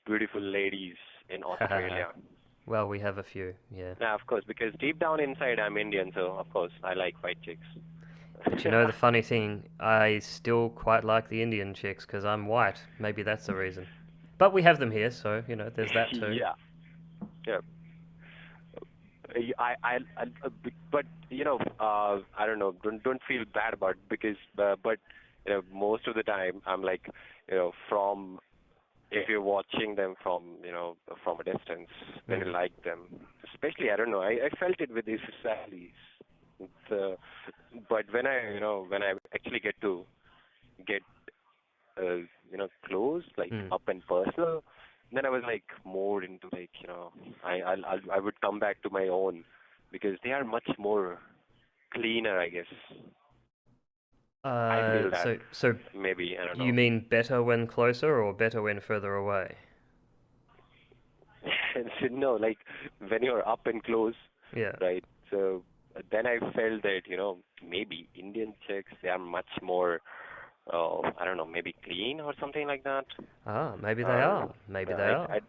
beautiful ladies in Australia. Well, we have a few, yeah. Yeah, of course, because deep down inside I'm Indian, so of course I like white chicks. But you know the funny thing, I still quite like the Indian chicks because I'm white. Maybe that's the reason. But we have them here, so, there's that too. Yeah. but I don't know. Don't feel bad about it because, but most of the time I'm like, from if you're watching them from from a distance, then you like them. Especially, I don't know. I felt it with these Israelis. But when I actually get close, like up and personal, then I was like more into like I would come back to my own because they are much more cleaner, I guess. I feel that So maybe I don't you know. mean better when closer or better when further away? No, like when you're up and close, Yeah. right? So then I felt that maybe Indian chicks they are much more I don't know, maybe clean or something like that. Ah, maybe they Or are. Maybe they I, are. I,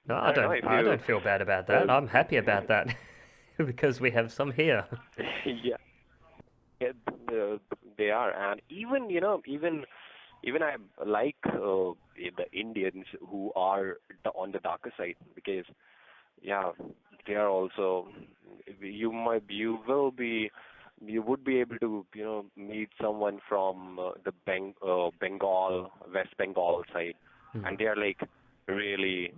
No, I don't know if I you, don't feel bad about uh, that. I'm happy about that because we have some here. yeah, yeah, they are, and even even I like the Indians who are on the darker side because yeah, they are also you would be able to meet someone from the Bengal West Bengal side, and they are like really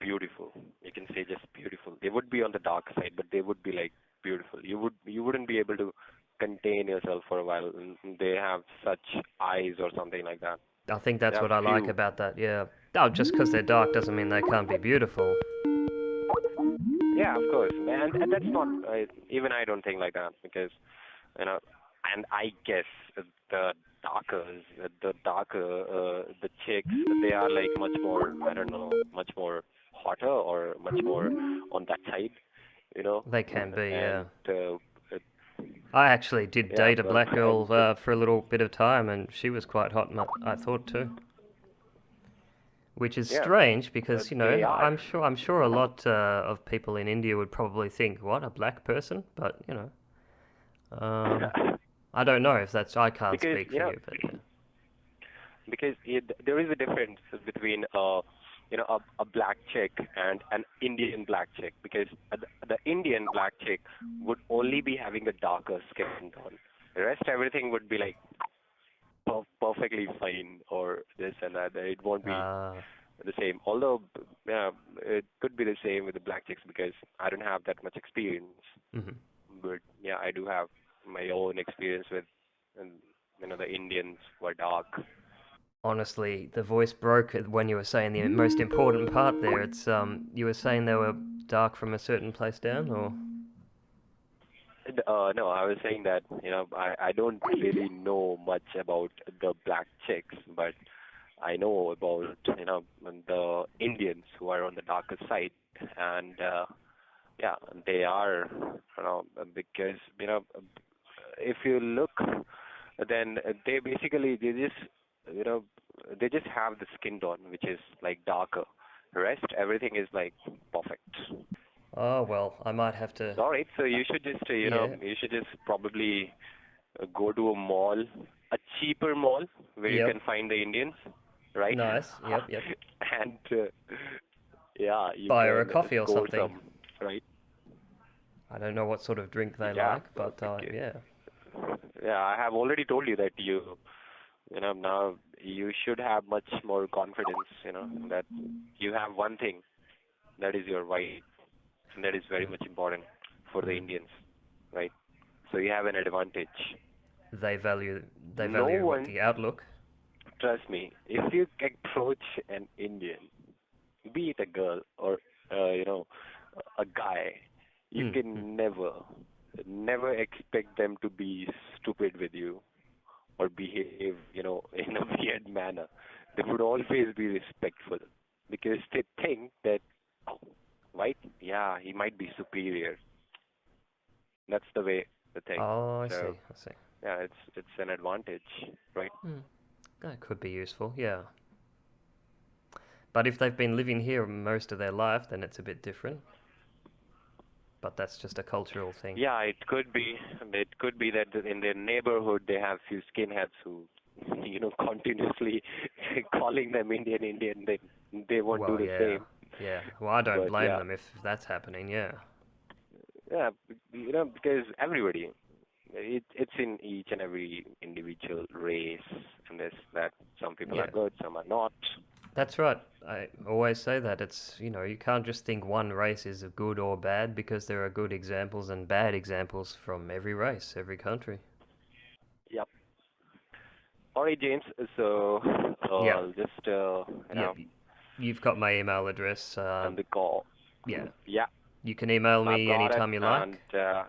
beautiful. You can say just beautiful. They would be on the dark side, but they would be like beautiful. You wouldn't be able to contain yourself for a while. And they have such eyes or something like that. I think They that's have what I like few. about that, yeah. Oh, just because they're dark doesn't mean they can't be beautiful. Yeah, of course, and that's not even I don't think like that because you know, and I guess the the chicks they are like much more I don't know much more hotter or much more on that side, you know, They can be, yeah. and uh, I actually did yeah, date a black girl and for a little bit of time, and she was quite hot, I thought too. Which is yeah, strange because, they are. I'm sure a lot of people in India would probably think, what, a black person? But, um, I don't know if that's, I can't Because speak for you, but yeah. because there is a difference between a black chick and an Indian black chick because the Indian black chick would only be having the darker skin tone. The rest everything would be like perfectly fine or this and that. It won't be Uh, the same. Although yeah, it could be the same with the black chicks because I don't have that much experience. mhm. But yeah, I do have my own experience with and the Indians who are dark. Honestly, the voice broke when you were saying the most important part there. It's, you were saying they were dark from a certain place down, or? No, I was saying that, I don't really know much about the black chicks, but I know about, the Indians who are on the darker side. And, yeah, they are, because, if you look, then you know, they just have the skin tone, which is like darker. The rest, everything is like perfect. Oh, well, I might have to, All right, so you should just, yeah. you should just probably go to a mall, a cheaper mall where you Yep. can find the Indians, right? Nice. Yep, yep. And yeah, you Buy her a can coffee or score something. some, right? I don't know what sort of drink they Yeah, like, but because, yeah. yeah, I have already told you that now you should have much more confidence, that you have one thing, that is your wife, and that is very much important for the Mm. Indians, right? So you have an advantage. They value No what, one, the outlook. trust me, if you approach an Indian, be it a girl or a guy, you Mm, mm. can never expect them to be stupid with you or behave, in a weird manner. They would always be respectful because they think that, oh, right? Yeah, he might be superior. That's the way the thing. Oh, I see, So I see. yeah, it's an advantage, right? Mm. That could be useful, yeah. But if they've been living here most of their life, then it's a bit different. But that's just a cultural thing. Yeah, it could be. It could be that in their neighborhood they have few skinheads who, continuously calling them Indian, Indian. They won't do Well, the yeah, same. Yeah. Well, I don't But blame yeah, them if that's happening. Yeah. yeah, because everybody, it's in each and every individual race, and this that some people are Yeah. good, some are not. That's right. I always say that it's, you can't just think one race is good or bad because there are good examples and bad examples from every race, every country. Yep. All right, James. So Yeah. I'll just Yeah. You've got my email address. end the call. Yeah. Yeah, You can email I've me got it, anytime you and like.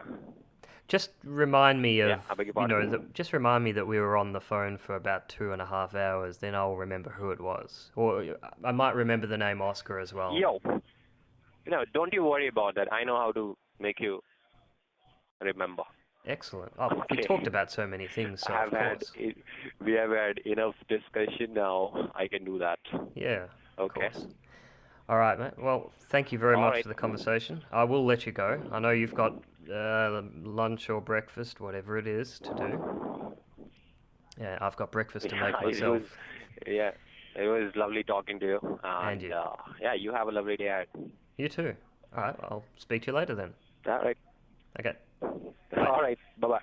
Just remind me yeah, of, I beg your pardon. just remind me that we were on the phone for about 2.5 hours. Then I'll remember who it was, or I might remember the name Oscar as well. Yo, don't you worry about that. I know how to make you remember. Excellent. Oh, we Okay. talked about so many things, so of course. We have had enough discussion now. I can do that. Yeah, of Okay. course. All right, mate. Well, thank you very All much right. for the conversation. I will let you go. I know you've got lunch or breakfast, whatever it is, to do. Yeah, I've got breakfast to make myself. Yeah, it was lovely talking to you. And you. Yeah, you have a lovely day ahead. You too. All right, I'll speak to you later then. All right. Okay. Bye. All right. Bye-bye.